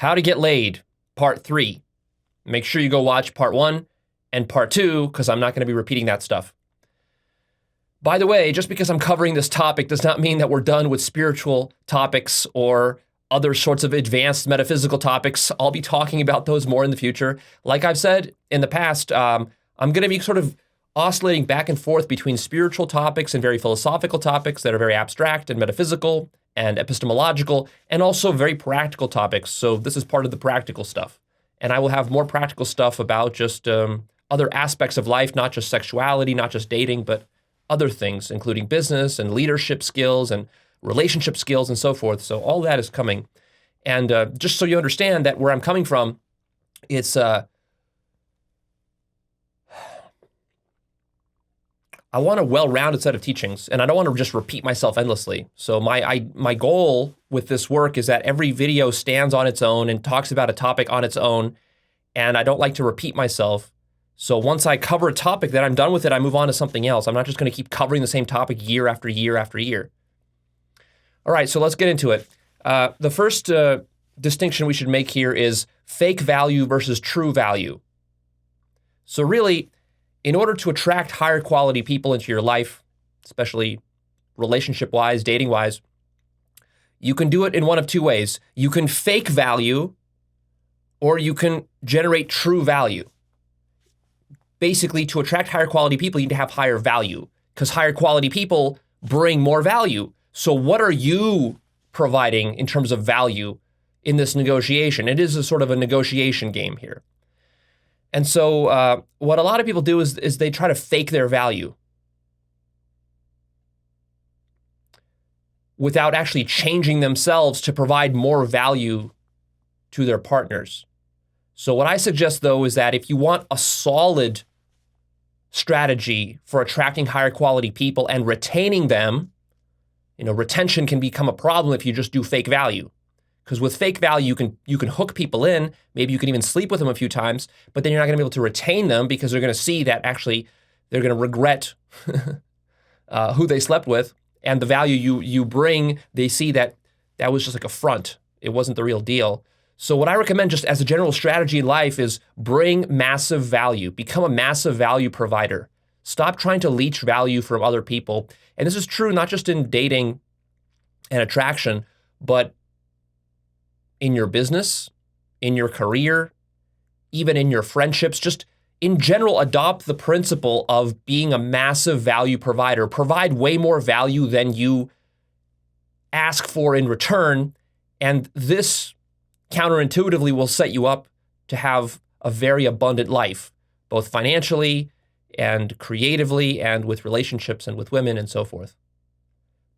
How to Get Laid, Part 3. Make sure you go watch Part 1 and Part 2, because I'm not going to be repeating that stuff. By the way, just because I'm covering this topic does not mean that we're done with spiritual topics or other sorts of advanced metaphysical topics. I'll be talking about those more in the future. Like I've said in the past, I'm going to be sort of oscillating back and forth between spiritual topics and very philosophical topics that are very abstract and metaphysical and epistemological, and also very practical topics. So this is part of the practical stuff. And I will have more practical stuff about just other aspects of life, not just sexuality, not just dating, but other things, including business and leadership skills and relationship skills and so forth. So all that is coming. And just so you understand that where I'm coming from, it's I want a well-rounded set of teachings, and I don't want to just repeat myself endlessly. So my goal with this work is that every video stands on its own and talks about a topic on its own, and I don't like to repeat myself. So once I cover a topic, then I'm done with it, I move on to something else. I'm not just going to keep covering the same topic year after year after year. All right, so let's get into it. The first distinction we should make here is fake value versus true value. So really, in order to attract higher quality people into your life, especially relationship-wise, dating-wise, you can do it in one of two ways. You can fake value, or you can generate true value. Basically, to attract higher quality people, you need to have higher value, because higher quality people bring more value. So what are you providing in terms of value in this negotiation? It is a sort of a negotiation game here. And so what a lot of people do is they try to fake their value without actually changing themselves to provide more value to their partners. So what I suggest, though, is that if you want a solid strategy for attracting higher quality people and retaining them, retention can become a problem if you just do fake value. Because with fake value, you can hook people in. Maybe you can even sleep with them a few times, but then you're not going to be able to retain them because they're going to see that actually they're going to regret who they slept with, and the value you bring, they see that was just like a front. It wasn't the real deal. So what I recommend just as a general strategy in life is bring massive value. Become a massive value provider. Stop trying to leech value from other people. And this is true not just in dating and attraction, but in your business, in your career, even in your friendships. Just in general, adopt the principle of being a massive value provider. Provide way more value than you ask for in return. And this counterintuitively will set you up to have a very abundant life, both financially and creatively and with relationships and with women and so forth.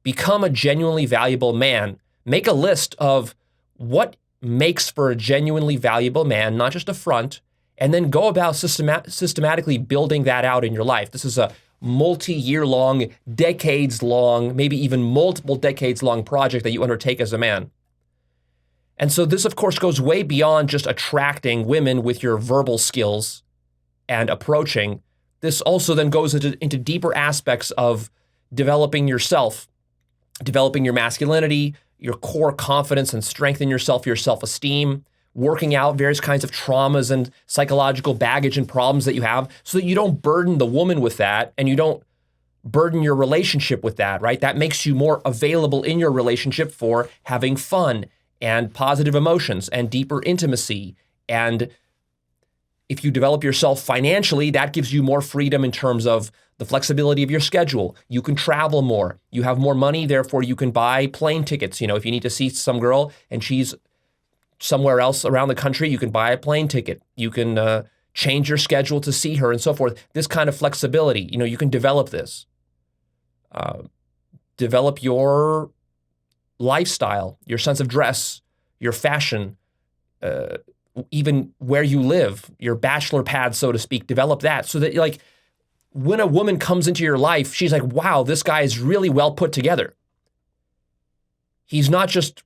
Become a genuinely valuable man. Make a list of what makes for a genuinely valuable man, not just a front, and then go about systematically building that out in your life. This is a multi-year long, decades long, maybe even multiple decades long project that you undertake as a man. And so this, of course, goes way beyond just attracting women with your verbal skills and approaching. This also then goes into deeper aspects of developing yourself, developing your masculinity, your core confidence and strength in yourself, your self-esteem, working out various kinds of traumas and psychological baggage and problems that you have so that you don't burden the woman with that and you don't burden your relationship with that, right? That makes you more available in your relationship for having fun and positive emotions and deeper intimacy. And if you develop yourself financially, that gives you more freedom in terms of the flexibility of your schedule. You can travel more. You have more money, therefore you can buy plane tickets. If you need to see some girl and she's somewhere else around the country, you can buy a plane ticket. You can change your schedule to see her and so forth. This kind of flexibility, you can develop this. Develop your lifestyle, your sense of dress, your fashion, even where you live, your bachelor pad, so to speak. Develop that so that when a woman comes into your life, she's like, wow, this guy is really well put together. He's not just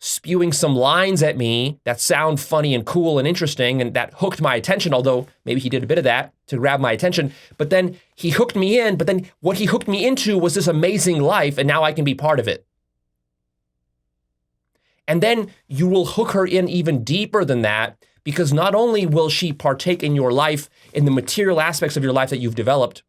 spewing some lines at me that sound funny and cool and interesting and that hooked my attention, although maybe he did a bit of that to grab my attention, but then he hooked me in, but then what he hooked me into was this amazing life, and now I can be part of it. And then you will hook her in even deeper than that, because not only will she partake in your life, in the material aspects of your life that you've developed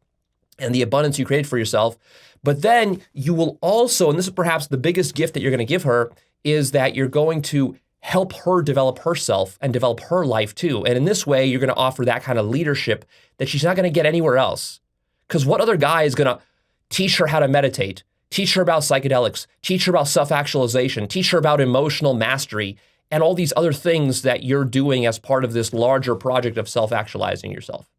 and the abundance you created for yourself, but then you will also, and this is perhaps the biggest gift that you're going to give her, is that you're going to help her develop herself and develop her life too. And in this way, you're going to offer that kind of leadership that she's not going to get anywhere else. Because what other guy is going to teach her how to meditate, teach her about psychedelics, teach her about self-actualization, teach her about emotional mastery, and all these other things that you're doing as part of this larger project of self-actualizing yourself,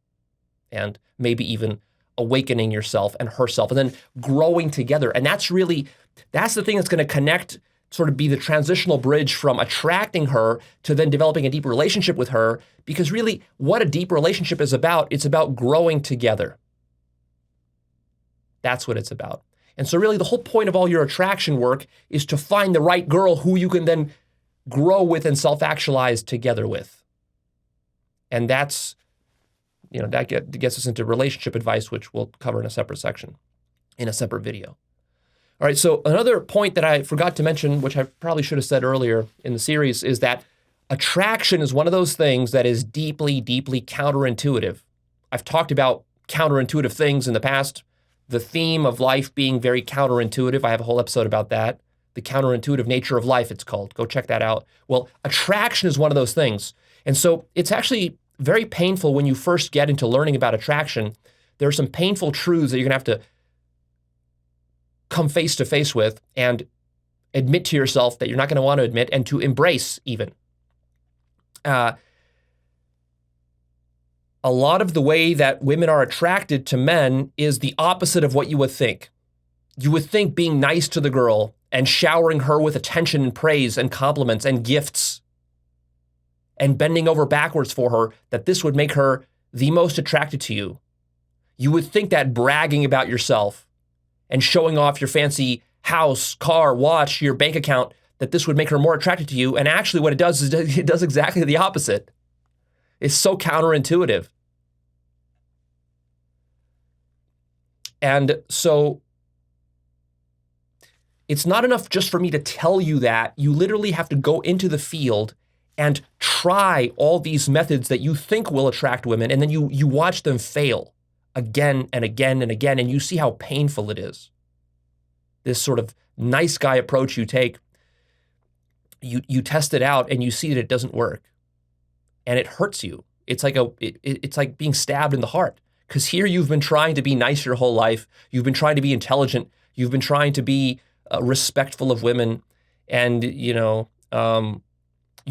and maybe even awakening yourself and herself, and then growing together. And that's the thing that's going to connect, sort of be the transitional bridge from attracting her to then developing a deep relationship with her. Because really, what a deep relationship is about, it's about growing together. That's what it's about. And so really the whole point of all your attraction work is to find the right girl who you can then grow with and self-actualize together with. And that's, that gets us into relationship advice, which we'll cover in a separate section, in a separate video. All right, so another point that I forgot to mention, which I probably should have said earlier in the series, is that attraction is one of those things that is deeply, deeply counterintuitive. I've talked about counterintuitive things in the past, the theme of life being very counterintuitive. I have a whole episode about that. The counterintuitive nature of life, it's called. Go check that out. Well, attraction is one of those things. And so it's actually very painful when you first get into learning about attraction. There are some painful truths that you're going to have to come face to face with and admit to yourself that you're not going to want to admit, and to embrace even. A lot of the way that women are attracted to men is the opposite of what you would think. You would think being nice to the girl and showering her with attention and praise and compliments and gifts and bending over backwards for her, that this would make her the most attracted to you. You would think that bragging about yourself and showing off your fancy house, car, watch, your bank account, that this would make her more attracted to you. And actually what it does is it does exactly the opposite. It's so counterintuitive. And so it's not enough just for me to tell you that. You literally have to go into the field and try all these methods that you think will attract women, and then you watch them fail again and again and again, and you see how painful it is. This sort of nice guy approach you take, you test it out and you see that it doesn't work, and it hurts you. It's like it's like being stabbed in the heart, because here you've been trying to be nice your whole life. You've been trying to be intelligent. You've been trying to be respectful of women, and you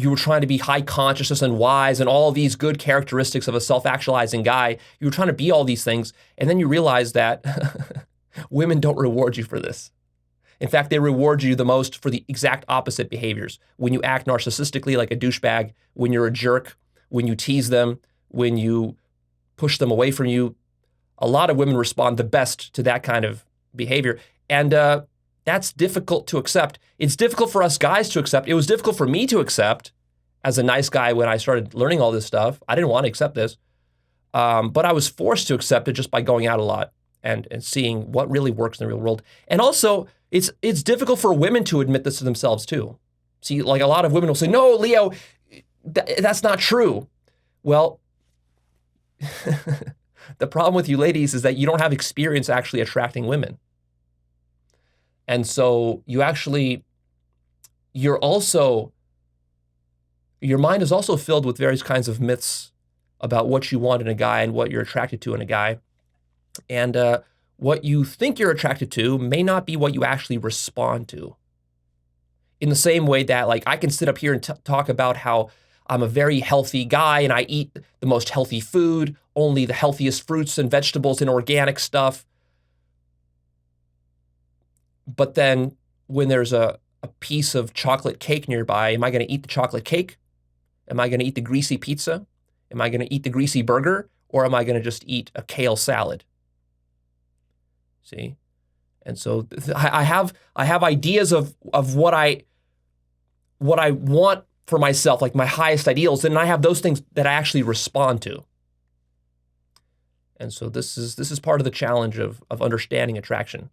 were trying to be high consciousness and wise and all these good characteristics of a self-actualizing guy. You were trying to be all these things, and then you realize that women don't reward you for this. In fact, they reward you the most for the exact opposite behaviors. When you act narcissistically like a douchebag, when you're a jerk, when you tease them, when you push them away from you, a lot of women respond the best to that kind of behavior. And that's difficult to accept. It's difficult for us guys to accept. It was difficult for me to accept as a nice guy when I started learning all this stuff. I didn't want to accept this, but I was forced to accept it just by going out a lot and seeing what really works in the real world. And also, it's difficult for women to admit this to themselves too. See, like a lot of women will say, no, Leo, that's not true. Well, the problem with you ladies is that you don't have experience actually attracting women. And so your mind is also filled with various kinds of myths about what you want in a guy and what you're attracted to in a guy. And what you think you're attracted to may not be what you actually respond to. In the same way that, like, I can sit up here and talk about how I'm a very healthy guy and I eat the most healthy food, only the healthiest fruits and vegetables and organic stuff. But then when there's a piece of chocolate cake nearby, am I going to eat the chocolate cake? Am I going to eat the greasy pizza? Am I going to eat the greasy burger? Or am I going to just eat a kale salad? See? And so I have ideas of what I want for myself, like my highest ideals, and I have those things that I actually respond to. And so this is part of the challenge of understanding attraction,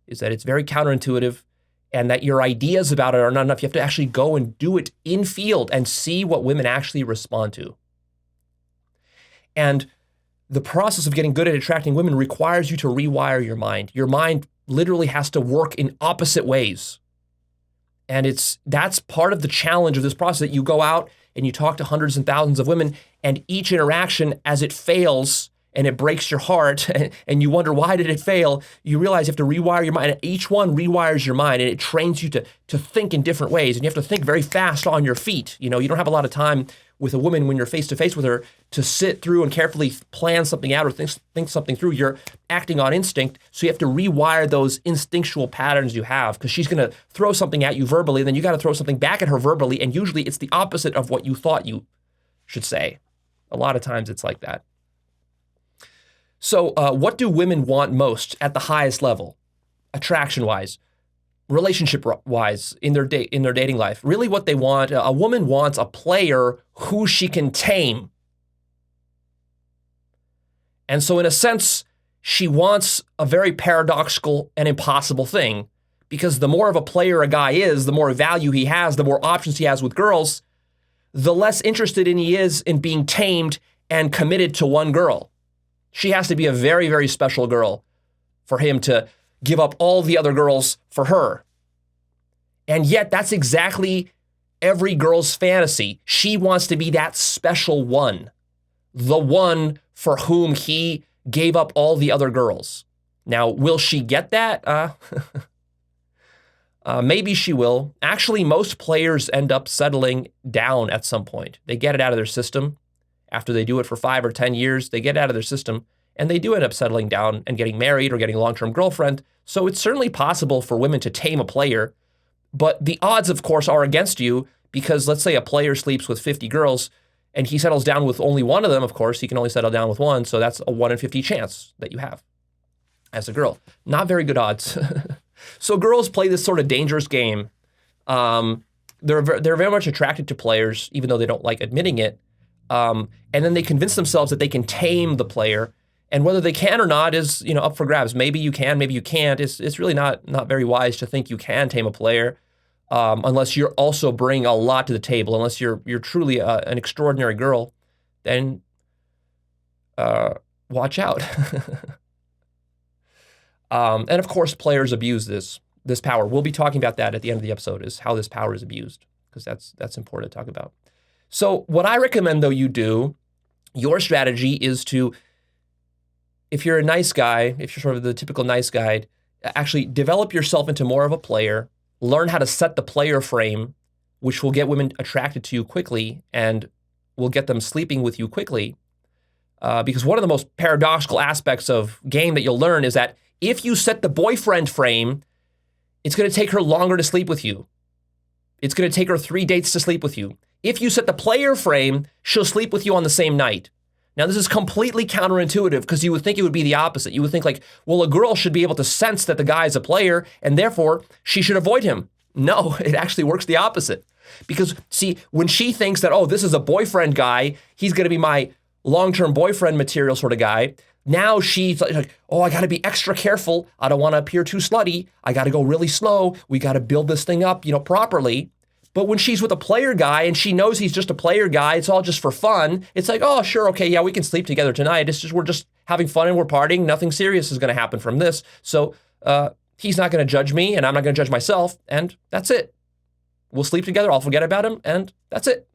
is that it's very counterintuitive, and that your ideas about it are not enough. You have to actually go and do it in field and see what women actually respond to. And the process of getting good at attracting women requires you to rewire your mind. Your mind literally has to work in opposite ways. And that's part of the challenge of this process, that you go out and you talk to hundreds and thousands of women, and each interaction, as it fails and it breaks your heart and you wonder, why did it fail? You realize you have to rewire your mind. And each one rewires your mind, and it trains you to think in different ways. And you have to think very fast on your feet. You don't have a lot of time with a woman when you're face to face with her to sit through and carefully plan something out or think something through. You're acting on instinct, so you have to rewire those instinctual patterns you have, because she's going to throw something at you verbally, then you got to throw something back at her verbally, and usually it's the opposite of what you thought you should say. A lot of times it's like that. So what do women want most at the highest level, attraction-wise, relationship-wise, in their dating life? Really what they want, a woman wants a player who she can tame. And so in a sense, she wants a very paradoxical and impossible thing, because the more of a player a guy is, the more value he has, the more options he has with girls, the less interested he is in being tamed and committed to one girl. She has to be a very, very special girl for him to give up all the other girls for her. And yet that's exactly every girl's fantasy. She wants to be that special one, the one for whom he gave up all the other girls. Now, will she get that? Maybe she will. Actually, most players end up settling down at some point. They get it out of their system. After they do it for 5 or 10 years, they get out of their system, and they do end up settling down and getting married or getting a long-term girlfriend. So it's certainly possible for women to tame a player, but the odds, of course, are against you, because let's say a player sleeps with 50 girls and he settles down with only one of them. Of course, he can only settle down with one, so that's a 1 in 50 chance that you have as a girl. Not very good odds. So girls play this sort of dangerous game. They're very much attracted to players, even though they don't like admitting it. And then they convince themselves that they can tame the player, and whether they can or not is, up for grabs. Maybe you can, maybe you can't. It's really not very wise to think you can tame a player, unless you're also bringing a lot to the table. Unless you're truly an extraordinary girl, then watch out. And of course, players abuse this power. We'll be talking about that at the end of the episode, is how this power is abused, because that's important to talk about. So what I recommend, though, you do, your strategy is to, if you're a nice guy, if you're sort of the typical nice guy, actually develop yourself into more of a player, learn how to set the player frame, which will get women attracted to you quickly and will get them sleeping with you quickly. Because one of the most paradoxical aspects of game that you'll learn is that if you set the boyfriend frame, it's going to take her longer to sleep with you. It's going to take her 3 dates to sleep with you. If you set the player frame, she'll sleep with you on the same night. Now, this is completely counterintuitive, because you would think it would be the opposite. You would think like, well, a girl should be able to sense that the guy is a player, and therefore she should avoid him. No, it actually works the opposite. Because see, when she thinks that, oh, this is a boyfriend guy, he's going to be my long-term boyfriend material sort of guy, now she's like, oh, I got to be extra careful. I don't want to appear too slutty. I got to go really slow. We got to build this thing up, properly. But when she's with a player guy and she knows he's just a player guy, it's all just for fun. It's like, oh, sure, okay, yeah, we can sleep together tonight. We're just having fun and we're partying. Nothing serious is going to happen from this. So he's not going to judge me, and I'm not going to judge myself, and that's it. We'll sleep together. I'll forget about him, and that's it.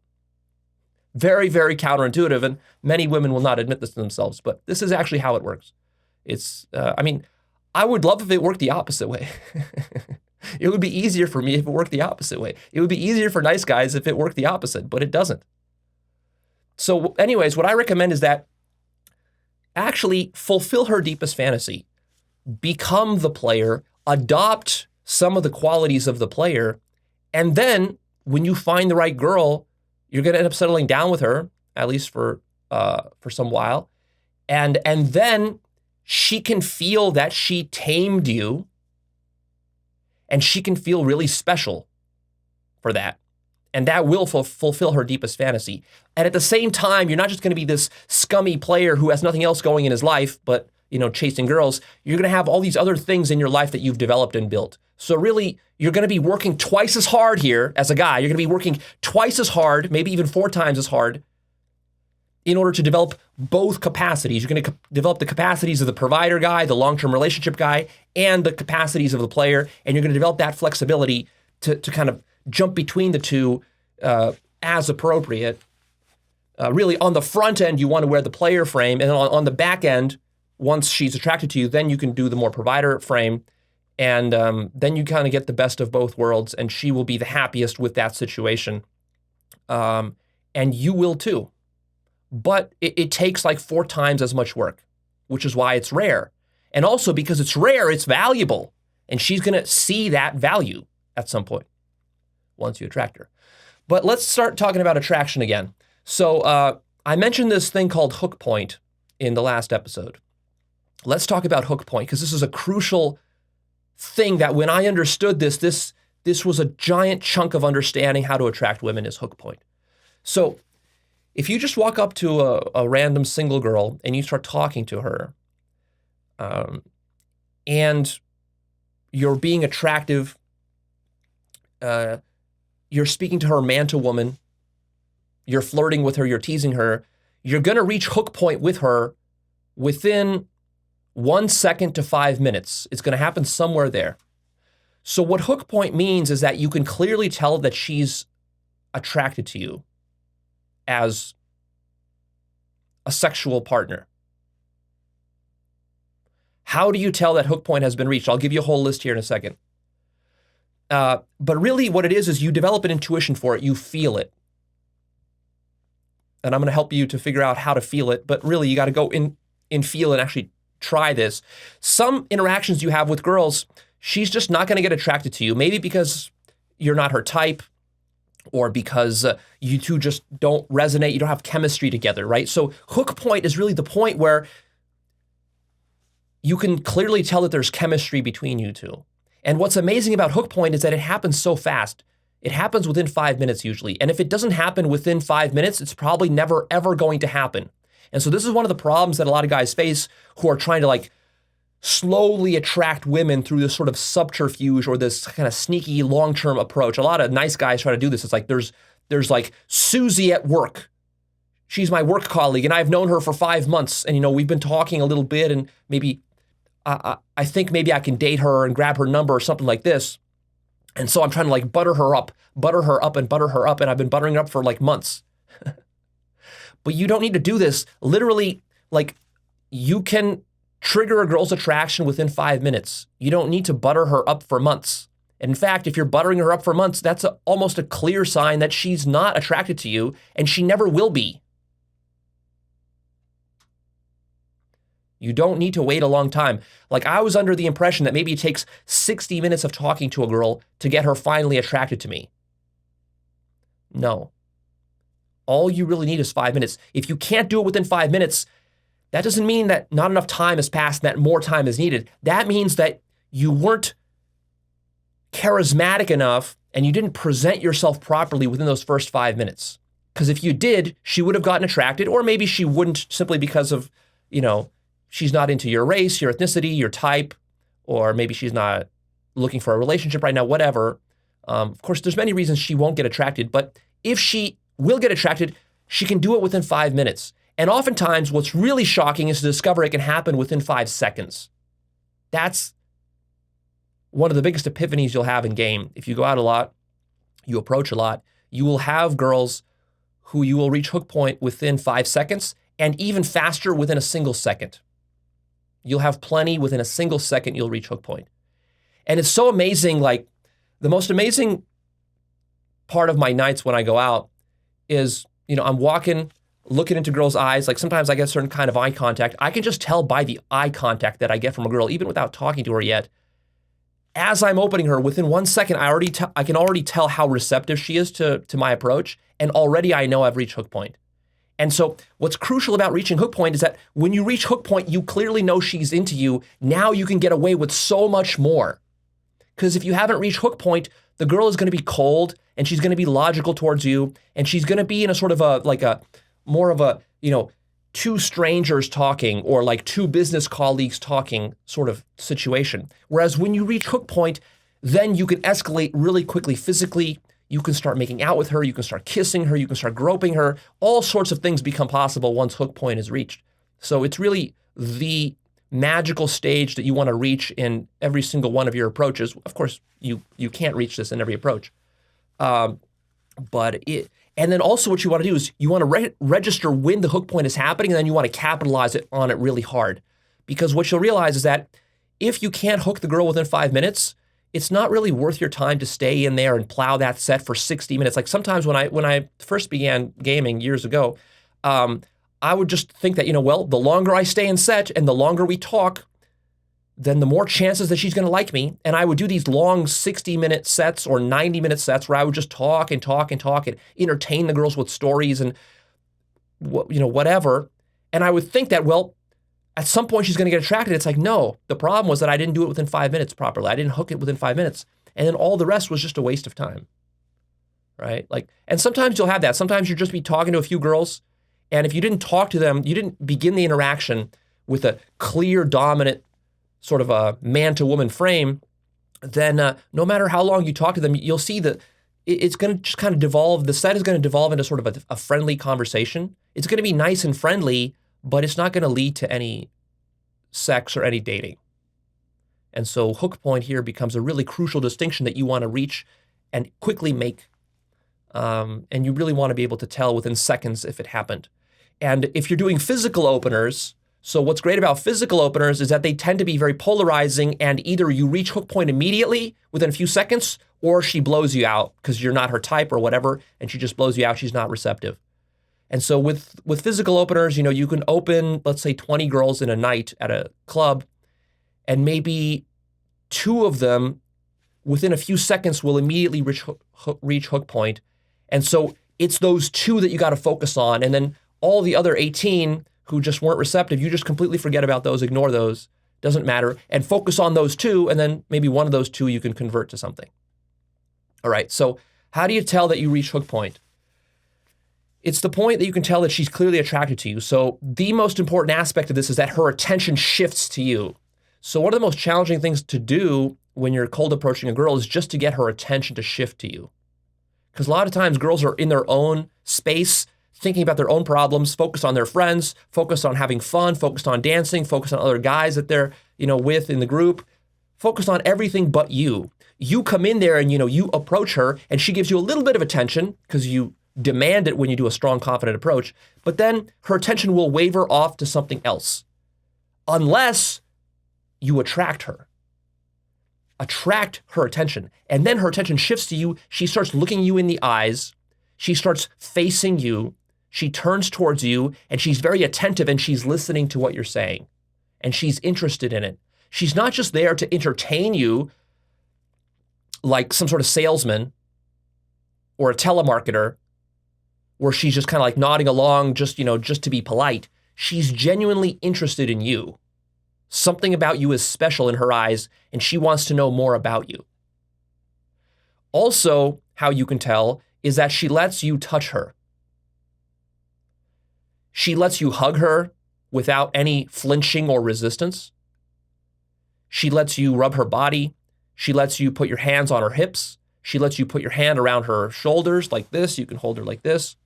Very, very counterintuitive, and many women will not admit this to themselves, but this is actually how it works. I would love if it worked the opposite way. It would be easier for me if it worked the opposite way. It would be easier for nice guys if it worked the opposite, but it doesn't. So anyways, what I recommend is that actually fulfill her deepest fantasy. Become the player, adopt some of the qualities of the player, and then when you find the right girl, you're going to end up settling down with her, at least for some while, and then she can feel that she tamed you, and she can feel really special for that. And that will fulfill her deepest fantasy. And at the same time, you're not just going to be this scummy player who has nothing else going in his life but chasing girls, you're going to have all these other things in your life that you've developed and built. So really, you're going to be working twice as hard here as a guy. You're going to be working twice as hard, maybe even 4 times as hard, in order to develop both capacities. You're going to develop the capacities of the provider guy, the long-term relationship guy, and the capacities of the player. And you're going to develop that flexibility to kind of jump between the two as appropriate. Really, on the front end, you want to wear the player frame. And on the back end, once she's attracted to you, then you can do the more provider frame. And then you kind of get the best of both worlds. And she will be the happiest with that situation. And you will too. But it takes like 4 times as much work, which is why it's rare. And also because it's rare, it's valuable. And she's going to see that value at some point once you attract her. But let's start talking about attraction again. So I mentioned this thing called hook point in the last episode. Let's talk about hook point, because this is a crucial thing that when I understood this was a giant chunk of understanding how to attract women, is hook point. So if you just walk up to a random single girl and you start talking to her, and you're being attractive, you're speaking to her man to woman, you're flirting with her, you're teasing her, you're going to reach hook point with her within 1 second to 5 minutes. It's going to happen somewhere there. So what hook point means is that you can clearly tell that she's attracted to you as a sexual partner. How do you tell that hook point has been reached? I'll give you a whole list here in a second. But really what it is you develop an intuition for it. You feel it. And I'm going to help you to figure out how to feel it. But really, you got to go in feel and actually try this. Some interactions you have with girls, she's just not going to get attracted to you. Maybe because you're not her type, or because you two just don't resonate, you don't have chemistry together, right? So hook point is really the point where you can clearly tell that there's chemistry between you two. And what's amazing about hook point is that it happens so fast. It happens within 5 minutes usually. And if it doesn't happen within 5 minutes, it's probably never, ever going to happen. And so this is one of the problems that a lot of guys face who are trying to like slowly attract women through this sort of subterfuge or this kind of sneaky long-term approach. A lot of nice guys try to do this. It's like there's like Susie at work. She's my work colleague and I've known her for 5 months, and we've been talking a little bit, and maybe I think maybe I can date her and grab her number or something like this. And so I'm trying to like butter her up, and I've been buttering her up for like months. But you don't need to do this. Literally, like, you can trigger a girl's attraction within 5 minutes. You don't need to butter her up for months. And in fact, if you're buttering her up for months, that's almost a clear sign that she's not attracted to you, and she never will be. You don't need to wait a long time. Like, I was under the impression that maybe it takes 60 minutes of talking to a girl to get her finally attracted to me. No. All you really need is 5 minutes. If you can't do it within 5 minutes, that doesn't mean that not enough time has passed and that more time is needed. That means that you weren't charismatic enough and you didn't present yourself properly within those first 5 minutes. Because if you did, she would have gotten attracted, or maybe she wouldn't, simply because of, she's not into your race, your ethnicity, your type, or maybe she's not looking for a relationship right now, whatever. Of course, there's many reasons she won't get attracted, but if she will get attracted, she can do it within 5 minutes. And oftentimes, what's really shocking is to discover it can happen within 5 seconds. That's one of the biggest epiphanies you'll have in game. If you go out a lot, you approach a lot, you will have girls who you will reach hook point within 5 seconds, and even faster within a single second. You'll have plenty within a single second, you'll reach hook point. And it's so amazing, like the most amazing part of my nights when I go out is, I'm walking, looking into girls' eyes. Like sometimes I get a certain kind of eye contact. I can just tell by the eye contact that I get from a girl, even without talking to her yet. As I'm opening her, within 1 second, I can already tell how receptive she is to my approach. And already I know I've reached hook point. And so what's crucial about reaching hook point is that when you reach hook point, you clearly know she's into you. Now you can get away with so much more. Because if you haven't reached hook point, the girl is going to be cold and she's going to be logical towards you. And she's going to be in a sort of more of a, two strangers talking or like two business colleagues talking sort of situation. Whereas when you reach hook point, then you can escalate really quickly physically. You can start making out with her. You can start kissing her. You can start groping her. All sorts of things become possible once hook point is reached. So it's really the magical stage that you want to reach in every single one of your approaches. Of course, you can't reach this in every approach. And then also what you want to do is you want to register when the hook point is happening, and then you want to capitalize on it really hard. Because what you'll realize is that if you can't hook the girl within 5 minutes, it's not really worth your time to stay in there and plow that set for 60 minutes. Like sometimes when I first began gaming years ago, I would just think that, well, the longer I stay in set and the longer we talk, then the more chances that she's going to like me. And I would do these long 60-minute sets or 90-minute sets where I would just talk and talk and talk and entertain the girls with stories and whatever. And I would think that, well, at some point she's going to get attracted. It's like, no, the problem was that I didn't do it within 5 minutes properly. I didn't hook it within 5 minutes. And then all the rest was just a waste of time, right? And sometimes you'll have that. Sometimes you'll just be talking to a few girls, and if you didn't talk to them, you didn't begin the interaction with a clear, dominant sort of a man-to-woman frame, then no matter how long you talk to them, you'll see that it's going to just kind of devolve. The set is going to devolve into sort of a friendly conversation. It's going to be nice and friendly, but it's not going to lead to any sex or any dating. And so hook point here becomes a really crucial distinction that you want to reach and quickly make. And you really want to be able to tell within seconds if it happened. And if you're doing physical openers, so what's great about physical openers is that they tend to be very polarizing, and either you reach hook point immediately within a few seconds, or she blows you out because you're not her type or whatever, and she just blows you out. She's not receptive. And so with physical openers, you can open, let's say 20 girls in a night at a club, and maybe 2 of them within a few seconds will immediately reach hook point. And so it's those 2 that you got to focus on. And then all the other 18 who just weren't receptive, you just completely forget about those, ignore those, doesn't matter, and focus on those 2, and then maybe one of those 2 you can convert to something. All right, so how do you tell that you reach hook point? It's the point that you can tell that she's clearly attracted to you. So the most important aspect of this is that her attention shifts to you. So one of the most challenging things to do when you're cold approaching a girl is just to get her attention to shift to you. Because a lot of times girls are in their own space, thinking about their own problems, focused on their friends, focused on having fun, focused on dancing, focused on other guys that they're, with in the group, focused on everything but you. You come in there and, you approach her and she gives you a little bit of attention because you demand it when you do a strong, confident approach, but then her attention will waver off to something else unless you attract her. Attract her attention. And then her attention shifts to you. She starts looking you in the eyes. She starts facing you. She turns towards you and she's very attentive and she's listening to what you're saying and she's interested in it. She's not just there to entertain you like some sort of salesman or a telemarketer where she's just kind of like nodding along just to be polite. She's genuinely interested in you. Something about you is special in her eyes and she wants to know more about you. Also, how you can tell is that she lets you touch her. She lets you hug her without any flinching or resistance. She lets you rub her body. She lets you put your hands on her hips. She lets you put your hand around her shoulders like this. You can hold her like this.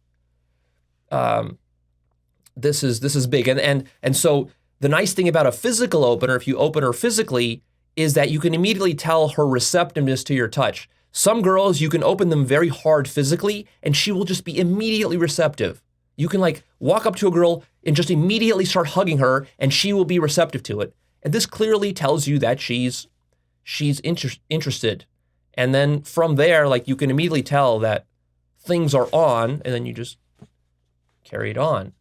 This is big. And so the nice thing about a physical opener, if you open her physically, is that you can immediately tell her receptiveness to your touch. Some girls, you can open them very hard physically and she will just be immediately receptive. You can walk up to a girl and just immediately start hugging her and she will be receptive to it. And this clearly tells you that she's interested. And then from there, you can immediately tell that things are on, and then you just carry it on.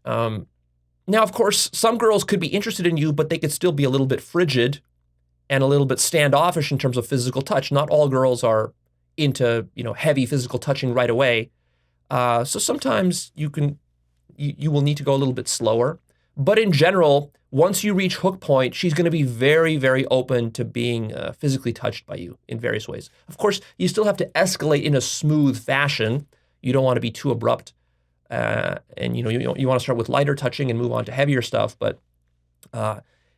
Now, of course, some girls could be interested in you, but they could still be a little bit frigid and a little bit standoffish in terms of physical touch. Not all girls are into, heavy physical touching right away. So sometimes you will need to go a little bit slower. But in general, once you reach hook point, she's going to be very, very open to being physically touched by you in various ways. Of course, you still have to escalate in a smooth fashion. You don't want to be too abrupt. And you want to start with lighter touching and move on to heavier stuff, but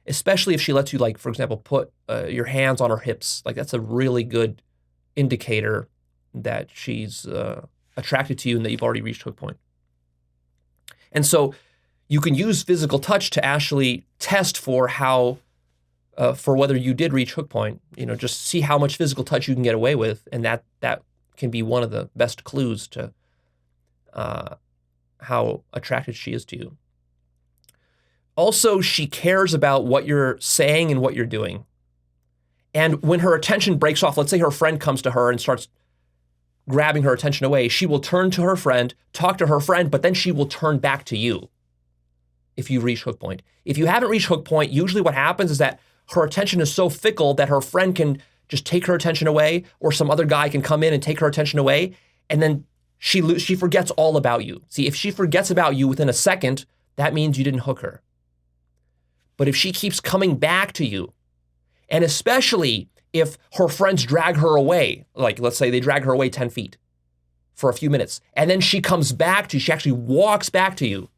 especially if she lets you, like, for example, put your hands on her hips, like that's a really good indicator that she's attracted to you and that you've already reached hook point. And so you can use physical touch to actually test for how, for whether you did reach hook point, just see how much physical touch you can get away with. And that can be one of the best clues to how attracted she is to you. Also, she cares about what you're saying and what you're doing. And when her attention breaks off, let's say her friend comes to her and starts grabbing her attention away, she will turn to her friend, talk to her friend, but then she will turn back to you if you reach hook point. If you haven't reached hook point, usually what happens is that her attention is so fickle that her friend can just take her attention away, or some other guy can come in and take her attention away, and then she forgets all about you. See, if she forgets about you within a second, that means you didn't hook her. But if she keeps coming back to you, and especially if her friends drag her away, like let's say they drag her away 10 feet for a few minutes, and then she comes back to you, she actually walks back to you,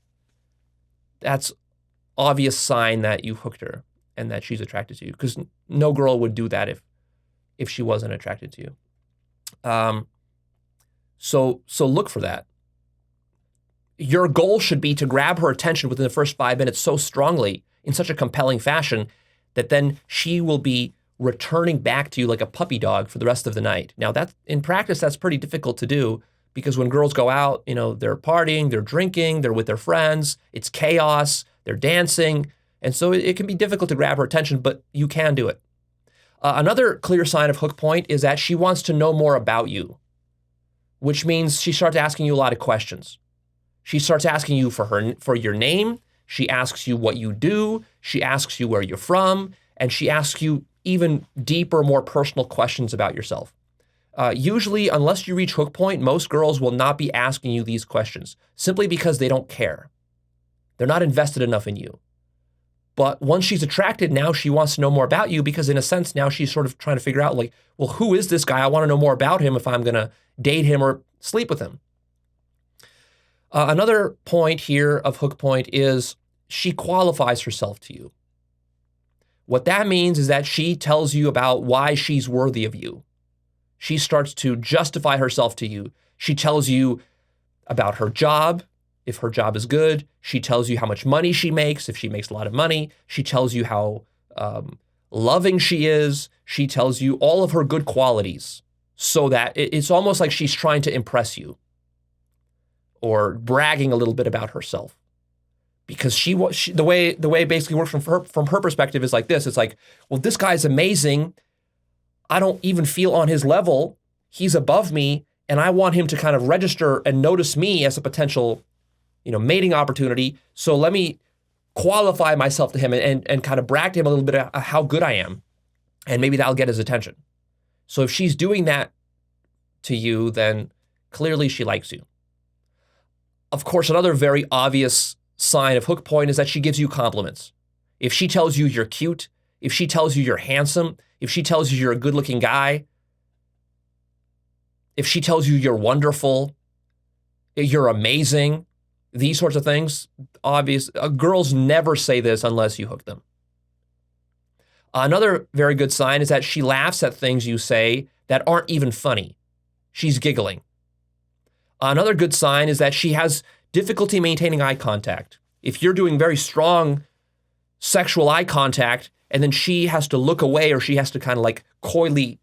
that's obvious sign that you hooked her and that she's attracted to you, because no girl would do that if she wasn't attracted to you. So look for that. Your goal should be to grab her attention within the first 5 minutes so strongly, in such a compelling fashion, that then she will be returning back to you like a puppy dog for the rest of the night. Now, in practice, that's pretty difficult to do, because when girls go out, they're partying, they're drinking, they're with their friends, it's chaos, they're dancing. And so it can be difficult to grab her attention, but you can do it. Another clear sign of hook point is that she wants to know more about you, which means she starts asking you a lot of questions. She starts asking you for your name. She asks you what you do. She asks you where you're from. And she asks you even deeper, more personal questions about yourself. Usually, unless you reach hook point, most girls will not be asking you these questions simply because they don't care. They're not invested enough in you. But once she's attracted, now she wants to know more about you, because in a sense, now she's sort of trying to figure out, like, well, who is this guy? I want to know more about him if I'm going to date him or sleep with him. Another point here of hook point is she qualifies herself to you. What that means is that she tells you about why she's worthy of you. She starts to justify herself to you. She tells you about her job, if her job is good. She tells you how much money she makes, if she makes a lot of money. She tells you how loving she is. She tells you all of her good qualities, so that it's almost like she's trying to impress you or bragging a little bit about herself. Because the way it basically works from her perspective is like this. It's like, well, this guy's amazing. I don't even feel on his level. He's above me, and I want him to kind of register and notice me as a potential, mating opportunity. So let me qualify myself to him and kind of brag to him a little bit of how good I am, and maybe that'll get his attention. So if she's doing that to you, then clearly she likes you. Of course, another very obvious sign of hook point is that she gives you compliments. If she tells you you're cute, if she tells you you're handsome, if she tells you you're a good-looking guy, if she tells you you're wonderful, you're amazing, these sorts of things, obvious. Girls never say this unless you hook them. Another very good sign is that she laughs at things you say that aren't even funny. She's giggling. Another good sign is that she has difficulty maintaining eye contact. If you're doing very strong sexual eye contact, and then she has to look away, or she has to kind of like coyly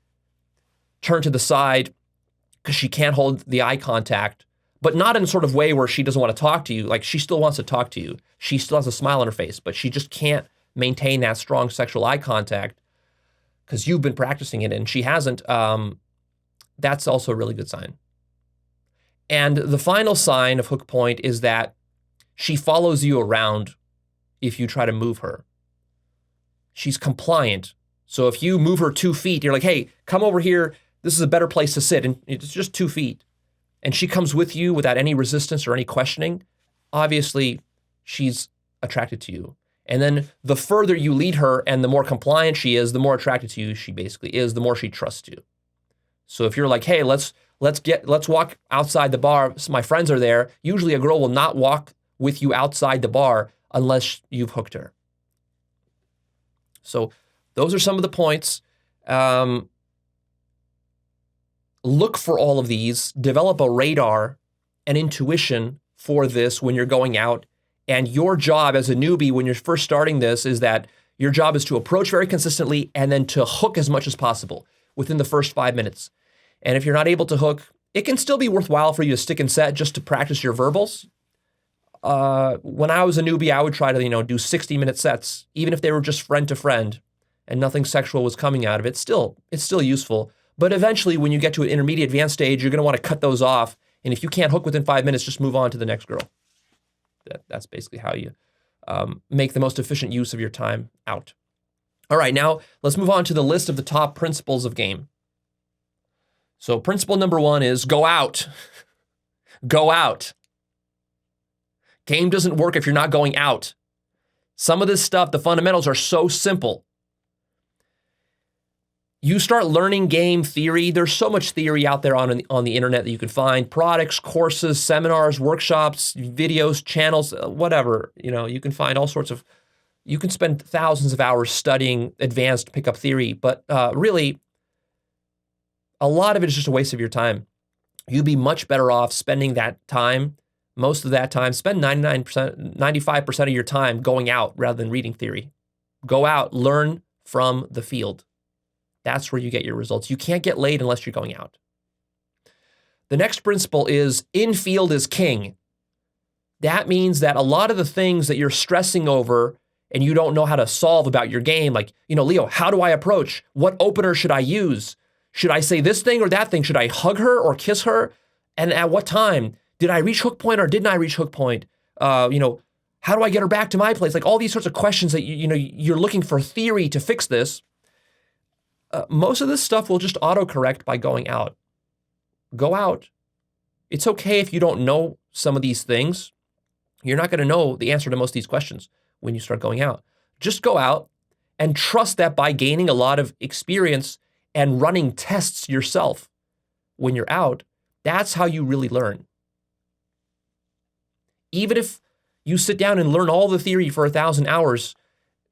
turn to the side because she can't hold the eye contact, but not in a sort of way where she doesn't want to talk to you. Like, she still wants to talk to you. She still has a smile on her face, but she just can't maintain that strong sexual eye contact because you've been practicing it and she hasn't. That's also a really good sign. And the final sign of hook point is that she follows you around if you try to move her. She's compliant. So if you move her 2 feet, you're like, hey, come over here. This is a better place to sit. And it's just 2 feet. And she comes with you without any resistance or any questioning. Obviously, she's attracted to you. And then the further you lead her and the more compliant she is, the more attracted to you she basically is, the more she trusts you. So if you're like, hey, let's let's walk outside the bar. So my friends are there. Usually a girl will not walk with you outside the bar unless you've hooked her. So those are some of the points. Look for all of these, develop a radar and intuition for this when you're going out. And your job as a newbie when you're first starting this is that your job is to approach very consistently and then to hook as much as possible within the first 5 minutes. And if you're not able to hook, it can still be worthwhile for you to stick and set just to practice your verbals. When I was a newbie, I would try to, do 60-minute sets, even if they were just friend to friend and nothing sexual was coming out of it. It's still useful. But eventually, when you get to an intermediate advanced stage, you're going to want to cut those off. And if you can't hook within 5 minutes, just move on to the next girl. That's basically how you make the most efficient use of your time out. All right, now let's move on to the list of the top principles of game. So principle number 1 is go out. Go out. Game doesn't work if you're not going out. Some of this stuff, the fundamentals are so simple. You start learning game theory. There's so much theory out there on the internet that you can find. Products, courses, seminars, workshops, videos, channels, whatever. You can find all sorts of, you can spend thousands of hours studying advanced pickup theory, but really, a lot of it is just a waste of your time. You'd be much better off spending that time, most of that time, spend 99%, 95% of your time going out rather than reading theory. Go out, learn from the field. That's where you get your results. You can't get laid unless you're going out. The next principle is in-field is king. That means that a lot of the things that you're stressing over and you don't know how to solve about your game, like, Leo, how do I approach? What opener should I use? Should I say this thing or that thing? Should I hug her or kiss her? And at what time? Did I reach hook point or didn't I reach hook point? How do I get her back to my place? Like all these sorts of questions that you're looking for theory to fix this. Most of this stuff will just autocorrect by going out. Go out. It's okay if you don't know some of these things. You're not going to know the answer to most of these questions when you start going out. Just go out and trust that by gaining a lot of experience and running tests yourself when you're out, that's how you really learn. Even if you sit down and learn all the theory for 1,000 hours,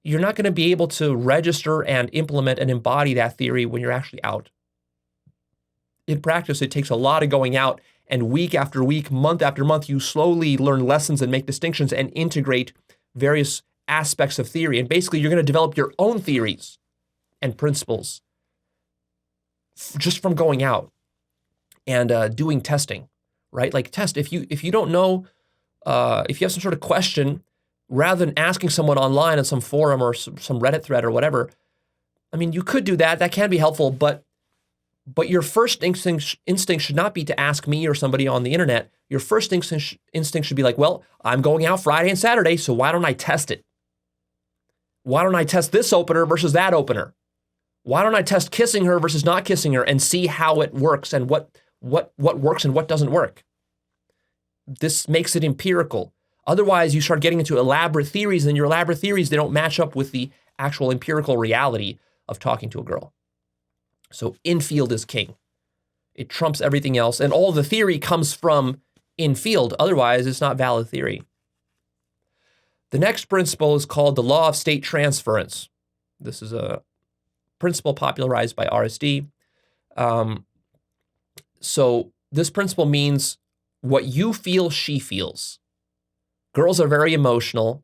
you're not going to be able to register and implement and embody that theory when you're actually out. In practice, it takes a lot of going out, and week after week, month after month, you slowly learn lessons and make distinctions and integrate various aspects of theory. And basically, you're going to develop your own theories and principles just from going out and doing testing, right? Like test, if you don't know, if you have some sort of question, rather than asking someone online on some forum or some Reddit thread or whatever, you could do that. That can be helpful, but your first instinct should not be to ask me or somebody on the internet. Your first instinct should be like, well, I'm going out Friday and Saturday, so why don't I test it? Why don't I test this opener versus that opener? Why don't I test kissing her versus not kissing her and see how it works and what works and what doesn't work? This makes it empirical. Otherwise, you start getting into elaborate theories, and your elaborate theories, they don't match up with the actual empirical reality of talking to a girl. So in-field is king. It trumps everything else, and all the theory comes from in-field. Otherwise, it's not valid theory. The next principle is called the law of state transference. This is a principle popularized by RSD. So this principle means what you feel, she feels. Girls are very emotional,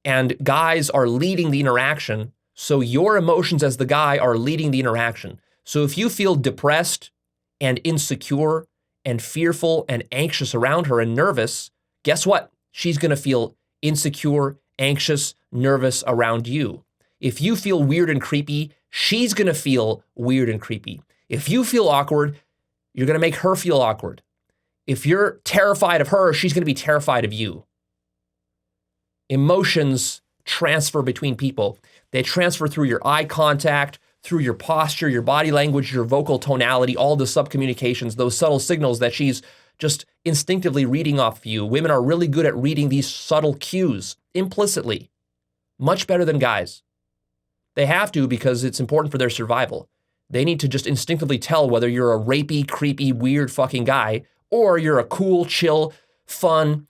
and guys are leading the interaction. So your emotions as the guy are leading the interaction. So if you feel depressed and insecure and fearful and anxious around her and nervous, guess what? She's going to feel insecure, anxious, nervous around you. If you feel weird and creepy, she's going to feel weird and creepy. If you feel awkward, you're going to make her feel awkward. If you're terrified of her, she's going to be terrified of you. Emotions transfer between people. They transfer through your eye contact, through your posture, your body language, your vocal tonality, all the subcommunications, those subtle signals that she's just instinctively reading off of you. Women are really good at reading these subtle cues implicitly, much better than guys. They have to because it's important for their survival. They need to just instinctively tell whether you're a rapey, creepy, weird fucking guy or you're a cool, chill, fun,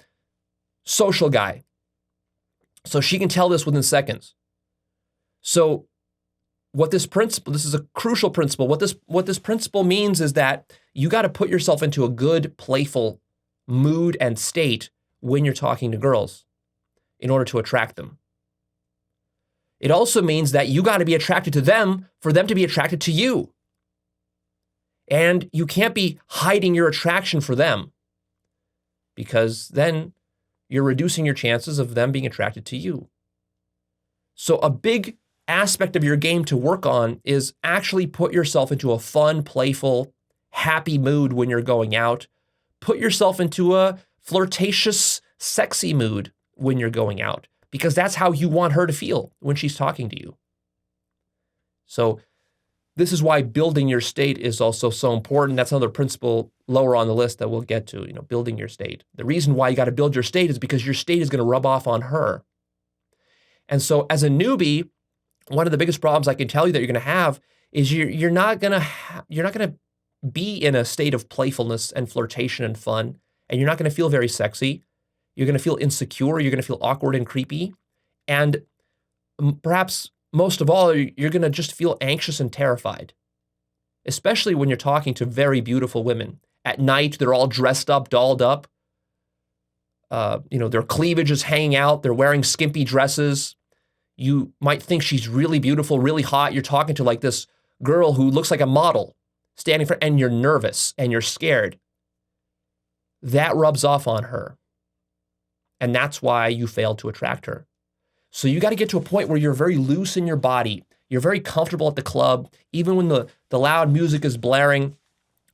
social guy. So she can tell this within seconds. So what this principle, this is a crucial principle. What this principle means is that you got to put yourself into a good, playful mood and state when you're talking to girls in order to attract them. It also means that you got to be attracted to them for them to be attracted to you. And you can't be hiding your attraction for them, because then you're reducing your chances of them being attracted to you. So a big aspect of your game to work on is actually put yourself into a fun, playful, happy mood when you're going out. Put yourself into a flirtatious, sexy mood when you're going out, because that's how you want her to feel when she's talking to you. So this is why building your state is also so important. That's another principle lower on the list that we'll get to, building your state. The reason why you got to build your state is because your state is going to rub off on her. And so as a newbie, one of the biggest problems I can tell you that you're going to have is you're not going to be in a state of playfulness and flirtation and fun, and you're not going to feel very sexy. You're going to feel insecure. You're going to feel awkward and creepy. And perhaps most of all, you're going to just feel anxious and terrified, especially when you're talking to very beautiful women. At night, they're all dressed up, dolled up. Their cleavage is hanging out. They're wearing skimpy dresses. You might think she's really beautiful, really hot. You're talking to like this girl who looks like a model standing for, and you're nervous and you're scared. That rubs off on her. And that's why you failed to attract her. So you got to get to a point where you're very loose in your body. You're very comfortable at the club. Even when the loud music is blaring,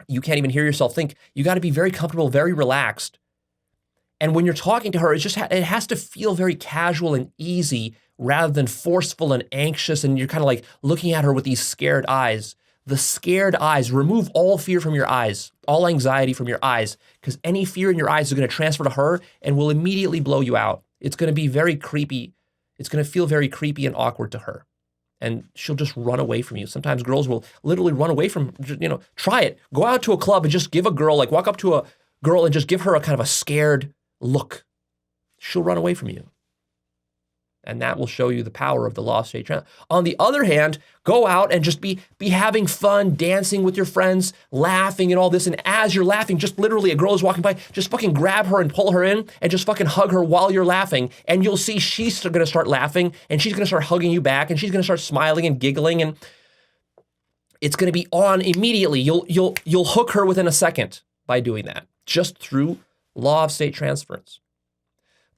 you can't even hear yourself think. You got to be very comfortable, very relaxed. And when you're talking to her, it has to feel very casual and easy rather than forceful and anxious. And you're kind of like looking at her with these scared eyes. The scared eyes, remove all fear from your eyes, all anxiety from your eyes, because any fear in your eyes is going to transfer to her and will immediately blow you out. It's going to be very creepy. It's going to feel very creepy and awkward to her. And she'll just run away from you. Sometimes girls will literally run away from, try it. Go out to a club and just give a girl, walk up to a girl and just give her a kind of a scared look. She'll run away from you. And that will show you the power of the law of state transfer. On the other hand, go out and just be having fun, dancing with your friends, laughing and all this. And as you're laughing, just literally a girl is walking by, just fucking grab her and pull her in and just fucking hug her while you're laughing. And you'll see she's going to start laughing and she's going to start hugging you back and she's going to start smiling and giggling. And it's going to be on immediately. You'll hook her within a second by doing that, just through law of state transference.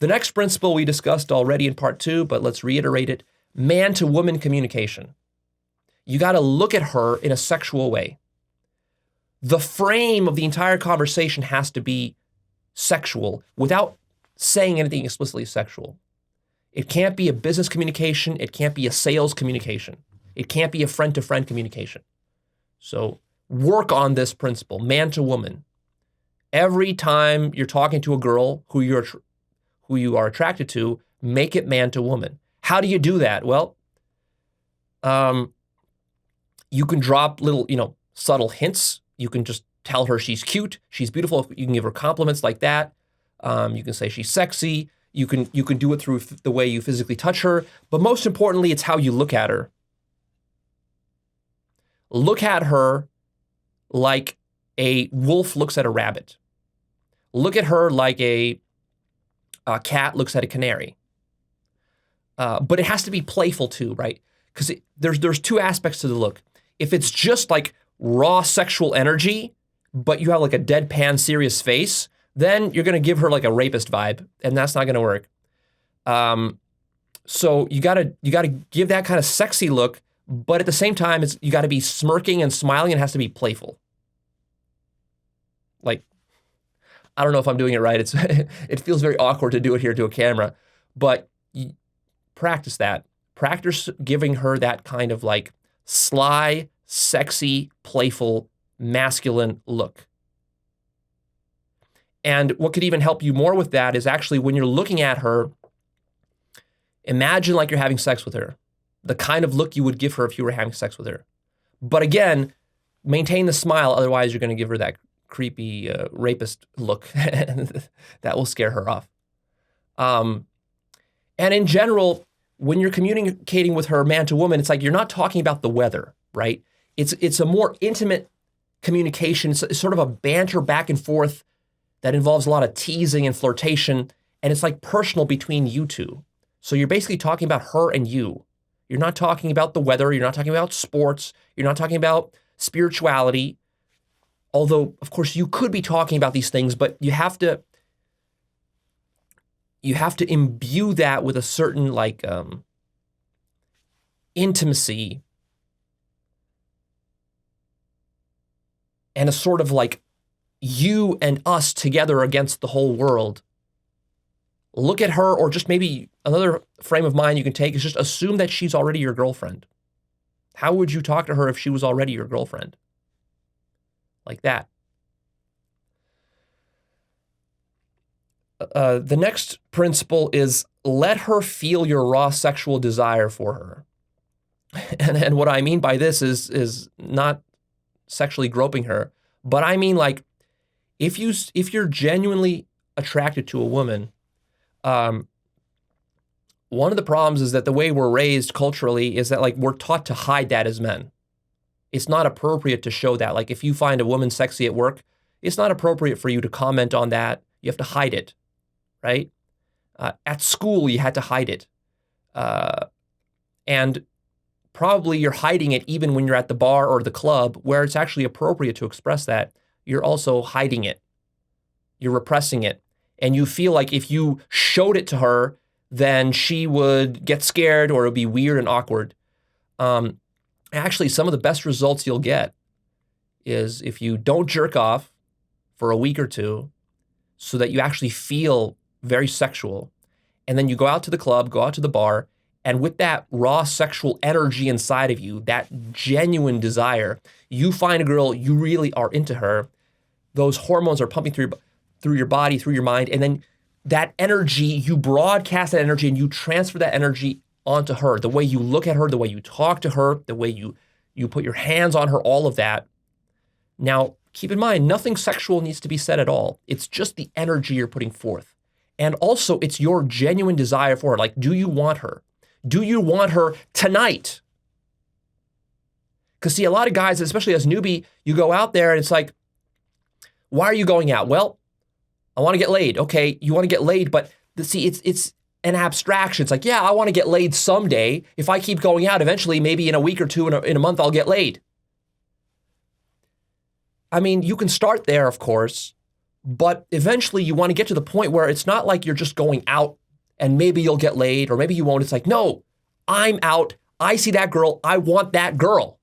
The next principle we discussed already in part 2, but let's reiterate it: man-to-woman communication. You got to look at her in a sexual way. The frame of the entire conversation has to be sexual without saying anything explicitly sexual. It can't be a business communication. It can't be a sales communication. It can't be a friend-to-friend communication. So work on this principle, man-to-woman. Every time you're talking to a girl who you are attracted to, make it man to woman. How do you do that? Well, you can drop little, subtle hints. You can just tell her she's cute, she's beautiful. You can give her compliments like that. You can say she's sexy. You can do it through the way you physically touch her. But most importantly, it's how you look at her. Look at her like a wolf looks at a rabbit. Look at her like a cat looks at a canary. But it has to be playful too, right? Because there's two aspects to the look. If it's just like raw sexual energy, but you have like a deadpan serious face, then you're gonna give her like a rapist vibe, and that's not gonna work. So you gotta give that kind of sexy look, but at the same time, you gotta be smirking and smiling, and it has to be playful. Like, I don't know if I'm doing it right. It feels very awkward to do it here to a camera, but practice that. Practice giving her that kind of like sly, sexy, playful, masculine look. And what could even help you more with that is actually when you're looking at her, imagine like you're having sex with her, the kind of look you would give her if you were having sex with her. But again, maintain the smile, otherwise you're going to give her that creepy rapist look. That will scare her off. And in general, when you're communicating with her man to woman, it's like you're not talking about the weather, right? It's a more intimate communication. It's sort of a banter back and forth that involves a lot of teasing and flirtation, and it's like personal between you two. So you're basically talking about her and you. You're not talking about the weather. You're not talking about sports. You're not talking about spirituality. Although, of course, you could be talking about these things, but you have to imbue that with a certain like intimacy and a sort of like you and us together against the whole world. Look at her, or just maybe another frame of mind you can take is just assume that she's already your girlfriend. How would you talk to her if she was already your girlfriend? Like that. The next principle is let her feel your raw sexual desire for her. And what I mean by this is not sexually groping her, but I mean like if you're genuinely attracted to a woman, one of the problems is that the way we're raised culturally is that like we're taught to hide that as men. It's not appropriate to show that. Like if you find a woman sexy at work, it's not appropriate for you to comment on that. You have to hide it, right? At school, you had to hide it. And probably you're hiding it even when you're at the bar or the club where it's actually appropriate to express that. You're also hiding it. You're repressing it. And you feel like if you showed it to her, then she would get scared or it would be weird and awkward. Actually, some of the best results you'll get is if you don't jerk off for a week or two so that you actually feel very sexual. And then you go out to the club, go out to the bar, and with that raw sexual energy inside of you, that genuine desire, you find a girl, you really are into her. Those hormones are pumping through your body, through your mind, and then that energy, you broadcast that energy and you transfer that energy onto her. The way you look at her, the way you talk to her, the way you put your hands on her, all of that. Now, keep in mind, nothing sexual needs to be said at all. It's just the energy you're putting forth. And also, it's your genuine desire for her. Like, do you want her? Do you want her tonight? Because see, a lot of guys, especially as newbie, you go out there and it's like, why are you going out? Well, I want to get laid. Okay, you want to get laid, but see, it's an abstraction. It's like, yeah, I want to get laid someday. If I keep going out, eventually, maybe in a week or two, in a month, I'll get laid. I mean, you can start there, of course, but eventually you want to get to the point where it's not like you're just going out and maybe you'll get laid or maybe you won't. It's like, no, I'm out. I see that girl. I want that girl.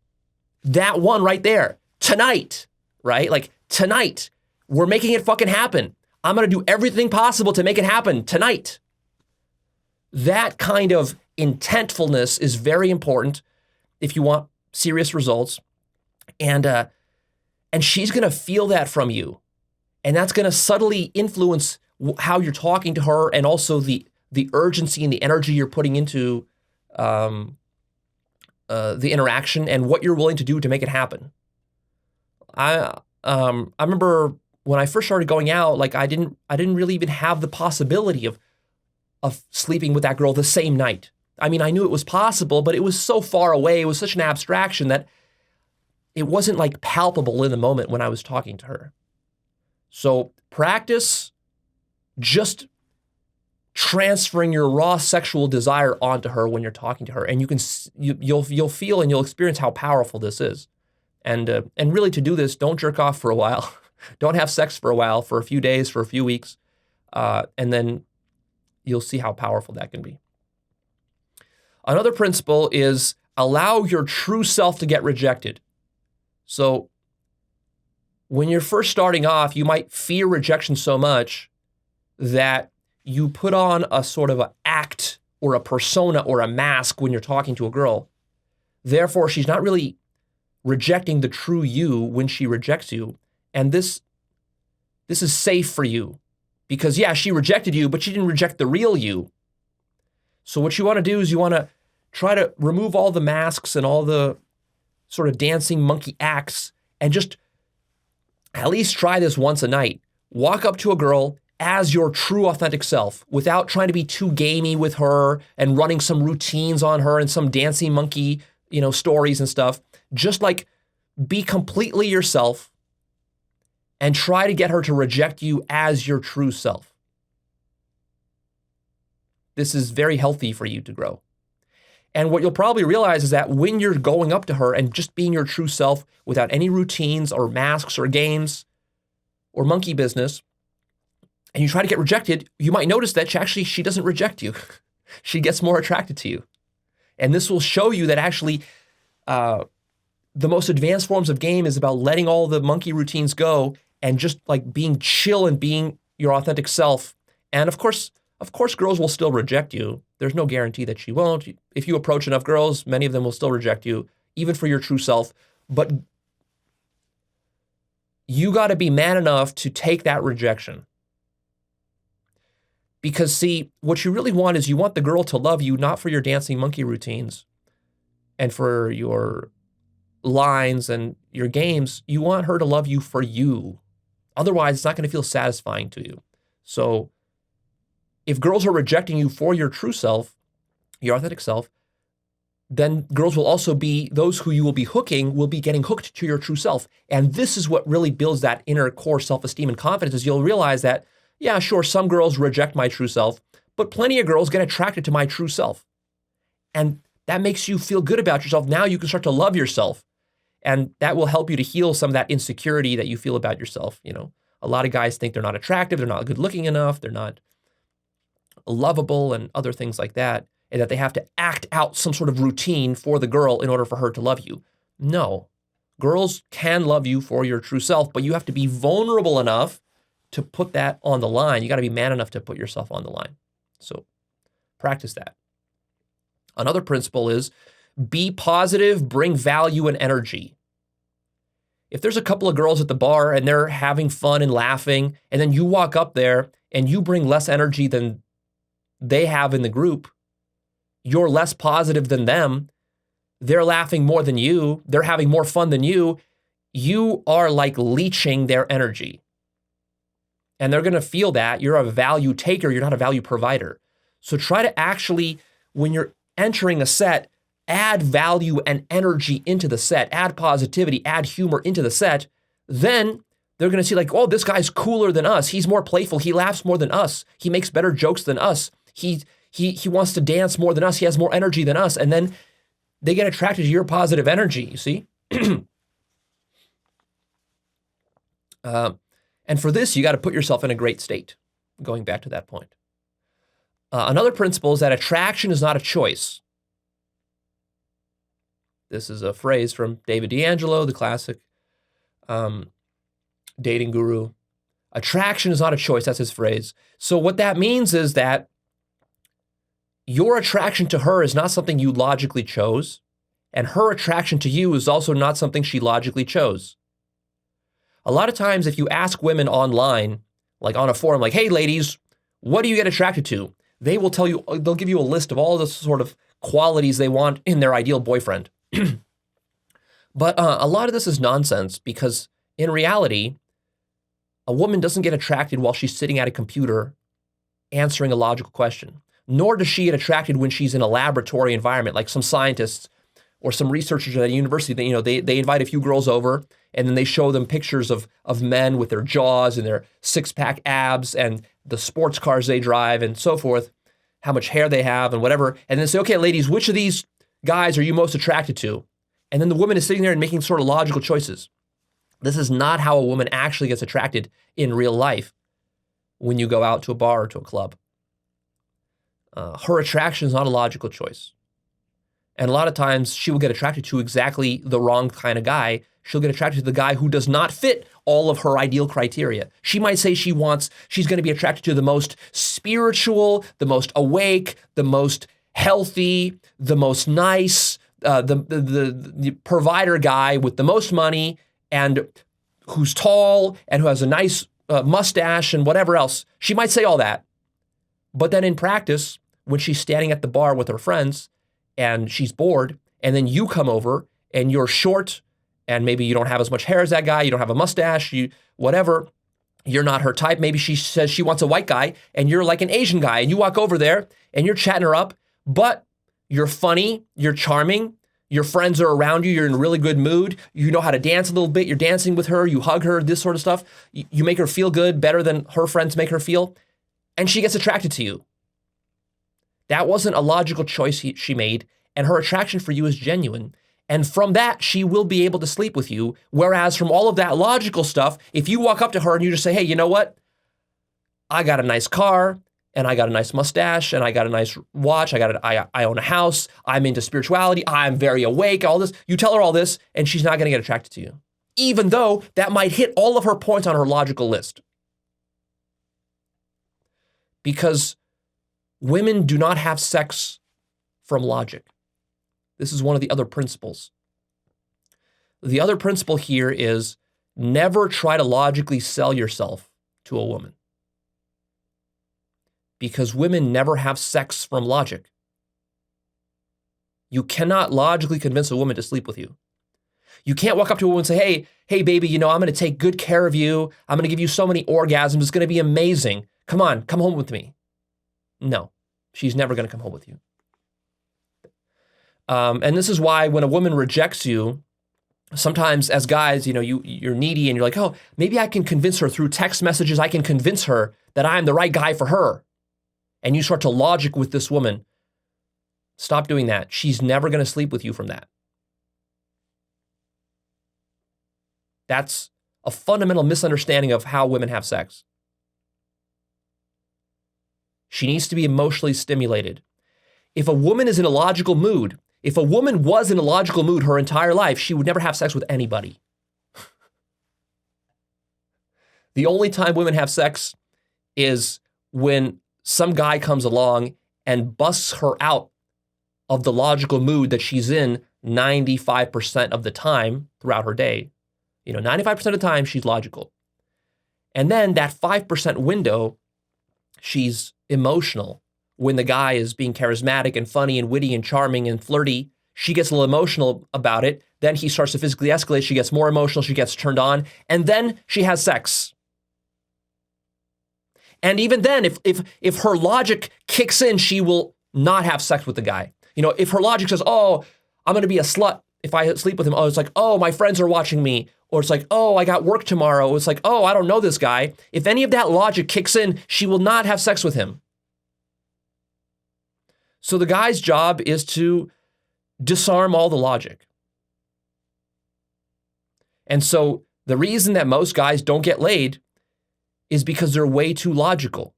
That one right there. Tonight, right? Like tonight, we're making it fucking happen. I'm going to do everything possible to make it happen tonight. That kind of intentfulness is very important if you want serious results. And she's going to feel that from you. And that's going to subtly influence how you're talking to her and also the urgency and the energy you're putting into the interaction and what you're willing to do to make it happen. I remember when I first started going out, like I didn't really even have the possibility of sleeping with that girl the same night. I mean, I knew it was possible, but it was so far away. It was such an abstraction that it wasn't like palpable in the moment when I was talking to her. So practice just transferring your raw sexual desire onto her when you're talking to her, and you'll feel and you'll experience how powerful this is. And really, to do this, don't jerk off for a while. Don't have sex for a while, for a few days, for a few weeks, and then you'll see how powerful that can be. Another principle is allow your true self to get rejected. So when you're first starting off, you might fear rejection so much that you put on a sort of an act or a persona or a mask when you're talking to a girl. Therefore, she's not really rejecting the true you when she rejects you. And this is safe for you because, yeah, she rejected you, but she didn't reject the real you. So what you want to do is you want to try to remove all the masks and all the sort of dancing monkey acts and just at least try this once a night. Walk up to a girl as your true authentic self without trying to be too gamey with her and running some routines on her and some dancing monkey, stories and stuff. Just like be completely yourself and try to get her to reject you as your true self. This is very healthy for you to grow. And what you'll probably realize is that when you're going up to her and just being your true self without any routines or masks or games or monkey business, and you try to get rejected, you might notice that she doesn't reject you. She gets more attracted to you. And this will show you that actually the most advanced forms of game is about letting all the monkey routines go and just like being chill and being your authentic self. And of course, girls will still reject you. There's no guarantee that she won't. If you approach enough girls, many of them will still reject you, even for your true self. But you got to be man enough to take that rejection. Because see, what you really want is you want the girl to love you, not for your dancing monkey routines and for your lines and your games. You want her to love you for you. Otherwise, it's not going to feel satisfying to you. So if girls are rejecting you for your true self, your authentic self, then girls will also be, those who you will be hooking will be getting hooked to your true self. And this is what really builds that inner core self-esteem and confidence, is you'll realize that, yeah, sure, some girls reject my true self, but plenty of girls get attracted to my true self. And that makes you feel good about yourself. Now you can start to love yourself. And that will help you to heal some of that insecurity that you feel about yourself. A lot of guys think they're not attractive, they're not good looking enough, they're not lovable and other things like that, and that they have to act out some sort of routine for the girl in order for her to love you. No, girls can love you for your true self, but you have to be vulnerable enough to put that on the line. You got to be man enough to put yourself on the line. So practice that. Another principle is be positive, bring value and energy. If there's a couple of girls at the bar and they're having fun and laughing, and then you walk up there and you bring less energy than they have in the group, you're less positive than them, they're laughing more than you, they're having more fun than you are like leeching their energy. And they're going to feel that you're a value taker, you're not a value provider. So try to actually, when you're entering a set, add value and energy into the set, add positivity, add humor into the set. Then they're going to see like, oh, this guy's cooler than us. He's more playful. He laughs more than us. He makes better jokes than us. He wants to dance more than us. He has more energy than us. And then they get attracted to your positive energy, you see? And for this, you got to put yourself in a great state, going back to that point. Another principle is that attraction is not a choice. This is a phrase from David D'Angelo, the classic dating guru. Attraction is not a choice, that's his phrase. So what that means is that your attraction to her is not something you logically chose, and her attraction to you is also not something she logically chose. A lot of times, if you ask women online, like on a forum, like, hey, ladies, what do you get attracted to? They will tell you, they'll give you a list of all the sort of qualities they want in their ideal boyfriend. But a lot of this is nonsense, because in reality, a woman doesn't get attracted while she's sitting at a computer answering a logical question, nor does she get attracted when she's in a laboratory environment, like some scientists or some researchers at a university. They invite a few girls over, and then they show them pictures of men with their jaws and their six-pack abs and the sports cars they drive and so forth, how much hair they have and whatever, and then say, okay, ladies, which of these guys are you most attracted to? And then the woman is sitting there and making sort of logical choices. This is not how a woman actually gets attracted in real life when you go out to a bar or to a club. Her attraction is not a logical choice. And a lot of times she will get attracted to exactly the wrong kind of guy. She'll get attracted to the guy who does not fit all of her ideal criteria. She might say she's going to be attracted to the most spiritual, the most awake, the most healthy, the most nice, the provider guy with the most money and who's tall and who has a nice mustache and whatever else. She might say all that. But then in practice, when she's standing at the bar with her friends and she's bored, and then you come over and you're short and maybe you don't have as much hair as that guy, you don't have a mustache, whatever, you're not her type. Maybe she says she wants a white guy and you're like an Asian guy and you walk over there and you're chatting her up, but you're funny, you're charming, your friends are around you, you're in a really good mood, you know how to dance a little bit, you're dancing with her, you hug her, this sort of stuff. You make her feel good better than her friends make her feel, and she gets attracted to you. That wasn't a logical choice she made, and her attraction for you is genuine. And from that, she will be able to sleep with you. Whereas from all of that logical stuff, if you walk up to her and you just say, hey, you know what? I got a nice car, and I got a nice mustache, and I got a nice watch, I own a house, I'm into spirituality, I'm very awake, all this. You tell her all this, and she's not gonna get attracted to you. Even though that might hit all of her points on her logical list. Because women do not have sex from logic. This is one of the other principles. The other principle here is never try to logically sell yourself to a woman. Because women never have sex from logic. You cannot logically convince a woman to sleep with you. You can't walk up to a woman and say, hey, baby, I'm going to take good care of you. I'm going to give you so many orgasms. It's going to be amazing. Come on, come home with me. No, she's never going to come home with you. And this is why when a woman rejects you, sometimes as guys, you're needy and you're like, oh, maybe I can convince her through text messages. I can convince her that I'm the right guy for her. And you start to logic with this woman. Stop doing that. She's never going to sleep with you from that. That's a fundamental misunderstanding of how women have sex. She needs to be emotionally stimulated. If a woman is in a logical mood, if a woman was in a logical mood her entire life, she would never have sex with anybody. The only time women have sex is when some guy comes along and busts her out of the logical mood that she's in 95% of the time throughout her day. 95% of the time she's logical. And then that 5% window, she's emotional. When the guy is being charismatic and funny and witty and charming and flirty, she gets a little emotional about it. Then he starts to physically escalate. She gets more emotional. She gets turned on. And then she has sex. And even then, if her logic kicks in, she will not have sex with the guy. If her logic says, oh, I'm going to be a slut if I sleep with him. Oh, it's like, oh, my friends are watching me. Or it's like, oh, I got work tomorrow. It's like, oh, I don't know this guy. If any of that logic kicks in, she will not have sex with him. So the guy's job is to disarm all the logic. And so the reason that most guys don't get laid is because they're way too logical.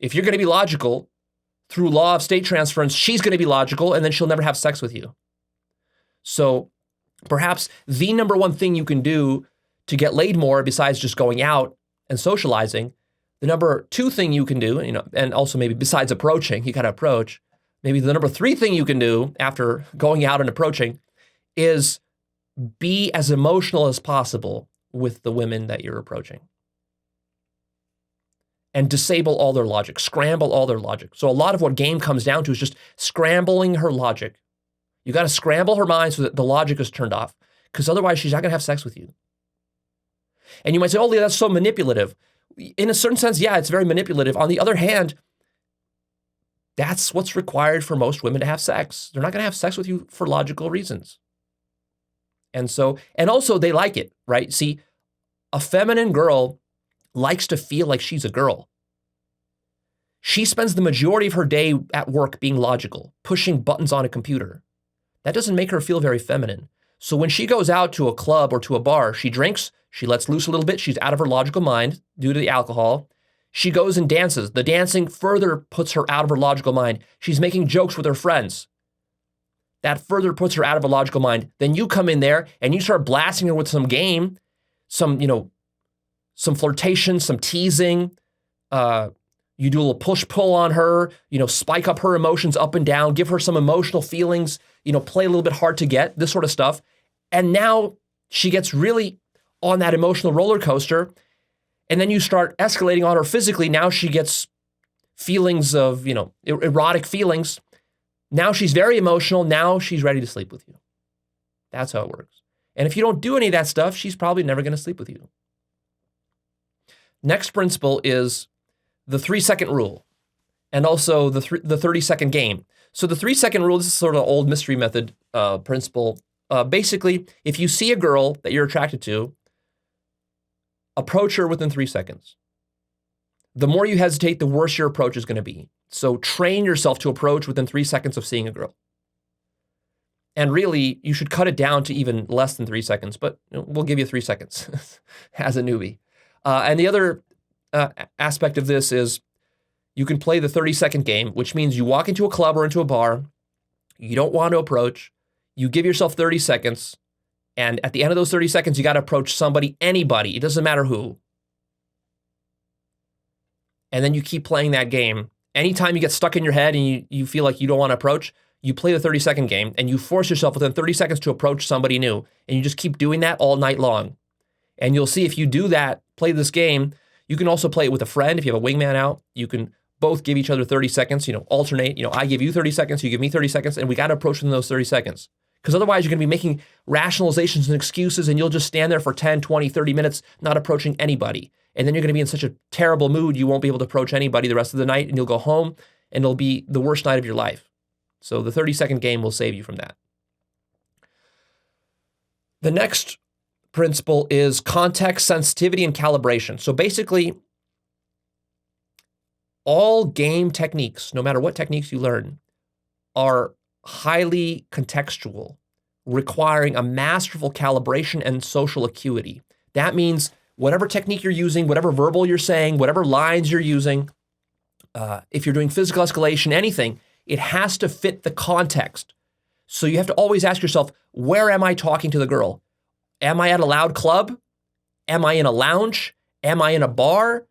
If you're going to be logical, through law of state transference, she's going to be logical, and then she'll never have sex with you. So perhaps the number one thing you can do to get laid more, besides just going out and socializing, the number two thing you can do, and also maybe besides approaching, you got to approach, maybe the number three thing you can do after going out and approaching is be as emotional as possible with the women that you're approaching. And disable all their logic, scramble all their logic. So a lot of what game comes down to is just scrambling her logic. You got to scramble her mind so that the logic is turned off, because otherwise she's not going to have sex with you. And you might say, oh, Leah, that's so manipulative. In a certain sense, yeah, it's very manipulative. On the other hand, that's what's required for most women to have sex. They're not going to have sex with you for logical reasons. And also they like it, right? See, a feminine girl likes to feel like she's a girl. She spends the majority of her day at work being logical, pushing buttons on a computer. That doesn't make her feel very feminine. So when she goes out to a club or to a bar, she drinks, she lets loose a little bit, she's out of her logical mind due to the alcohol. She goes and dances. The dancing further puts her out of her logical mind. She's making jokes with her friends. That further puts her out of her logical mind. Then you come in there and you start blasting her with some game, some flirtation, some teasing. You do a little push-pull on her, spike up her emotions up and down, give her some emotional feelings, play a little bit hard to get, this sort of stuff. And now she gets really on that emotional roller coaster. And then you start escalating on her physically. Now she gets feelings of, erotic feelings. Now she's very emotional. Now she's ready to sleep with you. That's how it works. And if you don't do any of that stuff, she's probably never going to sleep with you. Next principle is the 3-second rule, and also the 30-second game. So the 3-second rule, this is sort of an old mystery method principle. Basically, if you see a girl that you're attracted to, approach her within 3 seconds. The more you hesitate, the worse your approach is going to be. So train yourself to approach within 3 seconds of seeing a girl. And really, you should cut it down to even less than 3 seconds, but we'll give you 3 seconds as a newbie. And the other aspect of this is you can play the 30-second game, which means you walk into a club or into a bar, you don't want to approach, you give yourself 30 seconds, and at the end of those 30 seconds, you got to approach somebody, anybody, it doesn't matter who. And then you keep playing that game. Anytime you get stuck in your head and you feel like you don't want to approach, you play the 30-second game and you force yourself within 30 seconds to approach somebody new. And you just keep doing that all night long. And you'll see if you do that, play this game, you can also play it with a friend. If you have a wingman out, you can both give each other 30 seconds, alternate. I give you 30 seconds, you give me 30 seconds, and we got to approach within those 30 seconds. Because otherwise you're going to be making rationalizations and excuses and you'll just stand there for 10, 20, 30 minutes not approaching anybody. And then you're going to be in such a terrible mood, you won't be able to approach anybody the rest of the night and you'll go home and it'll be the worst night of your life. So the 30-second game will save you from that. The next principle is context, sensitivity, and calibration. So basically, all game techniques, no matter what techniques you learn, are highly contextual, requiring a masterful calibration and social acuity. That means whatever technique you're using, whatever verbal you're saying, whatever lines you're using, if you're doing physical escalation, anything, it has to fit the context. So you have to always ask yourself, where am I talking to the girl? Am I at a loud club? Am I in a lounge? Am I in a bar?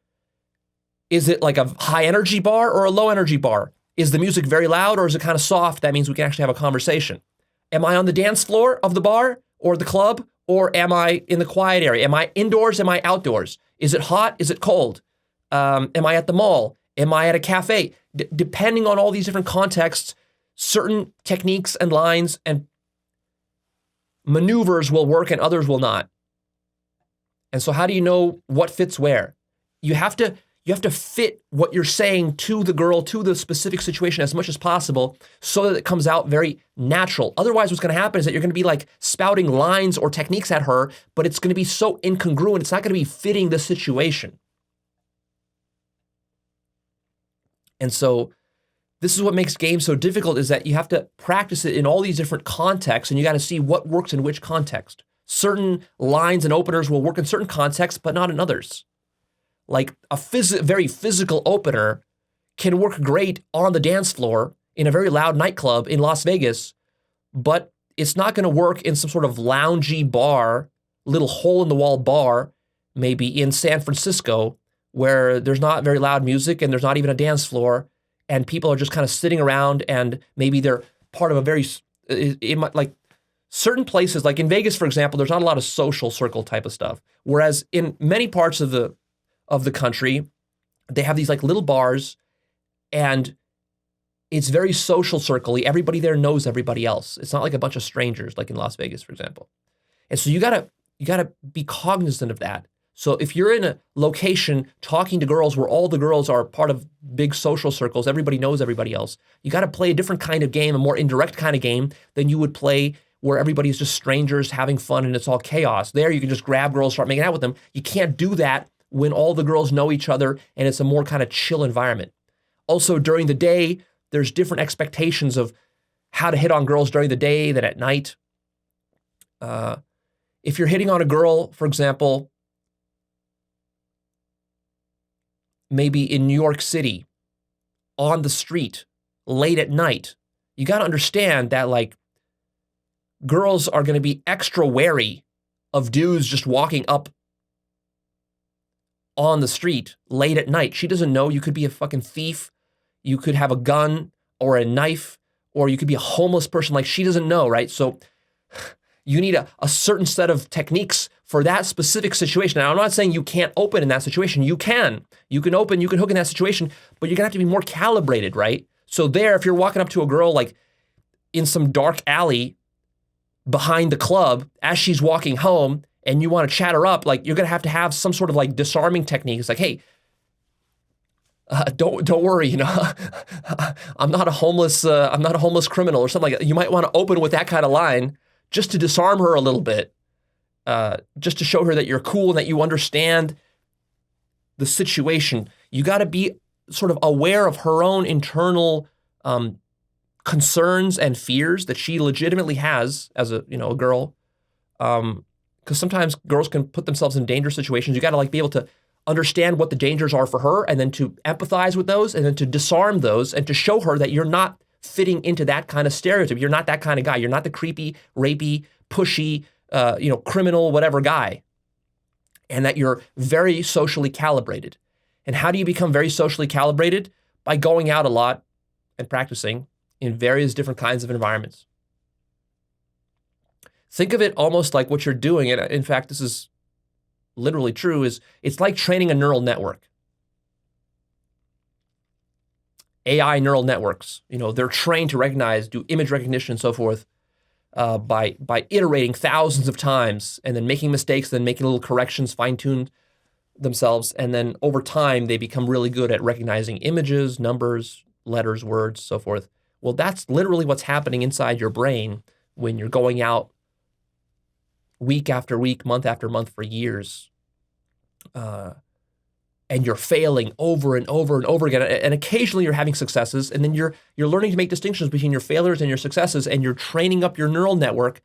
Is it like a high energy bar or a low energy bar? Is the music very loud or is it kind of soft? That means we can actually have a conversation. Am I on the dance floor of the bar or the club? Or am I in the quiet area? Am I indoors? Am I outdoors? Is it hot? Is it cold? Am I at the mall? Am I at a cafe? Depending on all these different contexts, certain techniques and lines and maneuvers will work and others will not. And so how do you know what fits where? You have to fit what you're saying to the girl, to the specific situation as much as possible so that it comes out very natural. Otherwise, what's going to happen is that you're going to be like spouting lines or techniques at her, but it's going to be so incongruent. It's not going to be fitting the situation. And so this is what makes games so difficult, is that you have to practice it in all these different contexts and you got to see what works in which context. Certain lines and openers will work in certain contexts, but not in others. Like a very physical opener can work great on the dance floor in a very loud nightclub in Las Vegas, but it's not going to work in some sort of loungy bar, little hole-in-the-wall bar, maybe in San Francisco, where there's not very loud music and there's not even a dance floor, and people are just kind of sitting around and maybe they're part of a very, like certain places, like in Vegas, for example, there's not a lot of social circle type of stuff. Whereas in many parts of the country, they have these like little bars and it's very social circle-y. Everybody there knows everybody else. It's not like a bunch of strangers like in Las Vegas, for example. And so you gotta be cognizant of that. So if you're in a location talking to girls where all the girls are part of big social circles, everybody knows everybody else, you got to play a different kind of game, a more indirect kind of game than you would play where everybody's just strangers having fun and it's all chaos. There you can just grab girls, start making out with them. You can't do that when all the girls know each other and it's a more kind of chill environment. Also during the day, there's different expectations of how to hit on girls during the day than at night. If you're hitting on a girl, for example, maybe in New York City, on the street, late at night, you got to understand that like girls are going to be extra wary of dudes just walking up on the street late at night. She doesn't know. You could be a fucking thief. You could have a gun or a knife, or you could be a homeless person. Like she doesn't know, right? So you need a certain set of techniques for that specific situation. Now, I'm not saying you can't open in that situation. You can. You can open, you can hook in that situation, but you're gonna have to be more calibrated, right? So there, if you're walking up to a girl, like in some dark alley behind the club as she's walking home and you want to chat her up, like you're going to have some sort of like disarming technique. It's like, hey, don't worry, I'm not a homeless criminal or something like that. You might want to open with that kind of line just to disarm her a little bit, just to show her that you're cool and that you understand the situation. You got to be sort of aware of her own internal concerns and fears that she legitimately has as a girl, because sometimes girls can put themselves in dangerous situations. You got to like be able to understand what the dangers are for her, and then to empathize with those, and then to disarm those, and to show her that you're not fitting into that kind of stereotype. You're not that kind of guy. You're not the creepy, rapey, pushy, criminal, whatever guy, and that you're very socially calibrated. And how do you become very socially calibrated? By going out a lot and practicing in various different kinds of environments. Think of it almost like what you're doing, and in fact, this is literally true, is it's like training a neural network. AI neural networks, they're trained to recognize, do image recognition and so forth by iterating thousands of times and then making mistakes, then making little corrections, fine-tune themselves. And then over time, they become really good at recognizing images, numbers, letters, words, so forth. Well, that's literally what's happening inside your brain when you're going out week after week, month after month for years, and you're failing over and over and over again. And occasionally you're having successes, and then you're learning to make distinctions between your failures and your successes, and you're training up your neural network.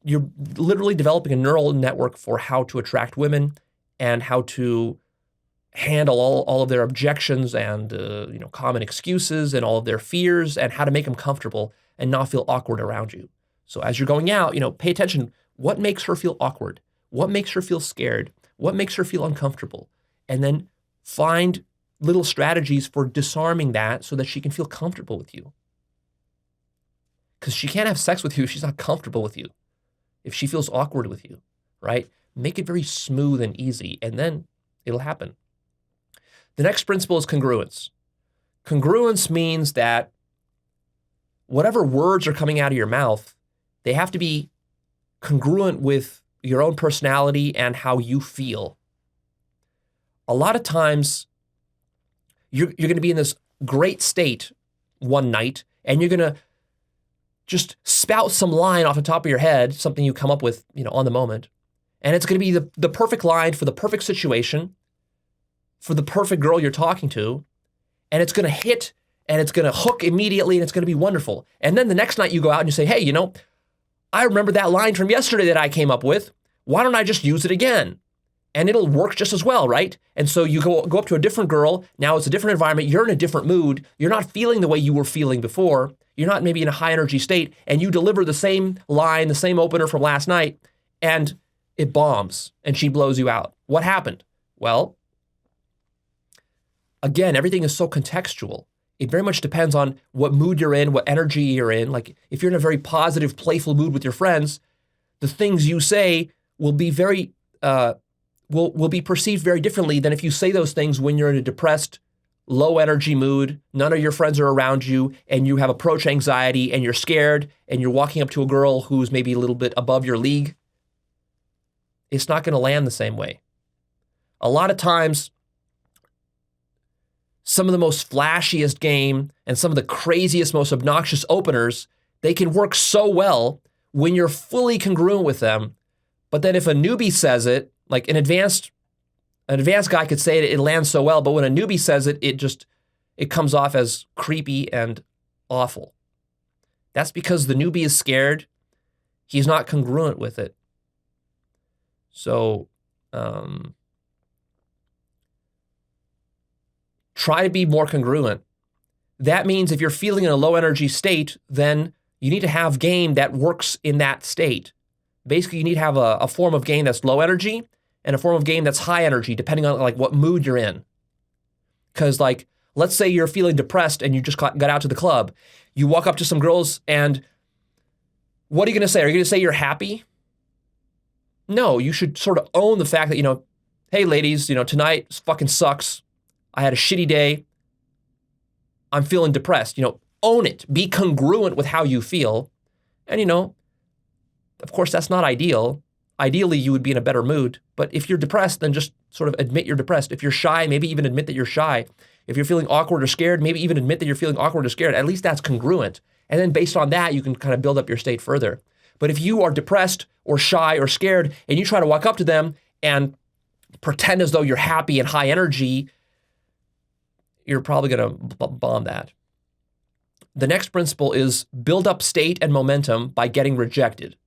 You're literally developing a neural network for how to attract women and how to handle all of their objections and common excuses and all of their fears, and how to make them comfortable and not feel awkward around you. So as you're going out, pay attention. What makes her feel awkward? What makes her feel scared? What makes her feel uncomfortable? And then find little strategies for disarming that so that she can feel comfortable with you. Because she can't have sex with you if she's not comfortable with you, if she feels awkward with you, right? Make it very smooth and easy, and then it'll happen. The next principle is congruence. Congruence means that whatever words are coming out of your mouth, they have to be congruent with your own personality and how you feel. A lot of times, you're going to be in this great state one night, and you're going to just spout some line off the top of your head, something you come up with, on the moment, and it's going to be the perfect line for the perfect situation, for the perfect girl you're talking to, and it's going to hit, and it's going to hook immediately, and it's going to be wonderful. And then the next night you go out and you say, hey, I remember that line from yesterday that I came up with. Why don't I just use it again? And it'll work just as well, right? And so you go up to a different girl. Now it's a different environment. You're in a different mood. You're not feeling the way you were feeling before. You're not maybe in a high energy state. And you deliver the same line, the same opener from last night, and it bombs, and she blows you out. What happened? Well, again, everything is so contextual. It very much depends on what mood you're in, what energy you're in. Like if you're in a very positive, playful mood with your friends, the things you say will be very will be perceived very differently than if you say those things when you're in a depressed, low energy mood, none of your friends are around you, and you have approach anxiety, and you're scared, and you're walking up to a girl who's maybe a little bit above your league. It's not going to land the same way. A lot of times, some of the most flashiest game and some of the craziest, most obnoxious openers, they can work so well when you're fully congruent with them. But then if a newbie says it, like an advanced guy could say it lands so well, but when a newbie says it, it comes off as creepy and awful. That's because the newbie is scared. He's not congruent with it. So try to be more congruent. That means if you're feeling in a low energy state, then you need to have game that works in that state. Basically, you need to have a form of game that's low energy and a form of game that's high energy, depending on like what mood you're in. Because like, let's say you're feeling depressed and you just got out to the club. You walk up to some girls and what are you going to say? Are you going to say you're happy? No, you should sort of own the fact that, hey ladies, tonight fucking sucks. I had a shitty day. I'm feeling depressed. Own it. Be congruent with how you feel. And of course, that's not ideal. Ideally, you would be in a better mood. But if you're depressed, then just sort of admit you're depressed. If you're shy, maybe even admit that you're shy. If you're feeling awkward or scared, maybe even admit that you're feeling awkward or scared. At least that's congruent. And then based on that, you can kind of build up your state further. But if you are depressed or shy or scared and you try to walk up to them and pretend as though you're happy and high energy, you're probably going to bomb that. The next principle is build up state and momentum by getting rejected.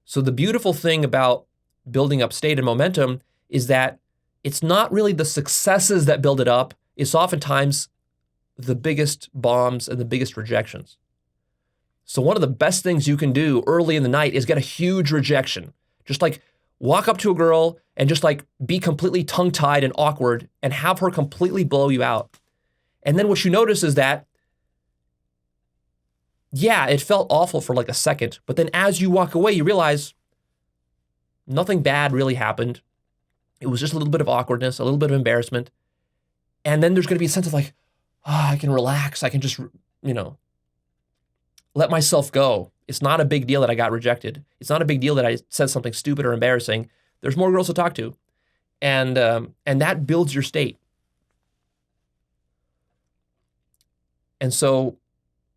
So the beautiful thing about building up state and momentum is that it's not really the successes that build it up. It's oftentimes the biggest bombs and the biggest rejections. So one of the best things you can do early in the night is get a huge rejection. Just like walk up to a girl and just like be completely tongue-tied and awkward and have her completely blow you out. And then what you notice is that, yeah, it felt awful for like a second, but then as you walk away, you realize nothing bad really happened. It was just a little bit of awkwardness, a little bit of embarrassment. And then there's going to be a sense of like, I can relax. I can just, let myself go. It's not a big deal that I got rejected. It's not a big deal that I said something stupid or embarrassing. There's more girls to talk to. And that builds your state. And so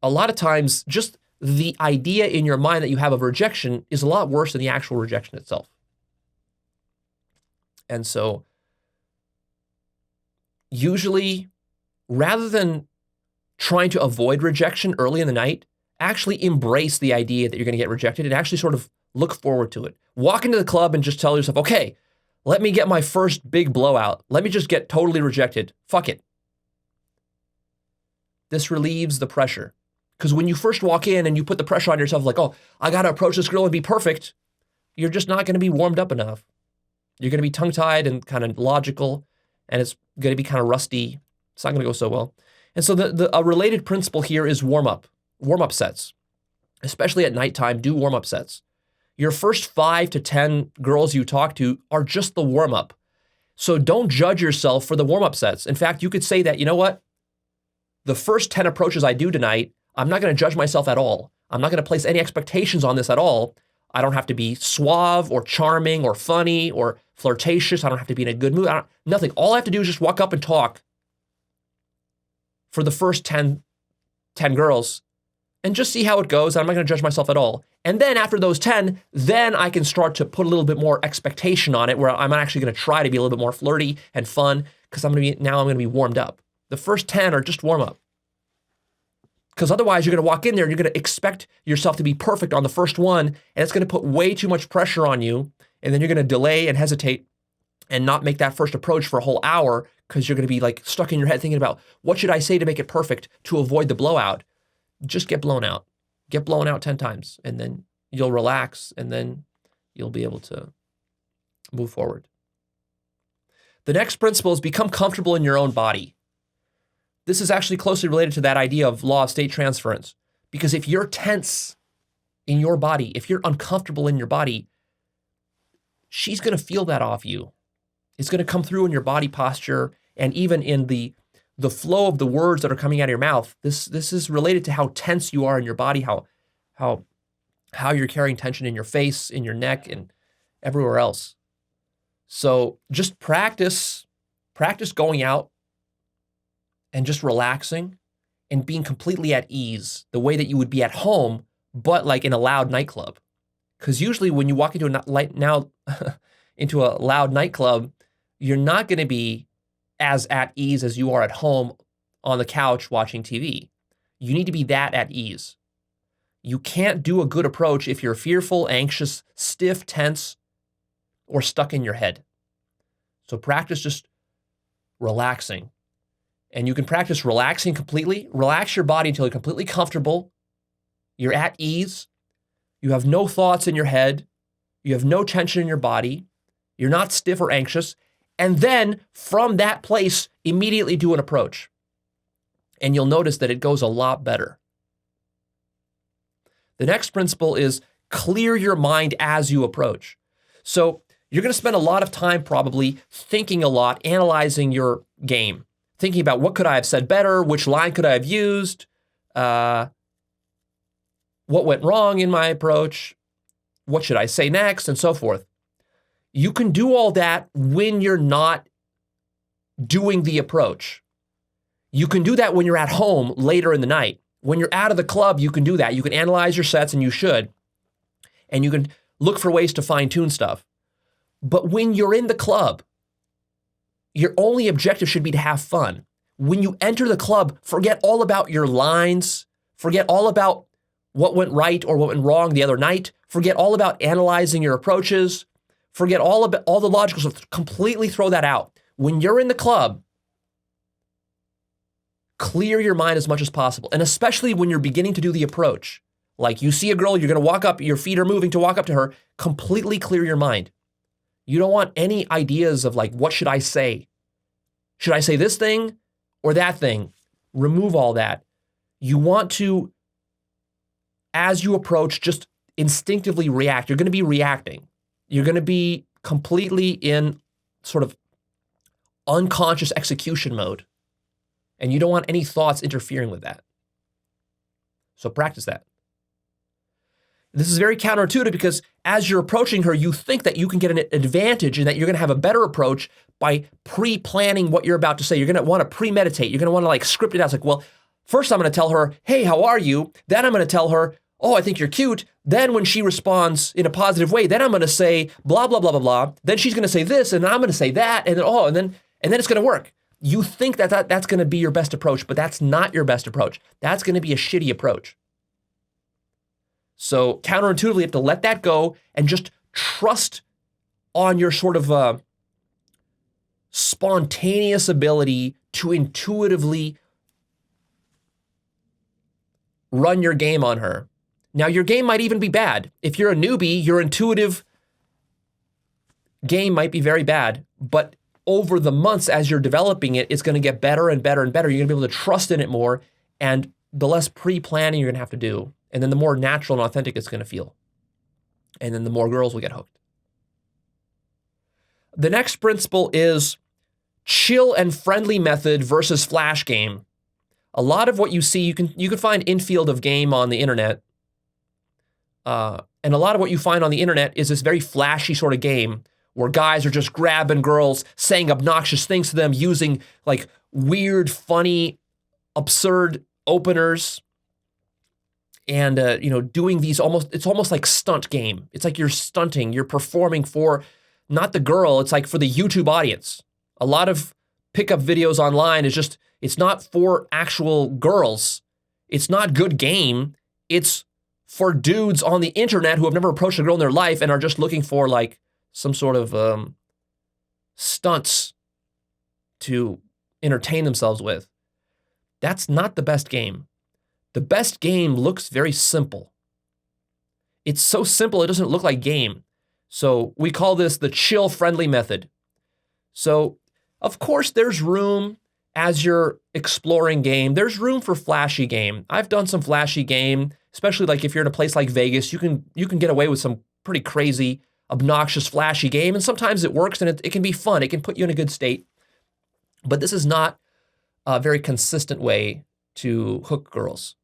a lot of times, just the idea in your mind that you have of rejection is a lot worse than the actual rejection itself. And so usually, rather than trying to avoid rejection early in the night, actually embrace the idea that you're going to get rejected and actually sort of look forward to it. Walk into the club and just tell yourself, okay, let me get my first big blowout. Let me just get totally rejected. Fuck it. This relieves the pressure. Because when you first walk in and you put the pressure on yourself, like, oh, I got to approach this girl and be perfect, you're just not going to be warmed up enough. You're going to be tongue-tied and kind of logical, and it's going to be kind of rusty. It's not going to go so well. And so a related principle here is warm-up sets. Especially at nighttime, do warm-up sets. Your first 5 to 10 girls you talk to are just the warm-up. So don't judge yourself for the warm-up sets. In fact, you could say that, you know what? The first 10 approaches I do tonight, I'm not going to judge myself at all. I'm not going to place any expectations on this at all. I don't have to be suave or charming or funny or flirtatious. I don't have to be in a good mood. Nothing. All I have to do is just walk up and talk for the first 10 girls and just see how it goes. I'm not going to judge myself at all. And then after those 10, then I can start to put a little bit more expectation on it where I'm actually going to try to be a little bit more flirty and fun because I'm going to be warmed up. The first 10 are just warm up. Because otherwise, you're going to walk in there and you're going to expect yourself to be perfect on the first one, and it's going to put way too much pressure on you, and then you're going to delay and hesitate and not make that first approach for a whole hour because you're going to be like stuck in your head thinking about what should I say to make it perfect to avoid the blowout. Just get blown out. Get blown out 10 times, and then you'll relax, and then you'll be able to move forward. The next principle is become comfortable in your own body. This is actually closely related to that idea of law of state transference. Because if you're tense in your body, if you're uncomfortable in your body, she's going to feel that off you. It's going to come through in your body posture and even in the flow of the words that are coming out of your mouth. This is related to how tense you are in your body, how you're carrying tension in your face, in your neck, and everywhere else. So just practice going out and just relaxing and being completely at ease, the way that you would be at home, but like in a loud nightclub. Because usually when you walk into a loud nightclub, you're not going to be as at ease as you are at home on the couch watching TV. You need to be that at ease. You can't do a good approach if you're fearful, anxious, stiff, tense, or stuck in your head. So practice just relaxing. And you can practice relaxing completely. Relax your body until you're completely comfortable. You're at ease. You have no thoughts in your head. You have no tension in your body. You're not stiff or anxious. And then from that place, immediately do an approach. And you'll notice that it goes a lot better. The next principle is clear your mind as you approach. So you're going to spend a lot of time probably thinking a lot, analyzing your game, thinking about what could I have said better, which line could I have used, what went wrong in my approach, what should I say next, and so forth. You can do all that when you're not doing the approach. You can do that when you're at home later in the night. When you're out of the club, you can do that. You can analyze your sets, and you should. And you can look for ways to fine-tune stuff. But when you're in the club, your only objective should be to have fun. When you enter the club, forget all about your lines, forget all about what went right or what went wrong the other night, forget all about analyzing your approaches, forget all the logical stuff, completely throw that out. When you're in the club, clear your mind as much as possible, and especially when you're beginning to do the approach. Like you see a girl, you're going to walk up, your feet are moving to walk up to her, completely clear your mind. You don't want any ideas of like, what should I say? Should I say this thing or that thing? Remove all that. You want to, as you approach, just instinctively react. You're going to be reacting. You're going to be completely in sort of unconscious execution mode. And you don't want any thoughts interfering with that. So practice that. This is very counterintuitive because as you're approaching her, you think that you can get an advantage and that you're going to have a better approach by pre-planning what you're about to say. You're going to want to premeditate. You're going to want to like script it out. It's like, well, first I'm going to tell her, hey, how are you? Then I'm going to tell her, oh, I think you're cute. Then when she responds in a positive way, then I'm going to say blah, blah, blah, blah, blah. Then she's going to say this and I'm going to say that. And then, and then it's going to work. You think that that's going to be your best approach, but that's not your best approach. That's going to be a shitty approach. So counterintuitively, you have to let that go and just trust on your sort of spontaneous ability to intuitively run your game on her. Now, your game might even be bad. If you're a newbie, your intuitive game might be very bad, but over the months as you're developing it, it's going to get better and better and better. You're going to be able to trust in it more, and the less pre-planning you're going to have to do. And then the more natural and authentic it's going to feel. And then the more girls will get hooked. The next principle is chill and friendly method versus flash game. A lot of what you see, you can find infield of game on the internet. And a lot of what you find on the internet is this very flashy sort of game where guys are just grabbing girls, saying obnoxious things to them, using like weird, funny, absurd openers. And, doing these it's almost like stunt game. It's like you're stunting, you're performing for not the girl, it's like for the YouTube audience. A lot of pickup videos online is just, it's not for actual girls. It's not good game. It's for dudes on the internet who have never approached a girl in their life and are just looking for like some sort of stunts to entertain themselves with. That's not the best game. The best game looks very simple. It's so simple, it doesn't look like game. So we call this the chill friendly method. So of course there's room as you're exploring game. There's room for flashy game. I've done some flashy game, especially like if you're in a place like Vegas, you can get away with some pretty crazy, obnoxious, flashy game. And sometimes it works and it can be fun. It can put you in a good state. But this is not a very consistent way to hook girls.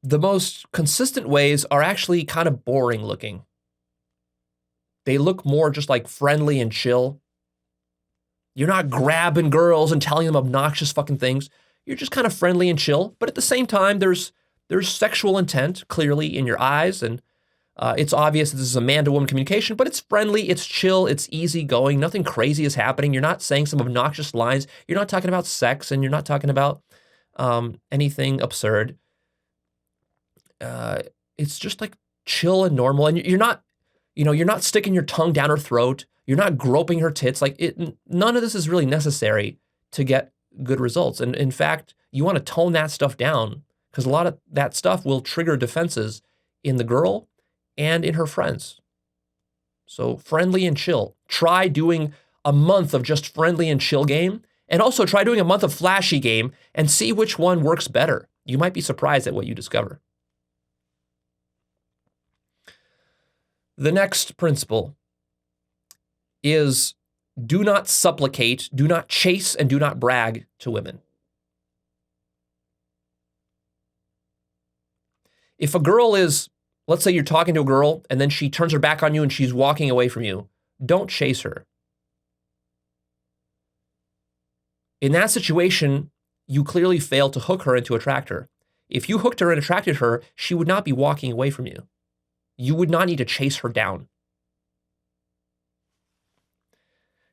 The most consistent ways are actually kind of boring looking. They look more just like friendly and chill. You're not grabbing girls and telling them obnoxious fucking things. You're just kind of friendly and chill. But at the same time, there's sexual intent clearly in your eyes. And it's obvious that this is a man-to-woman communication, but it's friendly, it's chill, it's easygoing. Nothing crazy is happening. You're not saying some obnoxious lines. You're not talking about sex, and you're not talking about anything absurd. It's just like chill and normal, and you're not sticking your tongue down her throat. You're not groping her tits. None of this is really necessary to get good results. And in fact, you want to tone that stuff down because a lot of that stuff will trigger defenses in the girl and in her friends. So friendly and chill. Try doing a month of just friendly and chill game, and also try doing a month of flashy game and see which one works better. You might be surprised at what you discover. The next principle is do not supplicate, do not chase, and do not brag to women. If a girl is, let's say you're talking to a girl and then she turns her back on you and she's walking away from you, don't chase her. In that situation, you clearly failed to hook her and to attract her. If you hooked her and attracted her, she would not be walking away from you. You would not need to chase her down.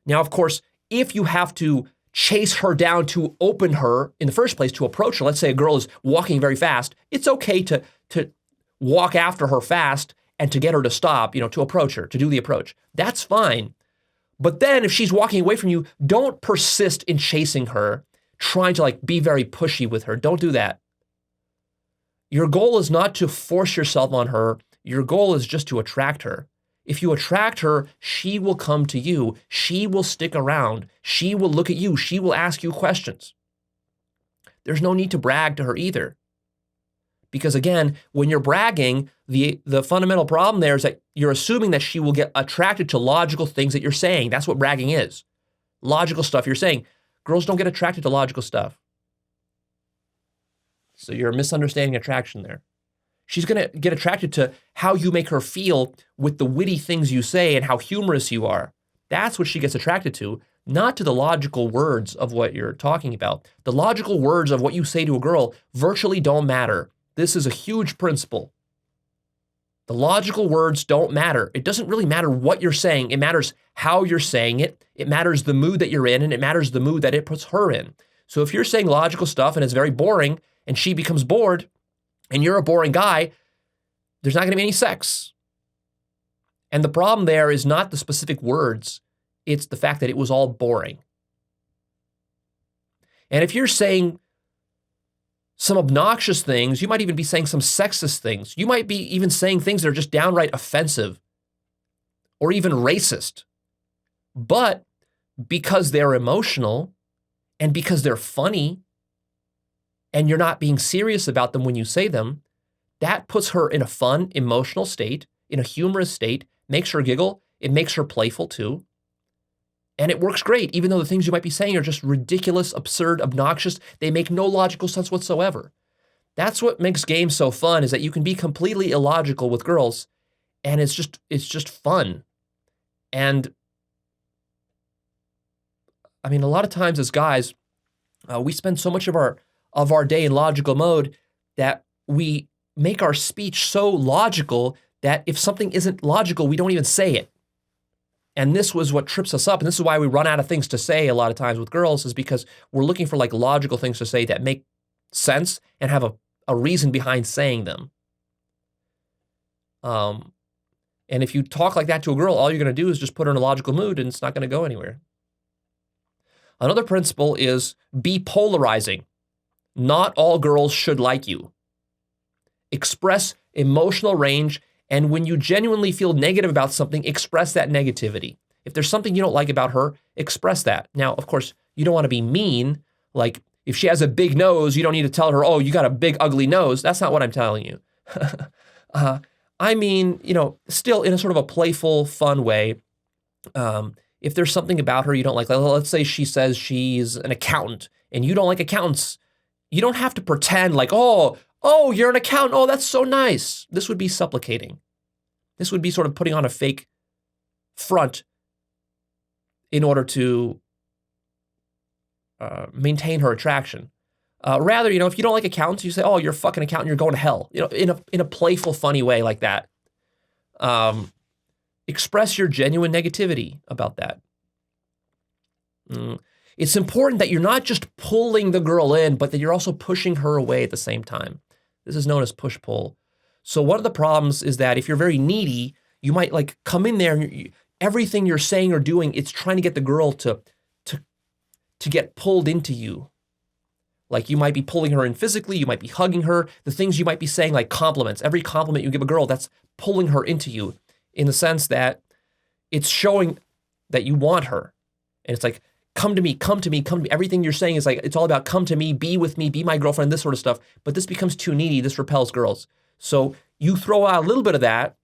Now, of course, if you have to chase her down to open her in the first place, to approach her, let's say a girl is walking very fast, it's okay to walk after her fast and to get her to stop, to approach her, to do the approach. That's fine. But then if she's walking away from you, don't persist in chasing her, trying to be very pushy with her. Don't do that. Your goal is not to force yourself on her. Your goal is just to attract her. If you attract her, she will come to you. She will stick around. She will look at you. She will ask you questions. There's no need to brag to her either. Because again, when you're bragging, the fundamental problem there is that you're assuming that she will get attracted to logical things that you're saying. That's what bragging is. Logical stuff you're saying. Girls don't get attracted to logical stuff. So you're misunderstanding attraction there. She's going to get attracted to how you make her feel with the witty things you say and how humorous you are. That's what she gets attracted to, not to the logical words of what you're talking about. The logical words of what you say to a girl virtually don't matter. This is a huge principle. The logical words don't matter. It doesn't really matter what you're saying. It matters how you're saying it. It matters the mood that you're in, and it matters the mood that it puts her in. So if you're saying logical stuff and it's very boring and she becomes bored and you're a boring guy, there's not going to be any sex. And the problem there is not the specific words. It's the fact that it was all boring. And if you're saying some obnoxious things, you might even be saying some sexist things. You might be even saying things that are just downright offensive or even racist. But because they're emotional and because they're funny and you're not being serious about them when you say them, that puts her in a fun, emotional state, in a humorous state, makes her giggle. It makes her playful too. And it works great, even though the things you might be saying are just ridiculous, absurd, obnoxious. They make no logical sense whatsoever. That's what makes games so fun, is that you can be completely illogical with girls, and it's just fun. And I mean, a lot of times as guys, we spend so much of our day in logical mode that we make our speech so logical that if something isn't logical, we don't even say it. And this was what trips us up. And this is why we run out of things to say a lot of times with girls, is because we're looking for logical things to say that make sense and have a reason behind saying them. And if you talk like that to a girl, all you're going to do is just put her in a logical mood, and it's not going to go anywhere. Another principle is be polarizing. Not all girls should like you. Express emotional range. And when you genuinely feel negative about something, express that negativity. If there's something you don't like about her, express that. Now, of course, you don't want to be mean. Like if she has a big nose, you don't need to tell her, oh, you got a big, ugly nose. That's not what I'm telling you. I mean, still in a sort of a playful, fun way. If there's something about her you don't like let's say she says she's an accountant and you don't like accountants, you don't have to pretend like, oh, you're an accountant. Oh, that's so nice. This would be supplicating. This would be sort of putting on a fake front in order to maintain her attraction. Rather, if you don't like accountants, you say, oh, you're a fucking accountant, you're going to hell. In a playful, funny way like that. Express your genuine negativity about that. It's important that you're not just pulling the girl in, but that you're also pushing her away at the same time. This is known as push-pull. So one of the problems is that if you're very needy, you might come in there and everything you're saying or doing, it's trying to get the girl to get pulled into you. Like you might be pulling her in physically, you might be hugging her, the things you might be saying like compliments. Every compliment you give a girl, that's pulling her into you in the sense that it's showing that you want her. And it's like, come to me, come to me, come to me. Everything you're saying is like, it's all about come to me, be with me, be my girlfriend, this sort of stuff. But this becomes too needy. This repels girls. So you throw out a little bit of that,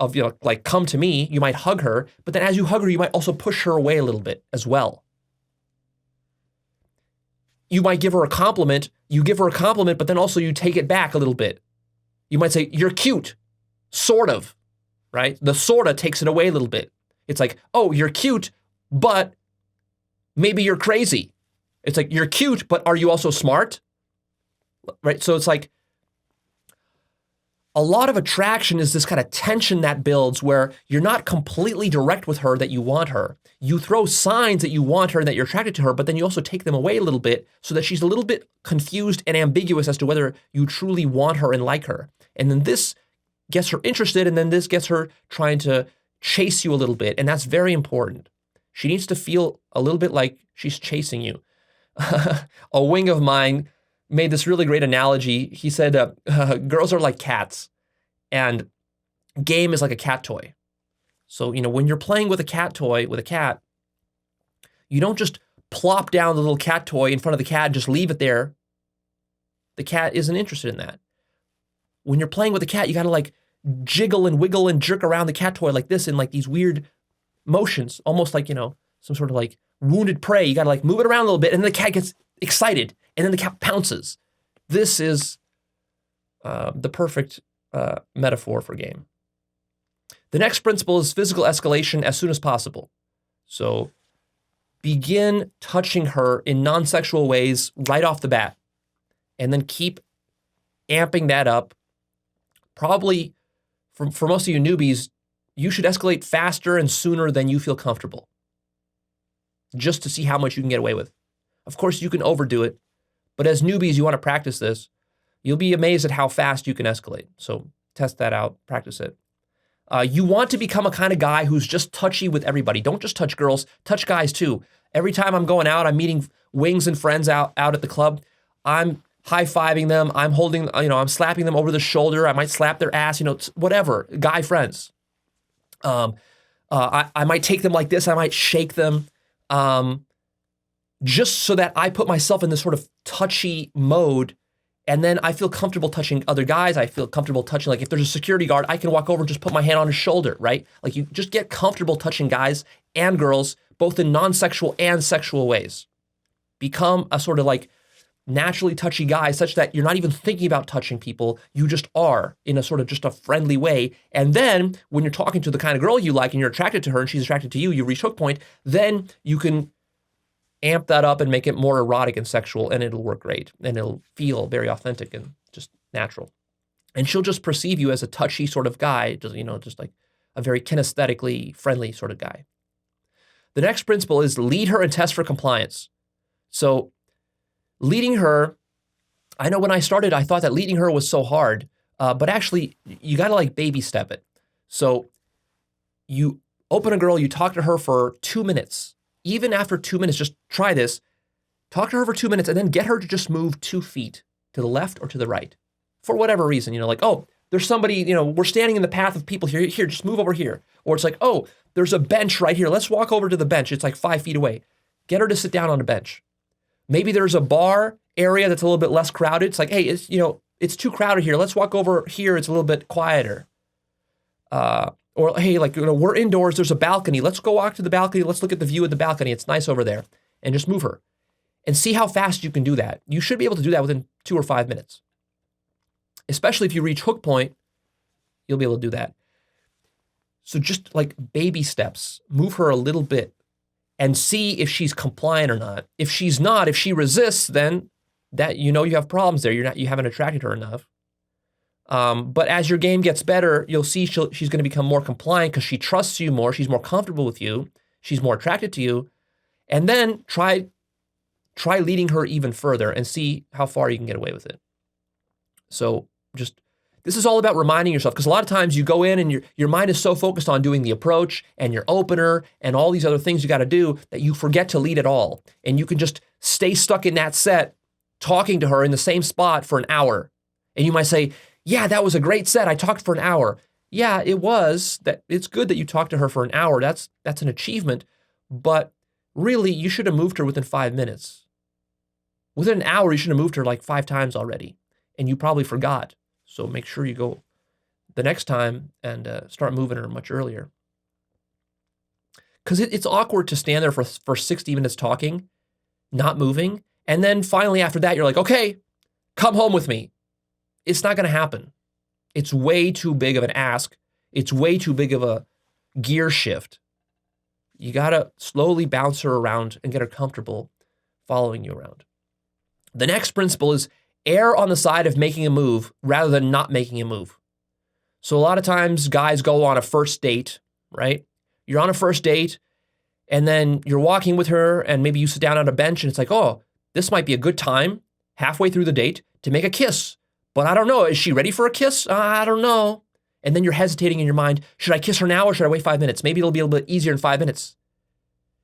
of, like, come to me, you might hug her, but then as you hug her, you might also push her away a little bit as well. You might give her a compliment, but then also you take it back a little bit. You might say, you're cute, sort of, right? The sorta takes it away a little bit. It's like, oh, you're cute, but maybe you're crazy. It's like, you're cute, but are you also smart? Right? So it's like, a lot of attraction is this kind of tension that builds where you're not completely direct with her that you want her. You throw signs that you want her and that you're attracted to her, but then you also take them away a little bit so that she's a little bit confused and ambiguous as to whether you truly want her and like her. And then this gets her interested, and then this gets her trying to chase you a little bit, and that's very important. She needs to feel a little bit like she's chasing you. A wing of mine made this really great analogy. He said, girls are like cats, and game is like a cat toy. So, when you're playing with a cat toy, with a cat, you don't just plop down the little cat toy in front of the cat and just leave it there. The cat isn't interested in that. When you're playing with a cat, you got to like jiggle and wiggle and jerk around the cat toy like this in like these weird motions, almost like, some sort of like wounded prey. You got to like move it around a little bit, and then the cat gets excited, and then the cat pounces. This is the perfect metaphor for game. The next principle is physical escalation as soon as possible. So begin touching her in non-sexual ways right off the bat, and then keep amping that up. Probably for most of you newbies, you should escalate faster and sooner than you feel comfortable, just to see how much you can get away with. Of course, you can overdo it, but as newbies, you want to practice this. You'll be amazed at how fast you can escalate. So test that out, practice it. You want to become a kind of guy who's just touchy with everybody. Don't just touch girls, touch guys too. Every time I'm going out, I'm meeting wings and friends out at the club, I'm high-fiving them, I'm holding, I'm slapping them over the shoulder, I might slap their ass, whatever, guy friends. I might take them like this, I might shake them, just so that I put myself in this sort of touchy mode, and then I feel comfortable touching other guys. I feel comfortable touching, like if there's a security guard, I can walk over and just put my hand on his shoulder, right? Like you just get comfortable touching guys and girls, both in non-sexual and sexual ways. Become a sort of like naturally touchy guy such that you're not even thinking about touching people. You just are in a sort of just a friendly way. And then when you're talking to the kind of girl you like and you're attracted to her and she's attracted to you, you reach hook point, then you can amp that up and make it more erotic and sexual, and it'll work great. And it'll feel very authentic and just natural. And she'll just perceive you as a touchy sort of guy, just like a very kinesthetically friendly sort of guy. The next principle is lead her and test for compliance. So leading her, I know when I started, I thought that leading her was so hard, but actually you got to like baby step it. So you open a girl, you talk to her for 2 minutes. Even after 2 minutes, just try this. Talk to her for 2 minutes and then get her to just move 2 feet to the left or to the right for whatever reason. Like, oh, there's somebody, we're standing in the path of people here. Here, just move over here. Or it's like, oh, there's a bench right here. Let's walk over to the bench. It's like 5 feet away. Get her to sit down on a bench. Maybe there's a bar area that's a little bit less crowded. It's like, hey, it's too crowded here. Let's walk over here. It's a little bit quieter. Or hey, we're indoors, there's a balcony. Let's go walk to the balcony. Let's look at the view of the balcony. It's nice over there. And just move her. And see how fast you can do that. You should be able to do that within 2 or 5 minutes. Especially if you reach hook point, you'll be able to do that. So just like baby steps, move her a little bit and see if she's compliant or not. If she's not, if she resists, then that you have problems there. You haven't attracted her enough. But as your game gets better, you'll see she's going to become more compliant because she trusts you more. She's more comfortable with you. She's more attracted to you. And then try leading her even further and see how far you can get away with it. So this is all about reminding yourself, because a lot of times you go in and your mind is so focused on doing the approach and your opener and all these other things you got to do that you forget to lead at all. And you can just stay stuck in that set talking to her in the same spot for an hour. And you might say, yeah, that was a great set. I talked for an hour. Yeah, it was. It's good that you talked to her for an hour. That's an achievement. But really, you should have moved her within 5 minutes. Within an hour, you should have moved her like 5 times already. And you probably forgot. So make sure you go the next time and start moving her much earlier. Because it's awkward to stand there for 60 minutes talking, not moving, and then finally after that, you're like, okay, come home with me. It's not going to happen. It's way too big of an ask. It's way too big of a gear shift. You got to slowly bounce her around and get her comfortable following you around. The next principle is err on the side of making a move rather than not making a move. So a lot of times guys go on a first date, right? You're on a first date and then you're walking with her and maybe you sit down on a bench and it's like, oh, this might be a good time halfway through the date to make a kiss. But I don't know. Is she ready for a kiss? I don't know. And then you're hesitating in your mind. Should I kiss her now or should I wait 5 minutes? Maybe it'll be a little bit easier in 5 minutes.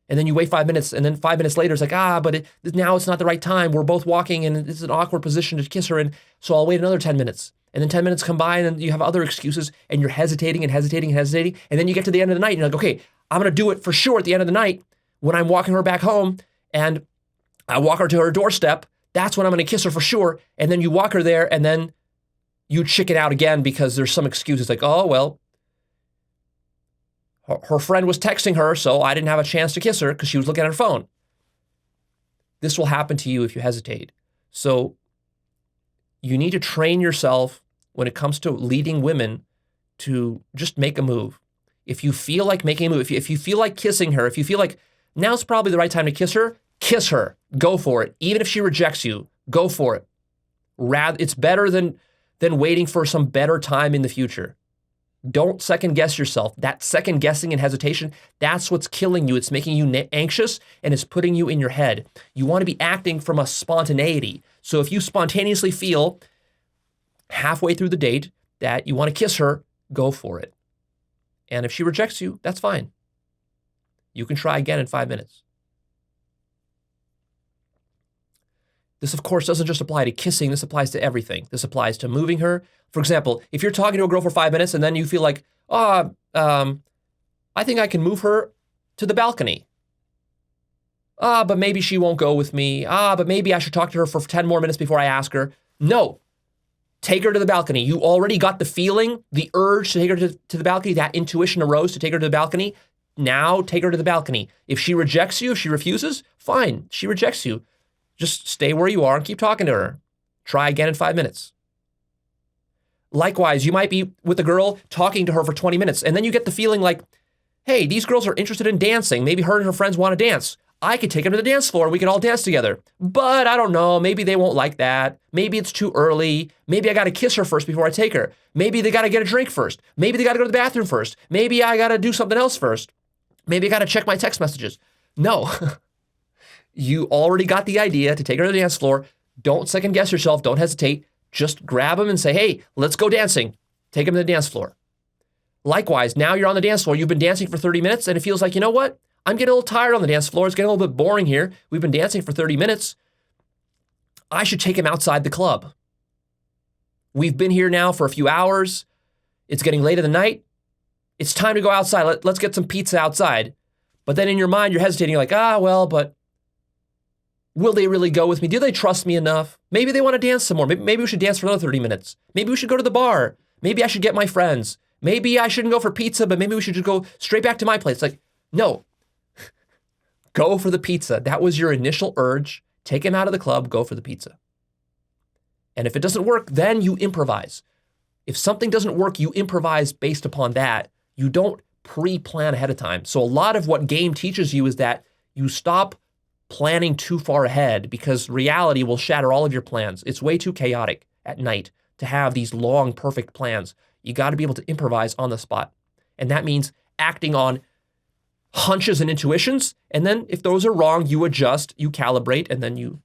And then you wait 5 minutes and then 5 minutes later it's like, but now it's not the right time. We're both walking and it's an awkward position to kiss her in. So I'll wait another 10 minutes. And then 10 minutes come by and then you have other excuses and you're hesitating and hesitating and hesitating. And then you get to the end of the night and you're like, okay, I'm going to do it for sure at the end of the night when I'm walking her back home and I walk her to her doorstep. That's when I'm going to kiss her for sure. And then you walk her there and then you chicken out again because there's some excuse. It's like, oh, well, her friend was texting her, so I didn't have a chance to kiss her because she was looking at her phone. This will happen to you if you hesitate. So you need to train yourself when it comes to leading women to just make a move. If you feel like making a move, if you feel like kissing her, if you feel like now's probably the right time to kiss her, go for it. Even if she rejects you, go for it. It's better than waiting for some better time in the future. Don't second guess yourself. That second guessing and hesitation, that's what's killing you. It's making you anxious and it's putting you in your head. You want to be acting from a spontaneity. So if you spontaneously feel halfway through the date that you want to kiss her, go for it. And if she rejects you, that's fine. You can try again in 5 minutes. This, of course, doesn't just apply to kissing. This applies to everything. This applies to moving her. For example, if you're talking to a girl for 5 minutes and then you feel like, I think I can move her to the balcony. But maybe she won't go with me. But maybe I should talk to her for 10 more minutes before I ask her. No. Take her to the balcony. You already got the feeling, the urge to take her to the balcony. That intuition arose to take her to the balcony. Now take her to the balcony. If she rejects you, if she refuses, fine. She rejects you. Just stay where you are and keep talking to her. Try again in 5 minutes. Likewise, you might be with a girl talking to her for 20 minutes, and then you get the feeling like, hey, these girls are interested in dancing. Maybe her and her friends want to dance. I could take them to the dance floor and we could all dance together. But I don't know, maybe they won't like that. Maybe it's too early. Maybe I got to kiss her first before I take her. Maybe they got to get a drink first. Maybe they got to go to the bathroom first. Maybe I got to do something else first. Maybe I got to check my text messages. No. You already got the idea to take her to the dance floor. Don't second guess yourself. Don't hesitate. Just grab them and say, hey, let's go dancing. Take them to the dance floor. Likewise, now you're on the dance floor. You've been dancing for 30 minutes and it feels like, you know what? I'm getting a little tired on the dance floor. It's getting a little bit boring here. We've been dancing for 30 minutes. I should take him outside the club. We've been here now for a few hours. It's getting late in the night. It's time to go outside. Let's get some pizza outside. But then in your mind, you're hesitating. You're like, but will they really go with me? Do they trust me enough? Maybe they want to dance some more. Maybe we should dance for another 30 minutes. Maybe we should go to the bar. Maybe I should get my friends. Maybe I shouldn't go for pizza, but maybe we should just go straight back to my place. Like, no. Go for the pizza. That was your initial urge. Take him out of the club, go for the pizza. And if it doesn't work, then you improvise. If something doesn't work, you improvise based upon that. You don't pre-plan ahead of time. So a lot of what game teaches you is that you stop planning too far ahead because reality will shatter all of your plans. It's way too chaotic at night to have these long, perfect plans. You got to be able to improvise on the spot. And that means acting on hunches and intuitions. And then if those are wrong, you adjust, you calibrate, and then you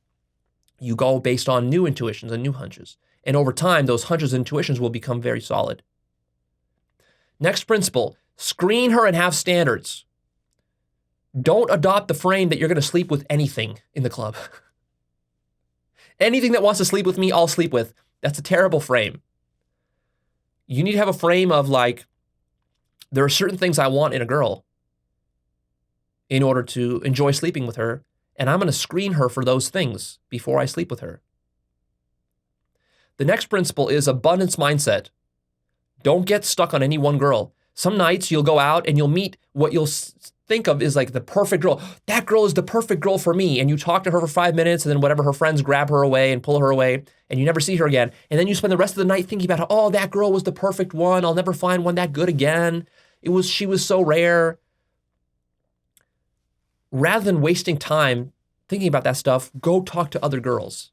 go based on new intuitions and new hunches. And over time, those hunches and intuitions will become very solid. Next principle, screen her and have standards. Don't adopt the frame that you're going to sleep with anything in the club. Anything that wants to sleep with me, I'll sleep with. That's a terrible frame. You need to have a frame of like, there are certain things I want in a girl in order to enjoy sleeping with her, and I'm going to screen her for those things before I sleep with her. The next principle is abundance mindset. Don't get stuck on any one girl. Some nights you'll go out and you'll meet what you'll think of is like the perfect girl. That girl is the perfect girl for me. And you talk to her for 5 minutes and then whatever, her friends grab her away and pull her away and you never see her again. And then you spend the rest of the night thinking about how, oh, that girl was the perfect one. I'll never find one that good again. She was so rare. Rather than wasting time thinking about that stuff, go talk to other girls.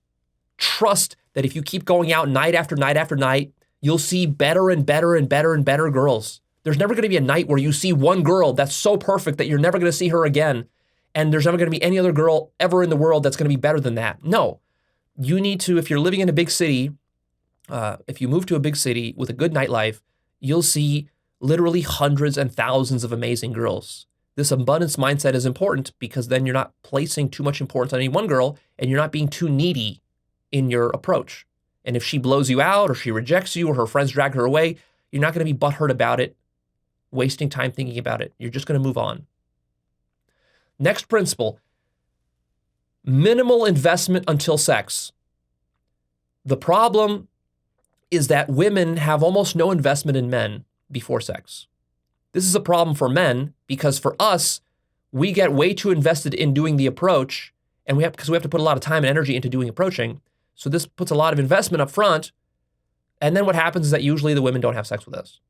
Trust that if you keep going out night after night after night, you'll see better and better and better and better girls. There's never going to be a night where you see one girl that's so perfect that you're never going to see her again. And there's never going to be any other girl ever in the world that's going to be better than that. No, you need to, if you're living in a big city, if you move to a big city with a good nightlife, you'll see literally hundreds and thousands of amazing girls. This abundance mindset is important because then you're not placing too much importance on any one girl and you're not being too needy in your approach. And if she blows you out or she rejects you or her friends drag her away, you're not going to be butthurt about it, wasting time thinking about it. You're just going to move on. Next principle, minimal investment until sex. The problem is that women have almost no investment in men before sex. This is a problem for men because for us, we get way too invested in doing the approach and because we have to put a lot of time and energy into doing approaching. So this puts a lot of investment up front. And then what happens is that usually the women don't have sex with us.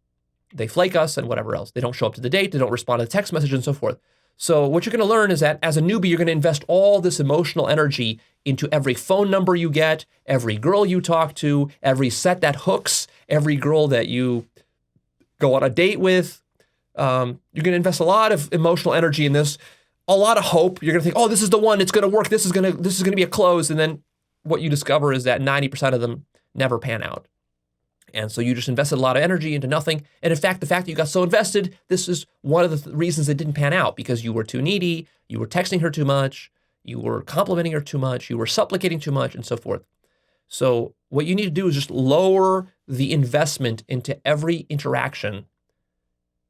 They flake us and whatever else. They don't show up to the date. They don't respond to the text message and so forth. So what you're going to learn is that as a newbie, you're going to invest all this emotional energy into every phone number you get, every girl you talk to, every set that hooks, every girl that you go on a date with. You're going to invest a lot of emotional energy in this, a lot of hope. You're going to think, oh, this is the one. It's going to work. This is going to be a close. And then what you discover is that 90% of them never pan out. And so you just invested a lot of energy into nothing. And in fact, the fact that you got so invested, this is one of the reasons it didn't pan out because you were too needy, you were texting her too much, you were complimenting her too much, you were supplicating too much, and so forth. So what you need to do is just lower the investment into every interaction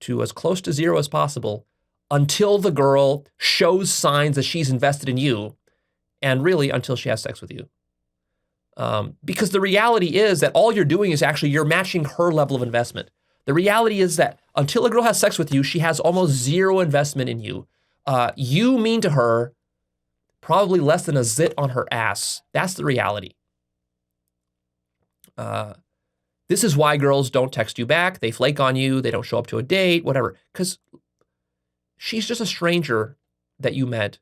to as close to zero as possible until the girl shows signs that she's invested in you, and really until she has sex with you. Because the reality is that all you're doing is actually you're matching her level of investment. The reality is that until a girl has sex with you, she has almost zero investment in you. You mean to her probably less than a zit on her ass. That's the reality. This is why girls don't text you back. They flake on you. They don't show up to a date, whatever. Because she's just a stranger that you met.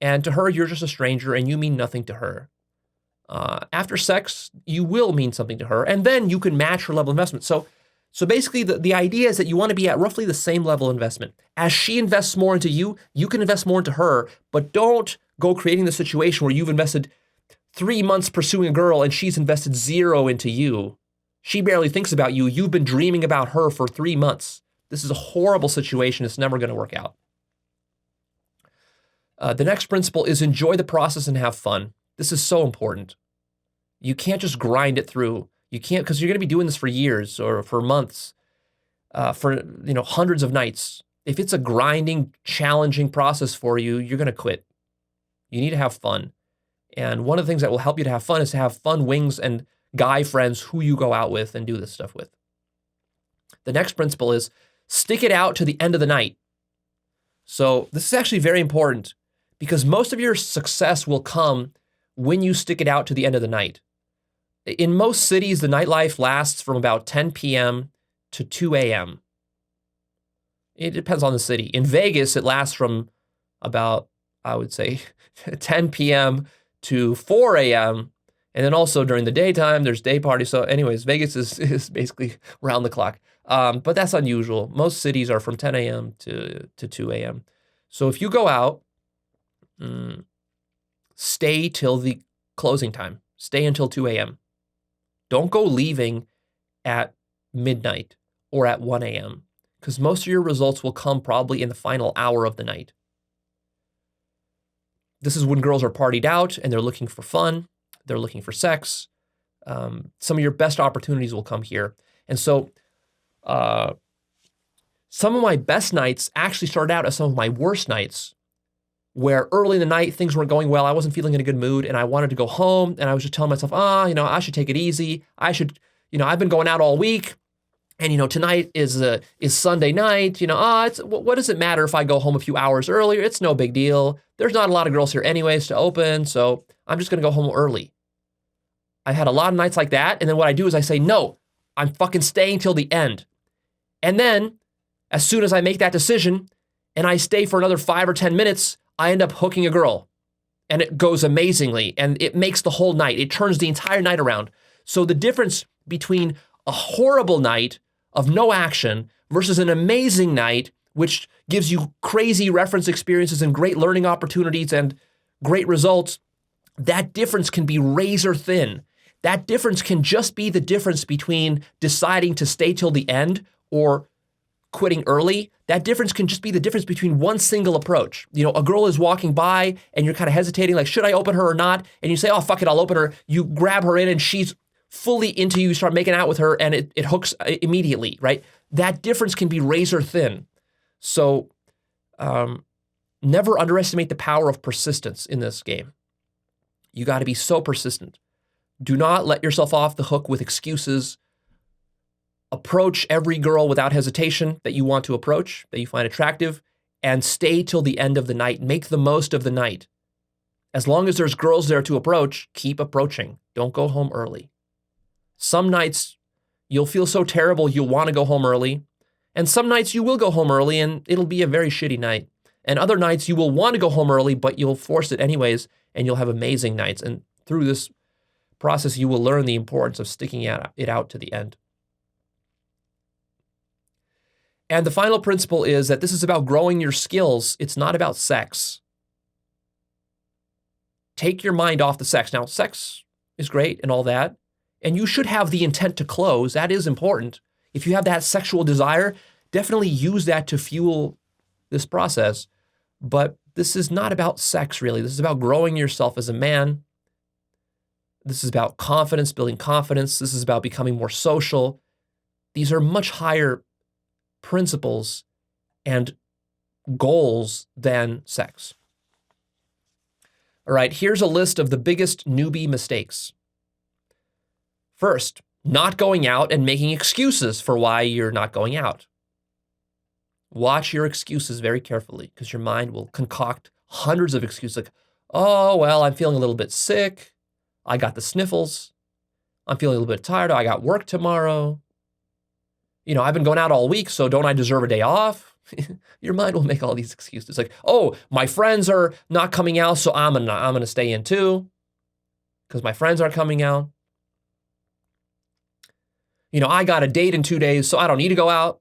And to her, you're just a stranger and you mean nothing to her. After sex, you will mean something to her, and then you can match her level of investment. So basically, the idea is that you want to be at roughly the same level of investment. As she invests more into you, you can invest more into her, but don't go creating the situation where you've invested 3 months pursuing a girl and she's invested zero into you. She barely thinks about you. You've been dreaming about her for 3 months. This is a horrible situation. It's never going to work out. The next principle is enjoy the process and have fun. This is so important. You can't just grind it through. You can't, because you're going to be doing this for years or for months, for hundreds of nights. If it's a grinding, challenging process for you, you're going to quit. You need to have fun. And one of the things that will help you to have fun is to have fun wings and guy friends who you go out with and do this stuff with. The next principle is stick it out to the end of the night. So this is actually very important because most of your success will come when you stick it out to the end of the night. In most cities, the nightlife lasts from about 10 p.m. to 2 a.m. It depends on the city. In Vegas, it lasts from about, I would say, 10 p.m. to 4 a.m. And then also during the daytime, there's day parties. So anyways, Vegas is basically round the clock. But that's unusual. Most cities are from 10 a.m. to 2 a.m. So if you go out, stay till the closing time. Stay until 2 a.m. Don't go leaving at midnight or at 1 a.m. because most of your results will come probably in the final hour of the night. This is when girls are partied out and they're looking for fun. They're looking for sex. Some of your best opportunities will come here. And so some of my best nights actually started out as some of my worst nights where early in the night, things weren't going well. I wasn't feeling in a good mood and I wanted to go home and I was just telling myself, I should take it easy. I've been going out all week. And, tonight is Sunday night. What does it matter if I go home a few hours earlier? It's no big deal. There's not a lot of girls here anyways to open, so I'm just going to go home early. I've had a lot of nights like that, and then what I do is I say, no, I'm fucking staying till the end. And then, as soon as I make that decision, and I stay for another 5 or 10 minutes, I end up hooking a girl. And it goes amazingly, and it makes the whole night. It turns the entire night around. So the difference between a horrible night of no action versus an amazing night, which gives you crazy reference experiences and great learning opportunities and great results, that difference can be razor thin. That difference can just be the difference between deciding to stay till the end or quitting early. That difference can just be the difference between one single approach. A girl is walking by and you're kind of hesitating, like, should I open her or not? And you say, oh, fuck it, I'll open her. You grab her in and she's fully into you, start making out with her, and it hooks immediately, right? That difference can be razor thin. So never underestimate the power of persistence in this game. You got to be so persistent. Do not let yourself off the hook with excuses. Approach every girl without hesitation that you want to approach, that you find attractive, and stay till the end of the night. Make the most of the night. As long as there's girls there to approach, keep approaching. Don't go home early. Some nights you'll feel so terrible you'll want to go home early, and some nights you will go home early and it'll be a very shitty night. And other nights you will want to go home early, but you'll force it anyways, and you'll have amazing nights. And through this process, you will learn the importance of sticking it out to the end. And the final principle is that this is about growing your skills. It's not about sex. Take your mind off the sex. Now, sex is great and all that, and you should have the intent to close. That is important. If you have that sexual desire, definitely use that to fuel this process. But this is not about sex, really. This is about growing yourself as a man. This is about confidence, building confidence. This is about becoming more social. These are much higher principles and goals than sex. All right, here's a list of the biggest newbie mistakes. First, not going out and making excuses for why you're not going out. Watch your excuses very carefully because your mind will concoct hundreds of excuses like, oh, well, I'm feeling a little bit sick. I got the sniffles. I'm feeling a little bit tired. I got work tomorrow. I've been going out all week, so don't I deserve a day off? Your mind will make all these excuses like, oh, my friends are not coming out, so I'm gonna stay in too because my friends aren't coming out. I got a date in 2 days, so I don't need to go out.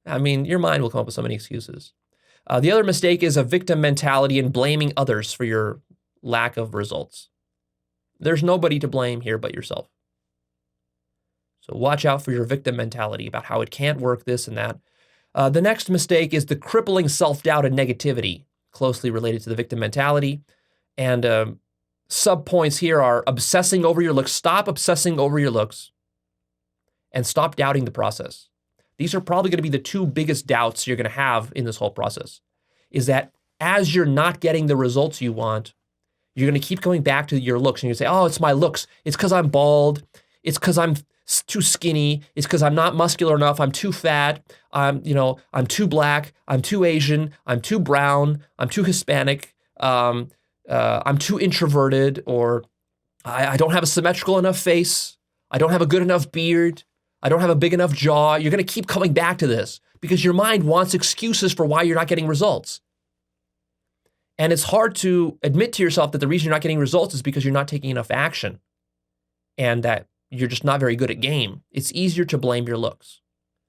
I mean, your mind will come up with so many excuses. The other mistake is a victim mentality and blaming others for your lack of results. There's nobody to blame here but yourself. So watch out for your victim mentality about how it can't work, this and that. The next mistake is the crippling self-doubt and negativity, closely related to the victim mentality. And sub-points here are obsessing over your looks. Stop obsessing over your looks and stop doubting the process. These are probably going to be the two biggest doubts you're going to have in this whole process, is that as you're not getting the results you want, you're going to keep going back to your looks and you say, oh, it's my looks. It's because I'm bald. It's because I'm too skinny. It's because I'm not muscular enough. I'm too fat. I'm too black. I'm too Asian. I'm too brown. I'm too Hispanic. I'm too introverted, or I don't have a symmetrical enough face. I don't have a good enough beard. I don't have a big enough jaw. You're going to keep coming back to this because your mind wants excuses for why you're not getting results. And it's hard to admit to yourself that the reason you're not getting results is because you're not taking enough action and that you're just not very good at game. It's easier to blame your looks.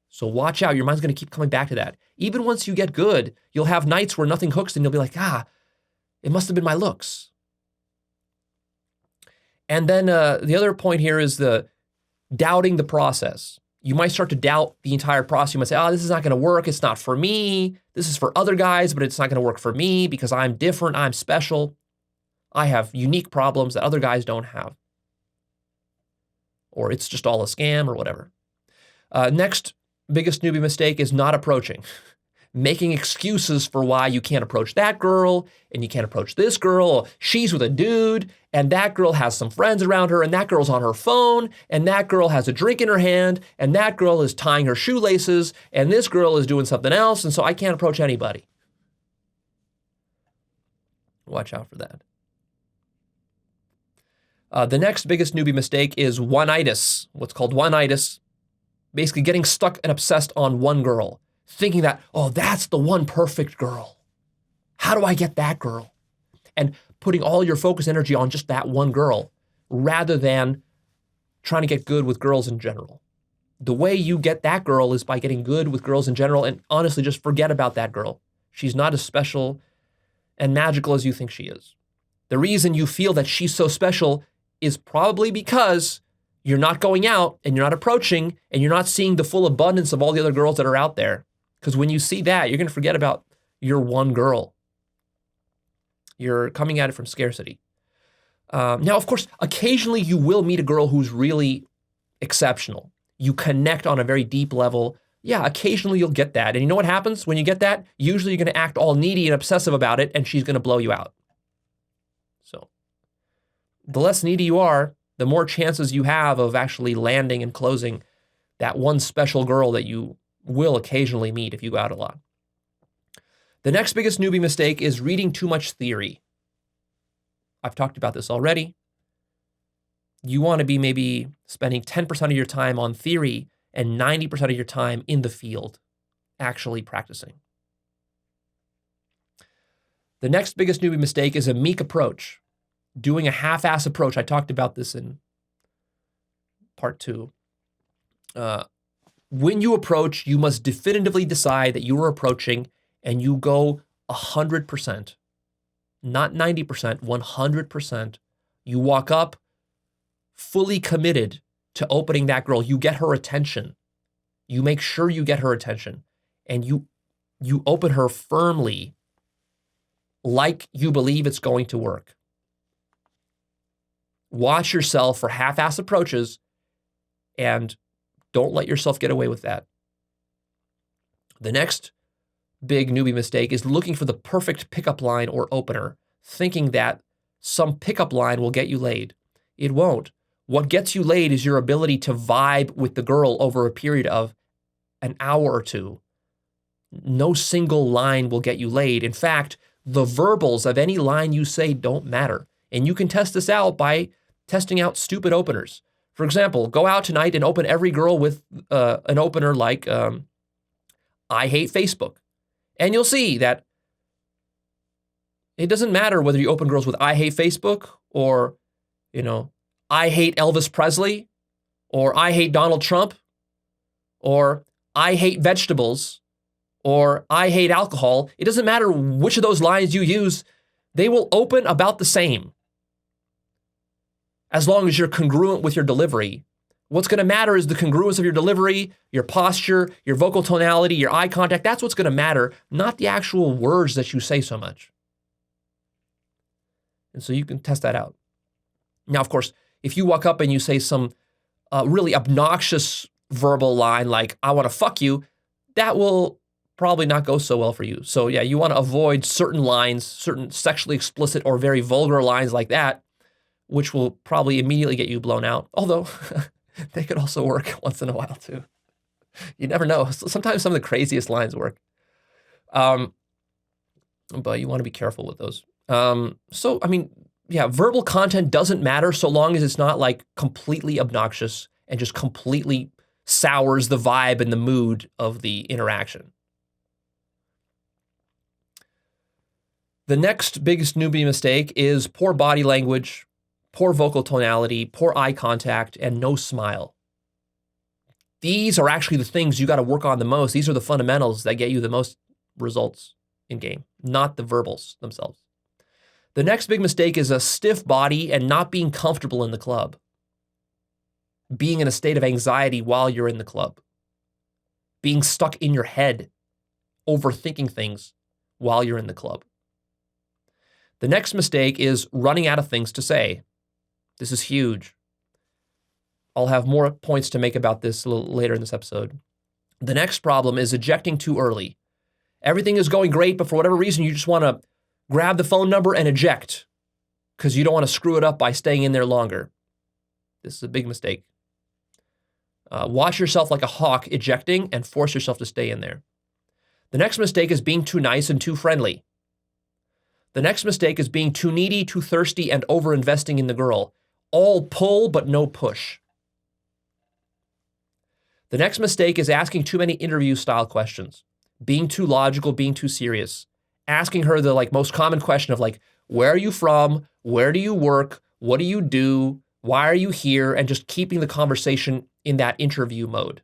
So watch out. Your mind's going to keep coming back to that. Even once you get good, you'll have nights where nothing hooks and you'll be like, it must have been my looks. And then the other point here is the doubting the process. You might start to doubt the entire process. You might say, this is not going to work. It's not for me. This is for other guys, but it's not going to work for me because I'm different. I'm special. I have unique problems that other guys don't have. Or it's just all a scam or whatever. Next biggest newbie mistake is not approaching. making excuses for why you can't approach that girl and you can't approach this girl. She's with a dude and that girl has some friends around her and that girl's on her phone and that girl has a drink in her hand and that girl is tying her shoelaces and this girl is doing something else, and so I can't approach anybody. Watch out for that. The next biggest newbie mistake is one-itis, what's called one-itis, basically getting stuck and obsessed on one girl, thinking that, oh, that's the one perfect girl. How do I get that girl? And putting all your focus energy on just that one girl rather than trying to get good with girls in general. The way you get that girl is by getting good with girls in general, and honestly, just forget about that girl. She's not as special and magical as you think she is. The reason you feel that she's so special is probably because you're not going out and you're not approaching and you're not seeing the full abundance of all the other girls that are out there. Because when you see that, you're going to forget about your one girl. You're coming at it from scarcity. Now, of course, occasionally you will meet a girl who's really exceptional. You connect on a very deep level. Yeah, occasionally you'll get that. And you know what happens when you get that? Usually you're going to act all needy and obsessive about it, and she's going to blow you out. So the less needy you are, the more chances you have of actually landing and closing that one special girl that you will occasionally meet if you go out a lot. The next biggest newbie mistake is reading too much theory. I've talked about this already. You want to be maybe spending 10% of your time on theory and 90% of your time in the field, actually practicing. The next biggest newbie mistake is a meek approach, doing a half-ass approach. I talked about this in part 2. When you approach, you must definitively decide that you are approaching and you go 100%, not 90%, 100%. You walk up fully committed to opening that girl. You get her attention. You make sure you get her attention and you open her firmly like you believe it's going to work. Watch yourself for half-ass approaches and don't let yourself get away with that. The next big newbie mistake is looking for the perfect pickup line or opener, thinking that some pickup line will get you laid. It won't. What gets you laid is your ability to vibe with the girl over a period of an hour or two. No single line will get you laid. In fact, the verbals of any line you say don't matter. And you can test this out by testing out stupid openers. For example, go out tonight and open every girl with an opener like, I hate Facebook. And you'll see that it doesn't matter whether you open girls with I hate Facebook or, I hate Elvis Presley or I hate Donald Trump or I hate vegetables or I hate alcohol. It doesn't matter which of those lines you use. They will open about the same. As long as you're congruent with your delivery. What's going to matter is the congruence of your delivery, your posture, your vocal tonality, your eye contact. That's what's going to matter, not the actual words that you say so much. And so you can test that out. Now, of course, if you walk up and you say some really obnoxious verbal line like, I want to fuck you, that will probably not go so well for you. So yeah, you want to avoid certain lines, certain sexually explicit or very vulgar lines like that, which will probably immediately get you blown out. Although they could also work once in a while too. You never know. Sometimes some of the craziest lines work. But you want to be careful with those. Verbal content doesn't matter so long as it's not like completely obnoxious and just completely sours the vibe and the mood of the interaction. The next biggest newbie mistake is poor body language, poor vocal tonality, poor eye contact, and no smile. These are actually the things you got to work on the most. These are the fundamentals that get you the most results in game, not the verbals themselves. The next big mistake is a stiff body and not being comfortable in the club. Being in a state of anxiety while you're in the club. Being stuck in your head, overthinking things while you're in the club. The next mistake is running out of things to say. This is huge. I'll have more points to make about this a little later in this episode. The next problem is ejecting too early. Everything is going great, but for whatever reason, you just want to grab the phone number and eject because you don't want to screw it up by staying in there longer. This is a big mistake. Watch yourself like a hawk ejecting and force yourself to stay in there. The next mistake is being too nice and too friendly. The next mistake is being too needy, too thirsty, and over-investing in the girl. All pull, but no push. The next mistake is asking too many interview-style questions. Being too logical, being too serious. Asking her the most common question of where are you from? Where do you work? What do you do? Why are you here? And just keeping the conversation in that interview mode.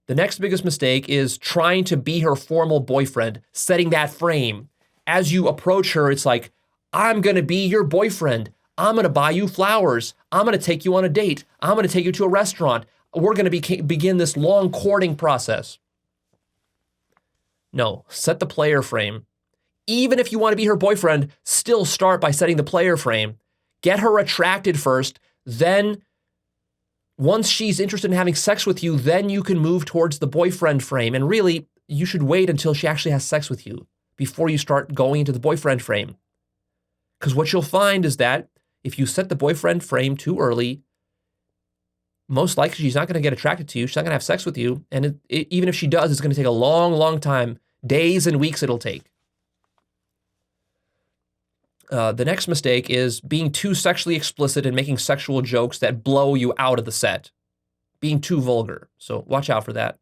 The next biggest mistake is trying to be her formal boyfriend, setting that frame. As you approach her, it's like, I'm going to be your boyfriend. I'm going to buy you flowers. I'm going to take you on a date. I'm going to take you to a restaurant. We're going to begin this long courting process. No, set the player frame. Even if you want to be her boyfriend, still start by setting the player frame. Get her attracted first, then once she's interested in having sex with you, then you can move towards the boyfriend frame. And really, you should wait until she actually has sex with you before you start going into the boyfriend frame. Because what you'll find is that if you set the boyfriend frame too early, most likely she's not going to get attracted to you. She's not going to have sex with you. And even if she does, it's going to take a long, long time. Days and weeks it'll take. The next mistake is being too sexually explicit and making sexual jokes that blow you out of the set. Being too vulgar. So watch out for that.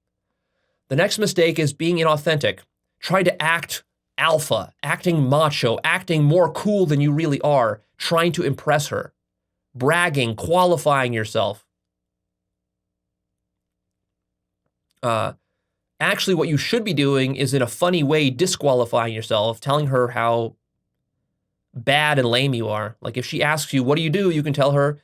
The next mistake is being inauthentic. Trying to act alpha, acting macho, acting more cool than you really are, trying to impress her. Bragging, qualifying yourself. Actually, what you should be doing is in a funny way disqualifying yourself, telling her how bad and lame you are. Like if she asks you, what do? You can tell her,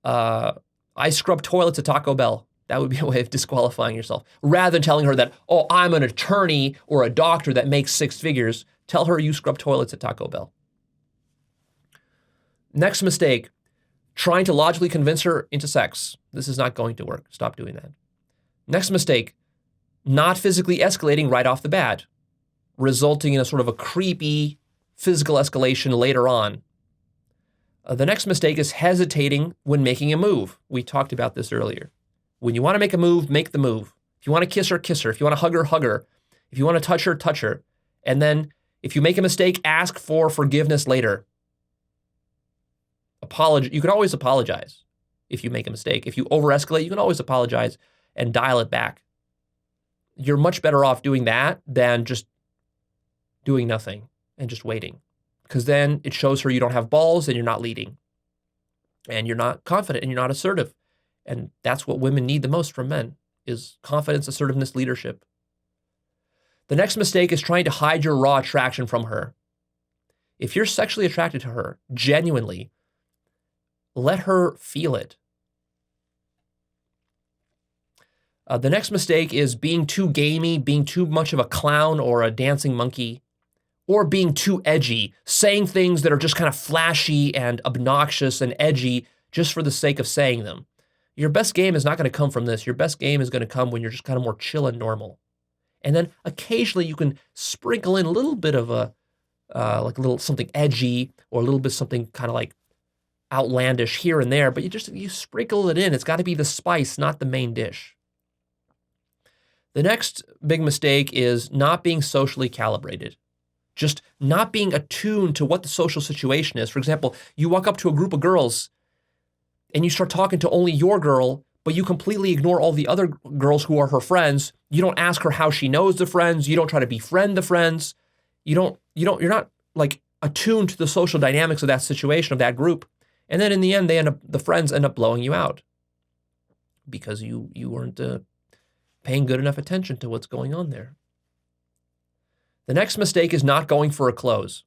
I scrub toilets at Taco Bell. That would be a way of disqualifying yourself. Rather than telling her that, oh, I'm an attorney or a doctor that makes six figures, tell her you scrub toilets at Taco Bell. Next mistake, trying to logically convince her into sex. This is not going to work. Stop doing that. Next mistake, not physically escalating right off the bat, resulting in a sort of a creepy physical escalation later on. The next mistake is hesitating when making a move. We talked about this earlier. When you want to make a move, make the move. If you want to kiss her, kiss her. If you want to hug her, hug her. If you want to touch her, touch her. And then if you make a mistake, ask for forgiveness later. You can always apologize if you make a mistake. If you over-escalate, you can always apologize and dial it back. You're much better off doing that than just doing nothing and just waiting. Because then it shows her you don't have balls and you're not leading. And you're not confident and you're not assertive. And that's what women need the most from men, is confidence, assertiveness, leadership. The next mistake is trying to hide your raw attraction from her. If you're sexually attracted to her, genuinely, let her feel it. The next mistake is being too gamey, being too much of a clown or a dancing monkey, or being too edgy, saying things that are just kind of flashy and obnoxious and edgy just for the sake of saying them. Your best game is not going to come from this. Your best game is going to come when you're just kind of more chill and normal. And then occasionally you can sprinkle in a little bit of a little something edgy or a little bit something kind of like outlandish here and there, but you sprinkle it in. It's got to be the spice, not the main dish. The next big mistake is not being socially calibrated. Just not being attuned to what the social situation is. For example, you walk up to a group of girls and you start talking to only your girl, but you completely ignore all the other girls who are her friends. You don't ask her how she knows the friends. You don't try to befriend the friends. You're not like attuned to the social dynamics of that situation, of that group. And then in the end, the friends end up blowing you out because you weren't paying good enough attention to what's going on there. The next mistake is not going for a close.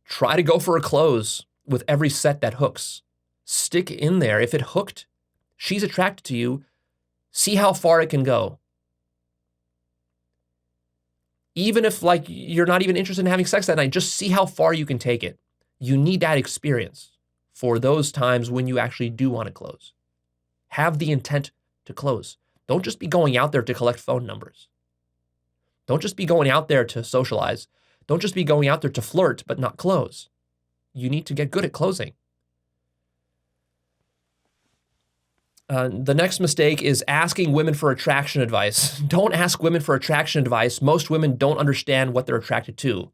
Try to go for a close with every set that hooks. Stick in there. If it hooked, she's attracted to you, see how far it can go. Even if you're not even interested in having sex that night, just see how far you can take it. You need that experience for those times when you actually do want to close. Have the intent to close. Don't just be going out there to collect phone numbers. Don't just be going out there to socialize. Don't just be going out there to flirt but not close. You need to get good at closing. The next mistake is asking women for attraction advice. Don't ask women for attraction advice. Most women don't understand what they're attracted to.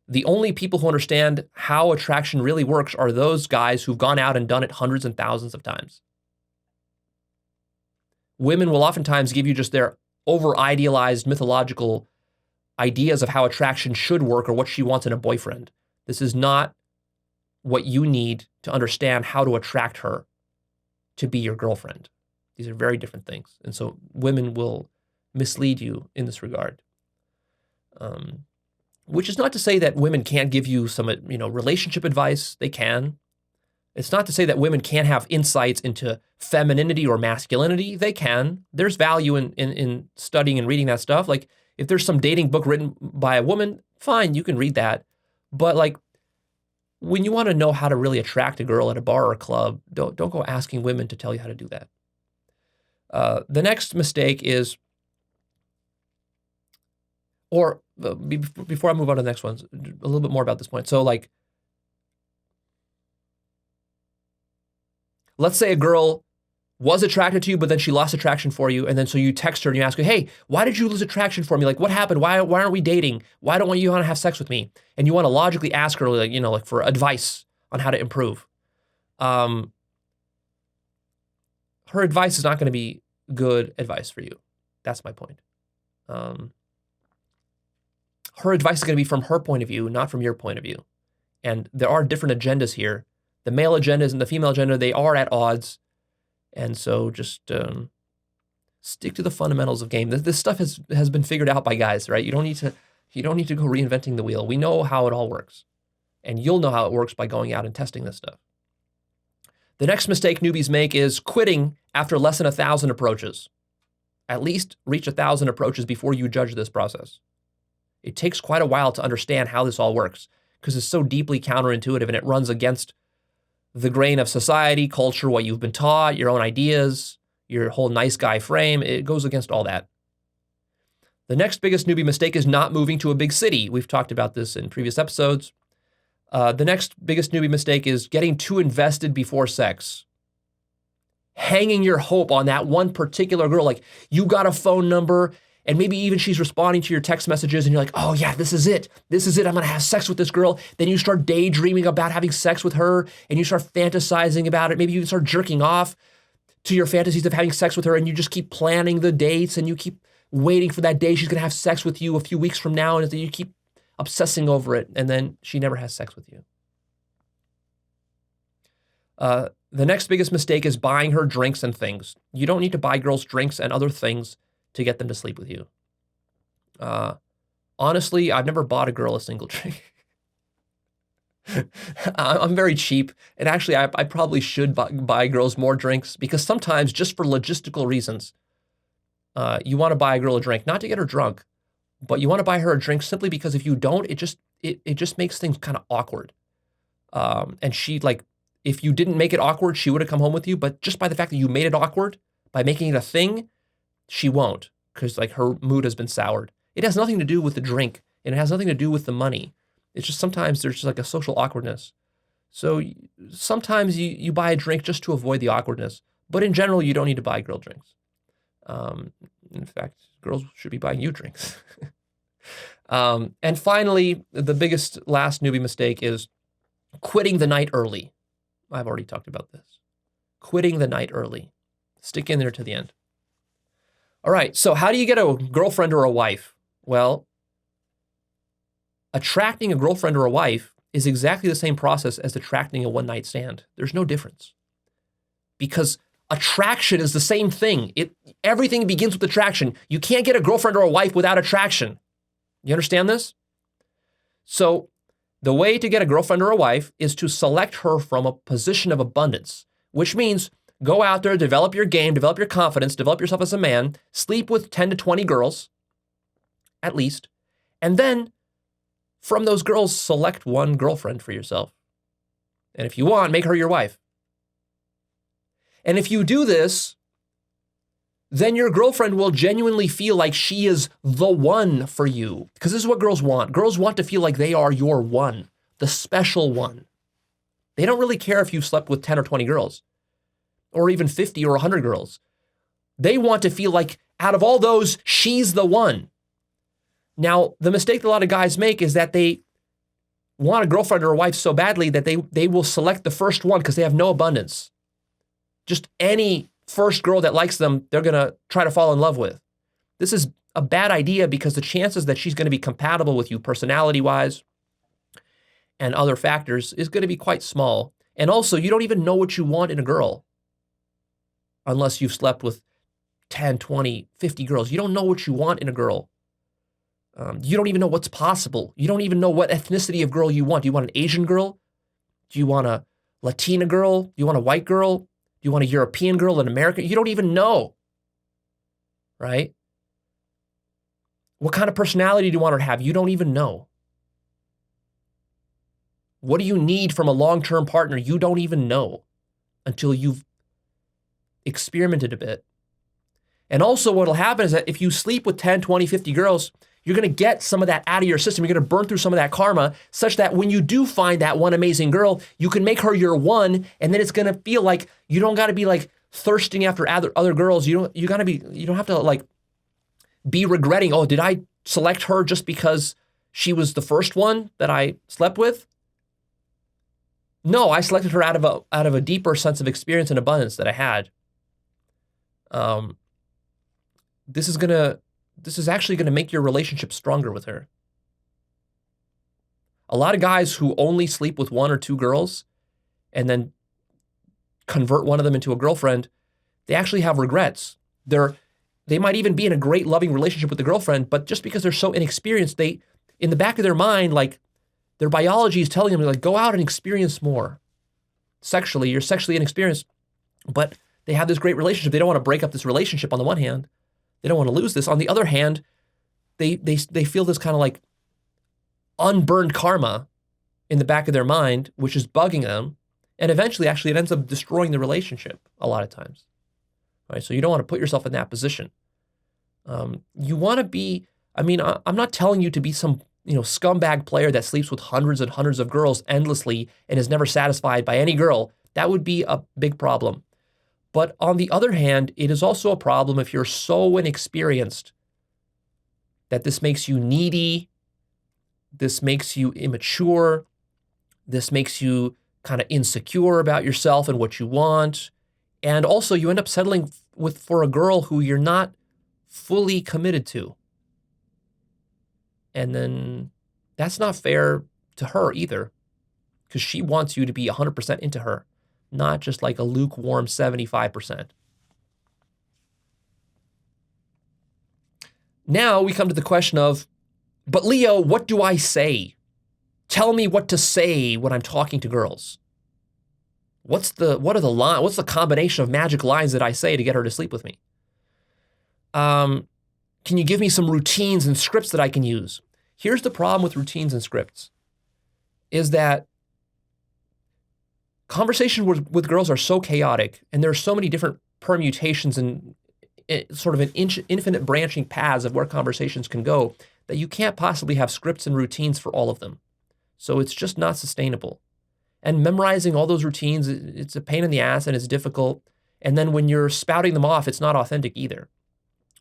The only people who understand how attraction really works are those guys who've gone out and done it hundreds and thousands of times. Women will oftentimes give you just their over-idealized mythological ideas of how attraction should work or what she wants in a boyfriend. This is not what you need to understand how to attract her to be your girlfriend. These are very different things. And so women will mislead you in this regard. Which is not to say that women can't give you some, relationship advice. They can. It's not to say that women can't have insights into femininity or masculinity. They can. There's value in studying and reading that stuff. Like, if there's some dating book written by a woman, fine, you can read that. But like, when you want to know how to really attract a girl at a bar or a club, don't go asking women to tell you how to do that. The next mistake is, or before I move on to the next ones, a little bit more about this point. So like, let's say a girl was attracted to you, but then she lost attraction for you. And then so you text her and you ask her, hey, why did you lose attraction for me? Like, what happened? Why aren't we dating? Why don't you want to have sex with me? And you want to logically ask her, like, for advice on how to improve. Her advice is not going to be good advice for you. That's my point. Her advice is going to be from her point of view, not from your point of view. And there are different agendas here. The male agendas and the female agenda, they are at odds. And so just stick to the fundamentals of game. This stuff has been figured out by guys, right? You don't need to go reinventing the wheel. We know how it all works. And you'll know how it works by going out and testing this stuff. The next mistake newbies make is quitting after less than 1,000 approaches. At least reach 1,000 approaches before you judge this process. It takes quite a while to understand how this all works because it's so deeply counterintuitive and it runs against the grain of society, culture, what you've been taught, your own ideas, your whole nice guy frame. It goes against all that. The next biggest newbie mistake is not moving to a big city. We've talked about this in previous episodes. The next biggest newbie mistake is getting too invested before sex. Hanging your hope on that one particular girl, like you got a phone number and maybe even she's responding to your text messages and you're like, oh yeah, this is it. This is it. I'm going to have sex with this girl. Then you start daydreaming about having sex with her and you start fantasizing about it. Maybe you start jerking off to your fantasies of having sex with her and you just keep planning the dates and you keep waiting for that day she's going to have sex with you a few weeks from now and then you keep obsessing over it and then she never has sex with you. The next biggest mistake is buying her drinks and things. You don't need to buy girls drinks and other things to get them to sleep with you. Honestly, I've never bought a girl a single drink. I'm very cheap. And actually, I probably should buy girls more drinks because sometimes just for logistical reasons, you want to buy a girl a drink, not to get her drunk, but you want to buy her a drink simply because if you don't, it just makes things kind of awkward. And she if you didn't make it awkward, she would have come home with you. But just by the fact that you made it awkward, by making it a thing, she won't because her mood has been soured. It has nothing to do with the drink and it has nothing to do with the money. It's just sometimes there's just a social awkwardness. So sometimes you buy a drink just to avoid the awkwardness. But in general, you don't need to buy girl drinks. In fact, girls should be buying you drinks. And finally, the last newbie mistake is quitting the night early. I've already talked about this. Quitting the night early. Stick in there to the end. All right, so how do you get a girlfriend or a wife? Well, attracting a girlfriend or a wife is exactly the same process as attracting a one-night stand. There's no difference. Because attraction is the same thing. Everything begins with attraction. You can't get a girlfriend or a wife without attraction. You understand this? So the way to get a girlfriend or a wife is to select her from a position of abundance, which means go out there, develop your game, develop your confidence, develop yourself as a man, sleep with 10 to 20 girls, at least, and then from those girls, select one girlfriend for yourself. And if you want, make her your wife. And if you do this, then your girlfriend will genuinely feel like she is the one for you. Because this is what girls want. Girls want to feel like they are your one, the special one. They don't really care if you've slept with 10 or 20 girls, or even 50 or 100 girls. They want to feel like out of all those, she's the one. Now, the mistake that a lot of guys make is that they want a girlfriend or a wife so badly that they will select the first one because they have no abundance. Just any first girl that likes them, they're going to try to fall in love with. This is a bad idea because the chances that she's going to be compatible with you personality-wise and other factors is going to be quite small. And also, you don't even know what you want in a girl unless you've slept with 10, 20, 50 girls. You don't know what you want in a girl. You don't even know what's possible. You don't even know what ethnicity of girl you want. Do you want an Asian girl? Do you want a Latina girl? Do you want a white girl? Do you want a European girl, an American? You don't even know, right? What kind of personality do you want her to have? You don't even know. What do you need from a long-term partner? You don't even know until you've experimented a bit. And also what will happen is that if you sleep with 10, 20, 50 girls, you're going to get some of that out of your system. You're going to burn through some of that karma such that when you do find that one amazing girl, you can make her your one. And then it's going to feel like you don't got to be like thirsting after other girls. You don't have to like be regretting, oh, did I select her just because she was the first one that I slept with? No, I selected her out of a deeper sense of experience and abundance that I had. This is actually going to make your relationship stronger with her. A lot of guys who only sleep with one or two girls and then convert one of them into a girlfriend, they actually have regrets. They might even be in a great loving relationship with the girlfriend, but just because they're so inexperienced, in the back of their mind, like their biology is telling them, like, go out and experience more. Sexually, you're sexually inexperienced, but they have this great relationship. They don't want to break up this relationship on the one hand. They don't want to lose this. On the other hand, they feel this kind of like unburned karma in the back of their mind, which is bugging them. And eventually, actually, it ends up destroying the relationship a lot of times. All right, so you don't want to put yourself in that position. You want to be, I'm not telling you to be some scumbag player that sleeps with hundreds and hundreds of girls endlessly and is never satisfied by any girl. That would be a big problem. But on the other hand, it is also a problem if you're so inexperienced that this makes you needy, this makes you immature, this makes you kind of insecure about yourself and what you want. And also you end up settling for a girl who you're not fully committed to. And then that's not fair to her either, because she wants you to be 100% into her, not just like a lukewarm 75%. Now we come to the question of, but Leo, what do I say? Tell me what to say when I'm talking to girls. What's the combination of magic lines that I say to get her to sleep with me? Can you give me some routines and scripts that I can use? Here's the problem with routines and scripts, is that conversations with girls are so chaotic, and there are so many different permutations and sort of an infinite branching paths of where conversations can go that you can't possibly have scripts and routines for all of them. So it's just not sustainable. And memorizing all those routines, it's a pain in the ass and it's difficult. And then when you're spouting them off, it's not authentic either.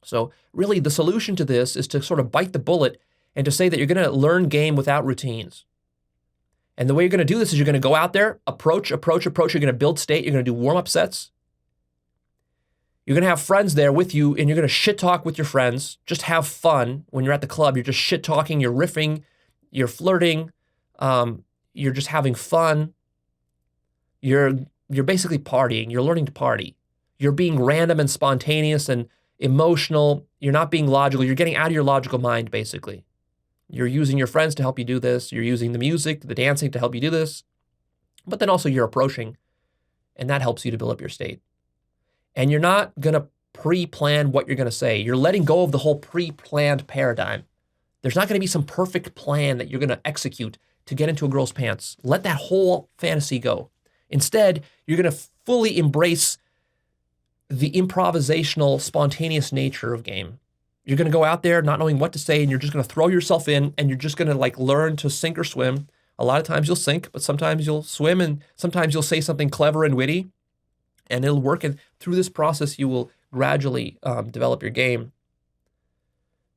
So really the solution to this is to sort of bite the bullet and to say that you're going to learn game without routines. And the way you're going to do this is you're going to go out there, approach. You're going to build state. You're going to do warm-up sets. You're going to have friends there with you, and you're going to shit talk with your friends. Just have fun. When you're at the club, you're just shit talking, you're riffing, you're flirting, you're just having fun. You're basically partying. You're learning to party. You're being random and spontaneous and emotional. You're not being logical. You're getting out of your logical mind, basically. You're using your friends to help you do this. You're using the music, the dancing to help you do this. But then also you're approaching, and that helps you to build up your state. And you're not going to pre-plan what you're going to say. You're letting go of the whole pre-planned paradigm. There's not going to be some perfect plan that you're going to execute to get into a girl's pants. Let that whole fantasy go. Instead, you're going to fully embrace the improvisational, spontaneous nature of game. You're going to go out there not knowing what to say, and you're just going to throw yourself in, and you're just going to like learn to sink or swim. A lot of times you'll sink, but sometimes you'll swim, and sometimes you'll say something clever and witty, and it'll work. And through this process, you will gradually develop your game.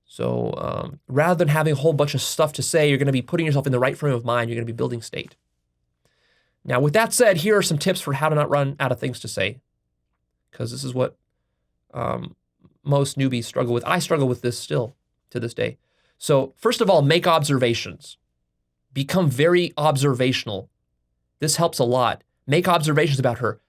So rather than having a whole bunch of stuff to say, you're going to be putting yourself in the right frame of mind. You're going to be building state. Now, with that said, here are some tips for how to not run out of things to say, because this is what most newbies struggle with. I struggle with this still to this day. So first of all, make observations. Become very observational. This helps a lot. Make observations about her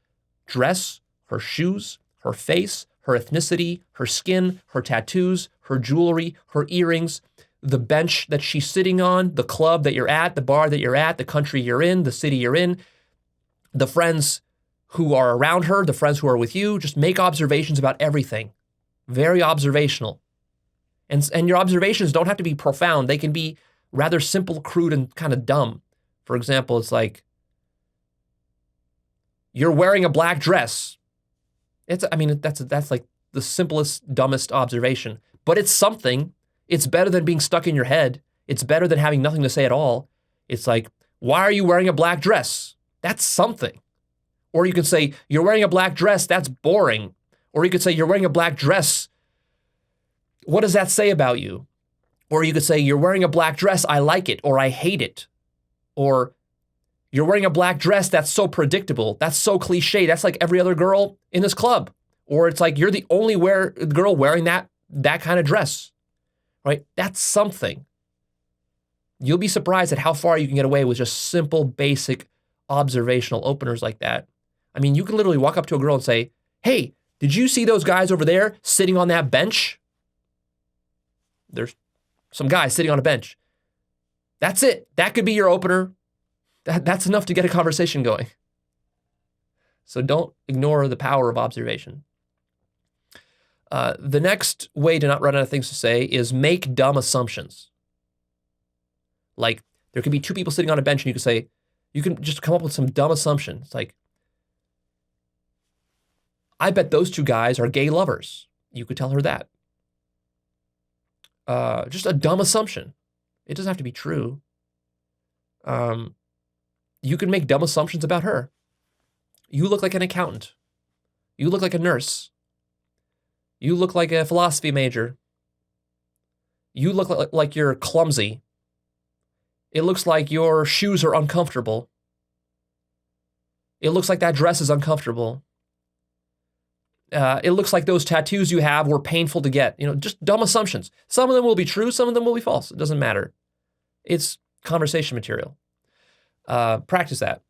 dress, her shoes, her face, her ethnicity, her skin, her tattoos, her jewelry, her earrings, the bench that she's sitting on, the club that you're at, the bar that you're at, the country you're in, the city you're in, the friends who are around her, the friends who are with you. Just make observations about everything. Very observational. And your observations don't have to be profound. They can be rather simple, crude, and kind of dumb. For example, it's like, you're wearing a black dress. That's like the simplest, dumbest observation. But it's something. It's better than being stuck in your head. It's better than having nothing to say at all. It's like, why are you wearing a black dress? That's something. Or you could say, you're wearing a black dress, that's boring. Or you could say, you're wearing a black dress, what does that say about you? Or you could say, you're wearing a black dress, I like it, or I hate it. Or you're wearing a black dress, that's so predictable, that's so cliche, that's like every other girl in this club. Or it's like, you're the only girl wearing that kind of dress, right? That's something. You'll be surprised at how far you can get away with just simple, basic, observational openers like that. I mean, you can literally walk up to a girl and say, hey, did you see those guys over there sitting on that bench? There's some guys sitting on a bench. That's it. That could be your opener. That's enough to get a conversation going. So don't ignore the power of observation. The next way to not run out of things to say is make dumb assumptions. Like, there could be two people sitting on a bench, and you could say, you can just come up with some dumb assumption. It's like, I bet those two guys are gay lovers. You could tell her that. Just a dumb assumption. It doesn't have to be true. You can make dumb assumptions about her. You look like an accountant. You look like a nurse. You look like a philosophy major. You look like you're clumsy. It looks like your shoes are uncomfortable. It looks like that dress is uncomfortable. It looks like those tattoos you have were painful to get. Just dumb assumptions. Some of them will be true, some of them will be false. It doesn't matter. It's conversation material. Practice that.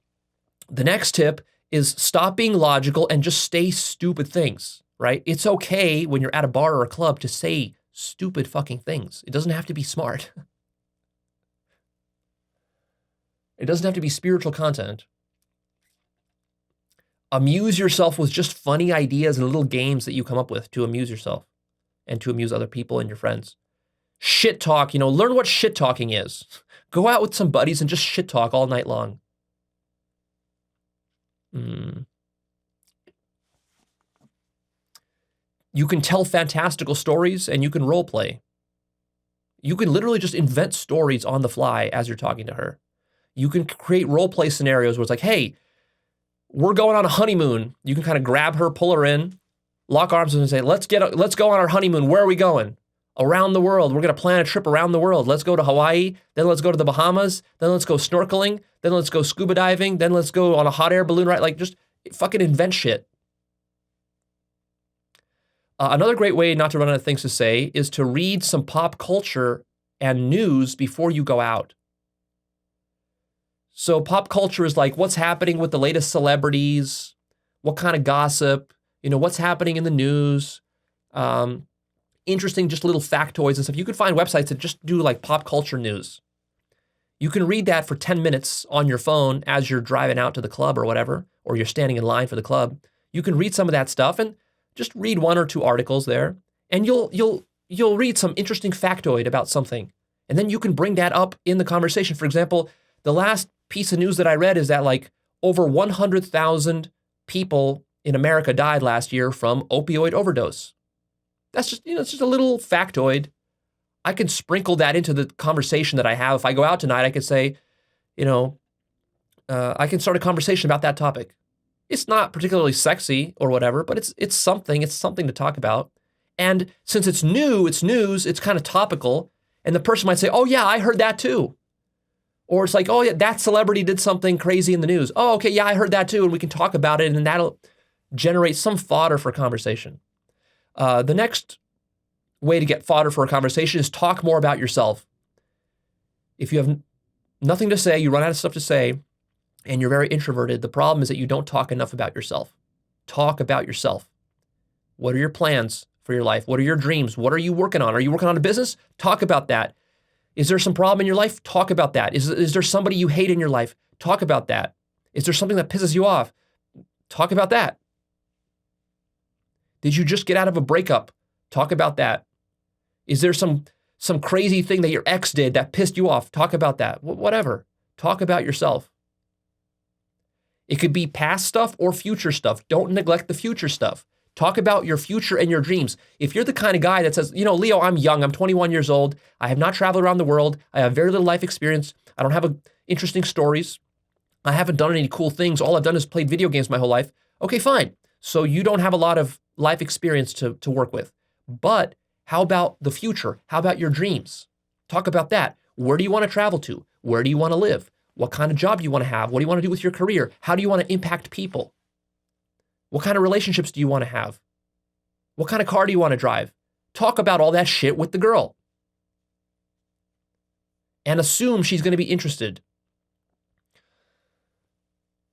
The next tip is stop being logical and just say stupid things, right? It's okay when you're at a bar or a club to say stupid fucking things. It doesn't have to be smart. It doesn't have to be spiritual content. Amuse yourself with just funny ideas and little games that you come up with to amuse yourself and to amuse other people and your friends. Shit talk, learn what shit talking is. Go out with some buddies and just shit talk all night long. You can tell fantastical stories and you can role play. You can literally just invent stories on the fly as you're talking to her. You can create role play scenarios where it's like, hey, we're going on a honeymoon. You can kind of grab her, pull her in, lock arms and say, let's go on our honeymoon. Where are we going? Around the world. We're going to plan a trip around the world. Let's go to Hawaii. Then let's go to the Bahamas. Then let's go snorkeling. Then let's go scuba diving. Then let's go on a hot air balloon ride. Like, just fucking invent shit. Another great way not to run out of things to say is to read some pop culture and news before you go out. So pop culture is like what's happening with the latest celebrities, what kind of gossip, what's happening in the news, interesting just little factoids and stuff. You can find websites that just do like pop culture news. You can read that for 10 minutes on your phone as you're driving out to the club or whatever, or you're standing in line for the club. You can read some of that stuff and just read one or two articles there, and you'll read some interesting factoid about something. And then you can bring that up in the conversation. For example, the last piece of news that I read is that like over 100,000 people in America died last year from opioid overdose. That's just, it's just a little factoid. I can sprinkle that into the conversation that I have. If I go out tonight, I could say, I can start a conversation about that topic. It's not particularly sexy or whatever, but it's something to talk about. And since it's new, it's news, it's kind of topical. And the person might say, oh yeah, I heard that too. Or it's like, oh yeah, that celebrity did something crazy in the news. Oh, okay, yeah, I heard that too. And we can talk about it, and that'll generate some fodder for conversation. The next way to get fodder for a conversation is talk more about yourself. If you have nothing to say, you run out of stuff to say, and you're very introverted, the problem is that you don't talk enough about yourself. Talk about yourself. What are your plans for your life? What are your dreams? What are you working on? Are you working on a business? Talk about that. Is there some problem in your life? Talk about that. Is there somebody you hate in your life? Talk about that. Is there something that pisses you off? Talk about that. Did you just get out of a breakup? Talk about that. Is there some crazy thing that your ex did that pissed you off? Talk about that. Whatever. Talk about yourself. It could be past stuff or future stuff. Don't neglect the future stuff. Talk about your future and your dreams. If you're the kind of guy that says, Leo, I'm young, I'm 21 years old, I have not traveled around the world, I have very little life experience, I don't have interesting stories, I haven't done any cool things, all I've done is played video games my whole life. Okay, fine. So you don't have a lot of life experience to work with. But how about the future? How about your dreams? Talk about that. Where do you want to travel to? Where do you want to live? What kind of job do you want to have? What do you want to do with your career? How do you want to impact people? What kind of relationships do you want to have? What kind of car do you want to drive? Talk about all that shit with the girl. And assume she's going to be interested.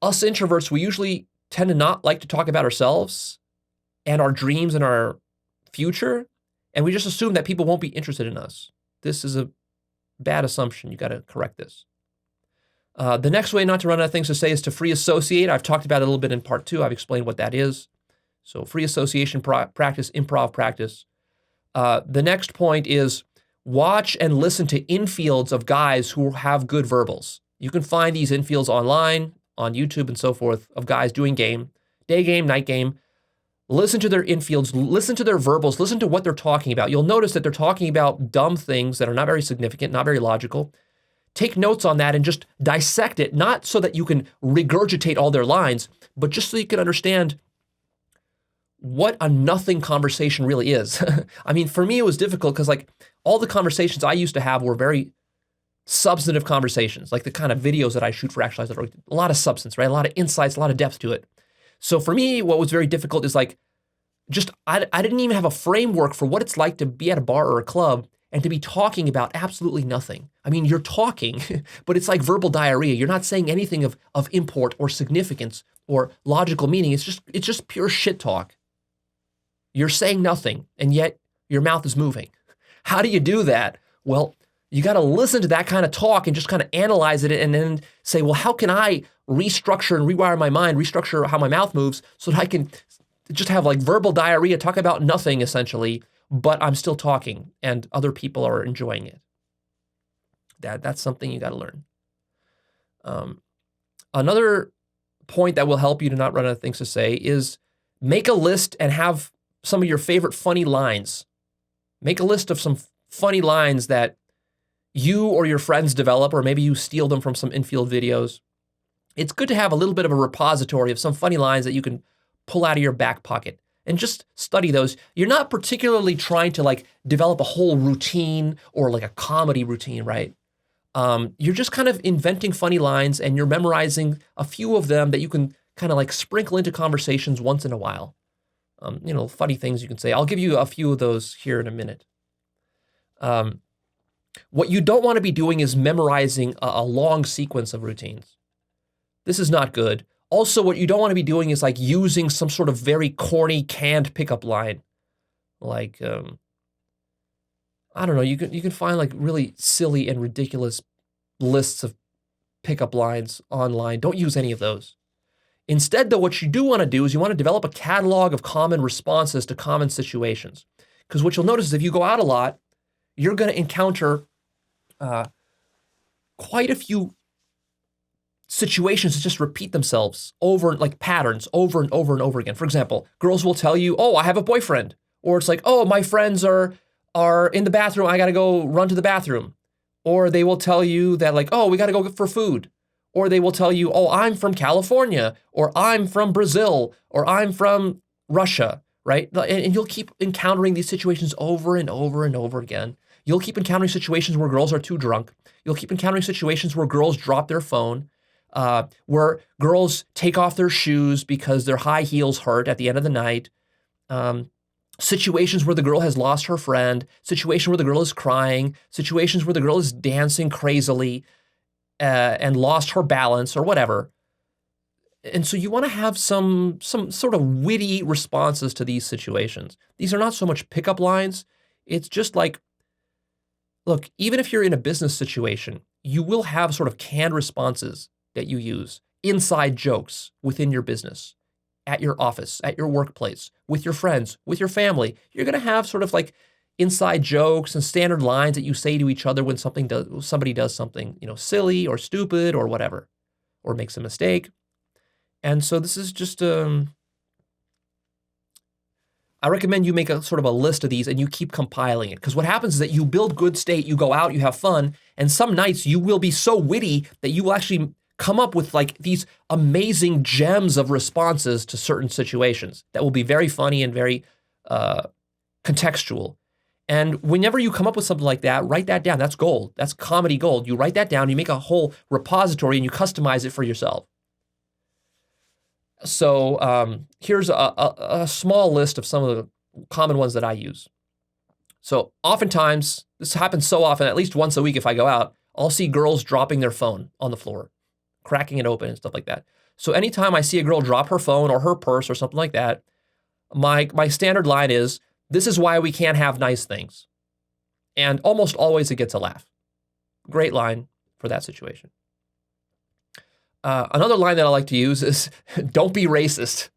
Us introverts, we usually tend to not like to talk about ourselves and our dreams and our future, and we just assume that people won't be interested in us. This is a bad assumption. You got to correct this. The next way not to run out of things to say is to free associate. I've talked about it a little bit in part 2. I've explained what that is. So free association practice, improv practice. The next point is watch and listen to infields of guys who have good verbals. You can find these infields online, on YouTube and so forth, of guys doing game, day game, night game. Listen to their infields, listen to their verbals, listen to what they're talking about. You'll notice that they're talking about dumb things that are not very significant, not very logical. Take notes on that and just dissect it, not so that you can regurgitate all their lines, but just so you can understand what a nothing conversation really is. I mean, for me, it was difficult because all the conversations I used to have were very substantive conversations, like the kind of videos that I shoot for Actualized.org. A lot of substance, right? A lot of insights, a lot of depth to it. So for me, what was very difficult is I didn't even have a framework for what it's like to be at a bar or a club and to be talking about absolutely nothing. I mean, you're talking, but it's like verbal diarrhea. You're not saying anything of import or significance or logical meaning. It's just pure shit talk. You're saying nothing, and yet your mouth is moving. How do you do that? Well, you got to listen to that kind of talk and just kind of analyze it and then say, well, how can I restructure and rewire my mind, restructure how my mouth moves so that I can just have verbal diarrhea, talk about nothing essentially, but I'm still talking and other people are enjoying it. That's something you got to learn. Another point that will help you to not run out of things to say is make a list and have some of your favorite funny lines. Make a list of some funny lines that you or your friends develop, or maybe you steal them from some infield videos. It's good to have a little bit of a repository of some funny lines that you can pull out of your back pocket and just study those. You're not particularly trying to develop a whole routine or a comedy routine, right? You're just kind of inventing funny lines and you're memorizing a few of them that you can kind of sprinkle into conversations once in a while. Funny things you can say. I'll give you a few of those here in a minute. What you don't want to be doing is memorizing a long sequence of routines. This is not good. Also, what you don't want to be doing is using some sort of very corny, canned pickup line. I don't know, you can find really silly and ridiculous lists of pickup lines online. Don't use any of those. Instead, though, what you do want to do is you want to develop a catalog of common responses to common situations. Because what you'll notice is if you go out a lot, you're going to encounter quite a few situations that just repeat themselves over, like patterns over and over and over again. For example, girls will tell you, oh, I have a boyfriend. Or it's like, oh, my friends are in the bathroom. I got to go run to the bathroom. Or they will tell you that like, oh, we got to go for food. Or they will tell you, oh, I'm from California, or I'm from Brazil, or I'm from Russia, right? And you'll keep encountering these situations over and over and over again. You'll keep encountering situations where girls are too drunk. You'll keep encountering situations where girls drop their phone, where girls take off their shoes because their high heels hurt at the end of the night. Situations where the girl has lost her friend, situation where the girl is crying, situations where the girl is dancing crazily and lost her balance or whatever. And so you want to have some sort of witty responses to these situations. These are not so much pickup lines. It's just like, look, even if you're in a business situation, you will have sort of canned responses that you use, inside jokes within your business, at your office, at your workplace, with your friends, with your family. You're going to have sort of like inside jokes and standard lines that you say to each other when somebody does something, silly or stupid or whatever, or makes a mistake. And so this is just, I recommend you make a sort of a list of these and you keep compiling it. Because what happens is that you build good state, you go out, you have fun, and some nights you will be so witty that you will actually come up with like these amazing gems of responses to certain situations that will be very funny and very contextual. And whenever you come up with something like that, write that down. That's gold. That's comedy gold. You write that down, you make a whole repository and you customize it for yourself. So here's a small list of some of the common ones that I use. So oftentimes, this happens so often, at least once a week if I go out, I'll see girls dropping their phone on the floor, cracking it open and stuff like that. So anytime I see a girl drop her phone or her purse or something like that, my standard line is, this is why we can't have nice things. And almost always it gets a laugh. Great line for that situation. Another line that I like to use is, don't be racist.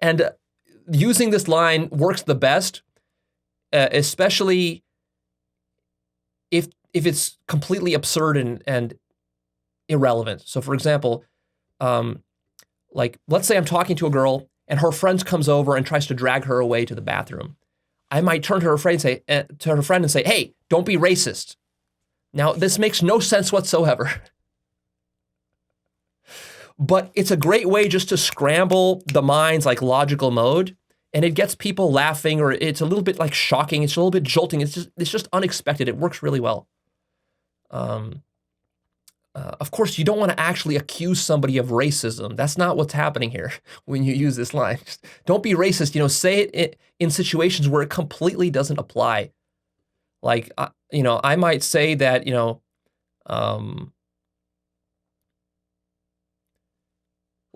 And using this line works the best, especially if it's completely absurd and irrelevant. So for example, like let's say I'm talking to a girl and her friend comes over and tries to drag her away to the bathroom. I might turn to her friend and say, hey, don't be racist. Now, this makes no sense whatsoever. But it's a great way just to scramble the mind's like logical mode, and it gets people laughing, or it's a little bit like shocking. It's a little bit jolting. It's just unexpected. It works really well. Of course, you don't want to actually accuse somebody of racism. That's not what's happening here when you use this line. Just don't be racist. Say it in situations where it completely doesn't apply. Like, I might say that,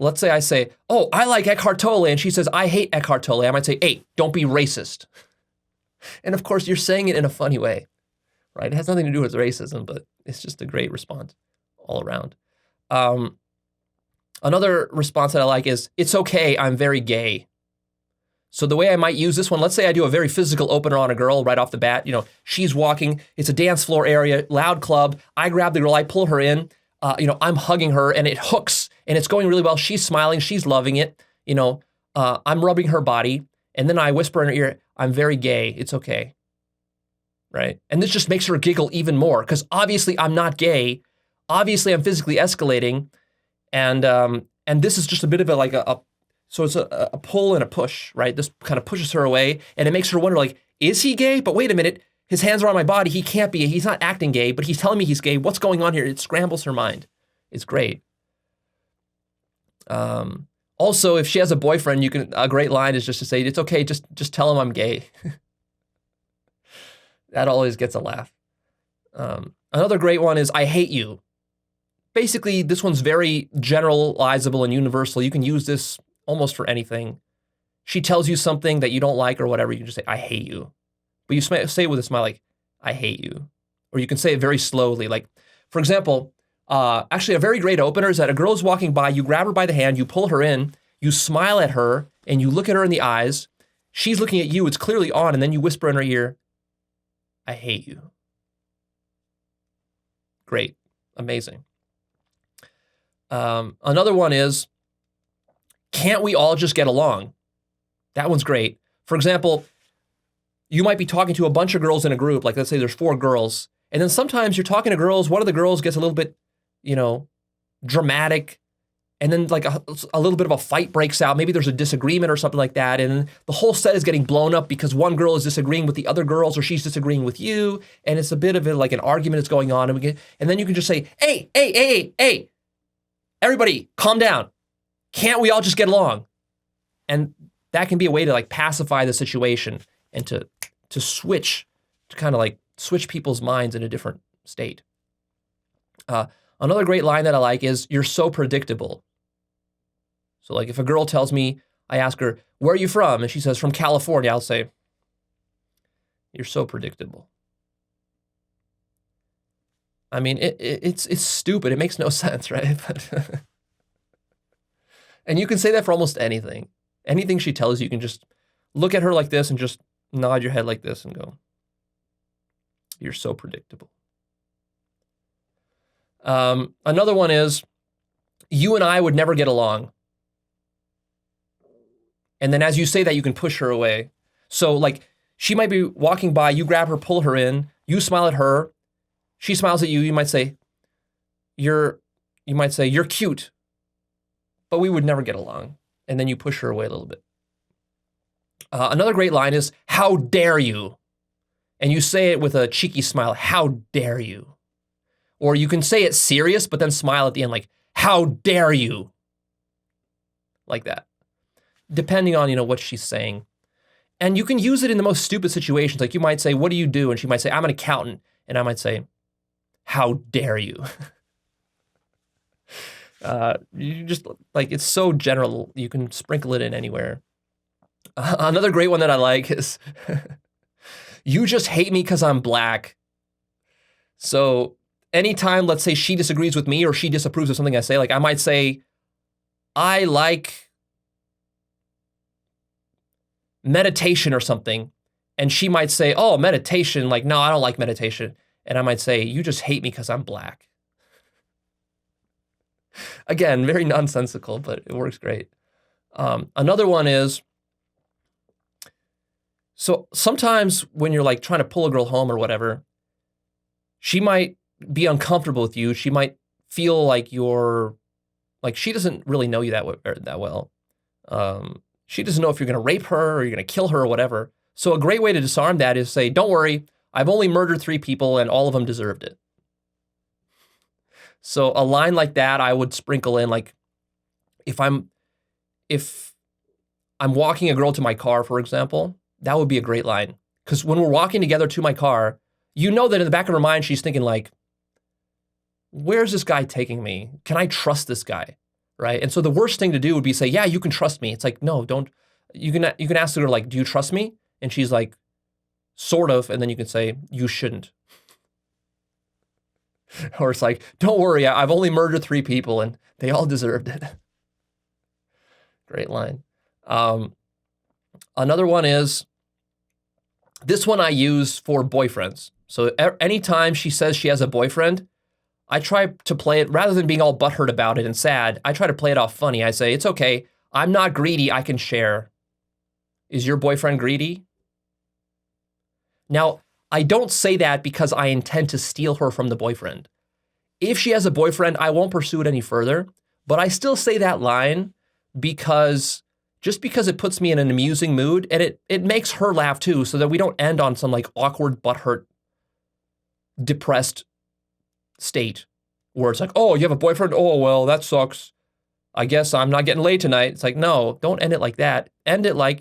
let's say I say, oh, I like Eckhart Tolle, and she says, I hate Eckhart Tolle. I might say, hey, don't be racist. And of course, you're saying it in a funny way, right? It has nothing to do with racism, but it's just a great response all around. Another response that I like is, it's okay, I'm very gay. So the way I might use this one, let's say I do a very physical opener on a girl right off the bat. She's walking, it's a dance floor area, loud club. I grab the girl, I pull her in. I'm hugging her and it hooks and it's going really well. She's smiling, she's loving it. I'm rubbing her body and then I whisper in her ear, I'm very gay, it's okay, right? And this just makes her giggle even more because obviously I'm not gay. Obviously I'm physically escalating and this is just a bit of so it's a pull and a push, right? This kind of pushes her away and it makes her wonder like, is he gay? But wait a minute, his hands are on my body. He can't be. He's not acting gay, but he's telling me he's gay. What's going on here? It scrambles her mind. It's great. Also, if she has a boyfriend, a great line is just to say, it's okay, just tell him I'm gay. That always gets a laugh. Another great one is, I hate you. Basically, this one's very generalizable and universal. You can use this almost for anything. She tells you something that you don't like or whatever, you can just say, I hate you. But you say it with a smile like, I hate you. Or you can say it very slowly. Like, for example, actually a very great opener is that a girl's walking by, you grab her by the hand, you pull her in, you smile at her, and you look at her in the eyes. She's looking at you, it's clearly on, and then you whisper in her ear, I hate you. Great. Amazing. Another one is, can't we all just get along? That one's great. For example, you might be talking to a bunch of girls in a group, like let's say there's 4 girls, and then sometimes you're talking to girls, one of the girls gets a little bit, dramatic, and then like a little bit of a fight breaks out. Maybe there's a disagreement or something like that, and the whole set is getting blown up because one girl is disagreeing with the other girls, or she's disagreeing with you, and it's a bit of like an argument that's going on, and then you can just say, hey, everybody, calm down. Can't we all just get along? And that can be a way to like pacify the situation and to kind of like switch people's minds in a different state. Another great line that I like is, you're so predictable. So like if a girl tells me, I ask her, where are you from? And she says, from California. I'll say, you're so predictable. I mean, it's stupid. It makes no sense, right? And you can say that for almost anything. Anything she tells you, you can just look at her like this and just nod your head like this and go, you're so predictable. Another one is, you and I would never get along. And then as you say that, you can push her away. So like she might be walking by, you grab her, pull her in, you smile at her, she smiles at you, you might say, you're cute, but we would never get along. And then you push her away a little bit. Another great line is, how dare you? And you say it with a cheeky smile, how dare you? Or you can say it serious, but then smile at the end like, how dare you? Like that. Depending on, what she's saying. And you can use it in the most stupid situations. Like you might say, what do you do? And she might say, I'm an accountant. And I might say, how dare you? You just like, it's so general. You can sprinkle it in anywhere. Another great one that I like is, you just hate me because I'm black. So anytime, let's say she disagrees with me or she disapproves of something I say, like I might say, I like meditation or something. And she might say, oh, meditation. Like, no, I don't like meditation. And I might say, you just hate me because I'm black. Again, very nonsensical, but it works great. Another one is, so sometimes when you're like trying to pull a girl home or whatever, she might be uncomfortable with you. She might feel like she doesn't really know you that well. She doesn't know if you're going to rape her or you're going to kill her or whatever. So a great way to disarm that is say, don't worry, I've only murdered 3 people and all of them deserved it. So a line like that, I would sprinkle in, like if I'm walking a girl to my car, for example, that would be a great line. Because when we're walking together to my car, you know that in the back of her mind, she's thinking like, where's this guy taking me? Can I trust this guy? Right? And so the worst thing to do would be say, yeah, you can trust me. It's like, no, don't. You can ask her like, do you trust me? And she's like, sort of. And then you can say, you shouldn't. Or it's like, don't worry, I've only murdered 3 people and they all deserved it. Great line. Another one is, this one I use for boyfriends. So anytime she says she has a boyfriend, I try to play it, rather than being all butthurt about it and sad, I try to play it off funny. I say, it's okay, I'm not greedy, I can share. Is your boyfriend greedy? Now, I don't say that because I intend to steal her from the boyfriend. If she has a boyfriend, I won't pursue it any further, but I still say that line because it puts me in an amusing mood, and it makes her laugh too, so that we don't end on some like awkward, butthurt, depressed state where it's like, oh, you have a boyfriend? Oh, well, that sucks. I guess I'm not getting laid tonight. It's like, no, don't end it like that. End it like,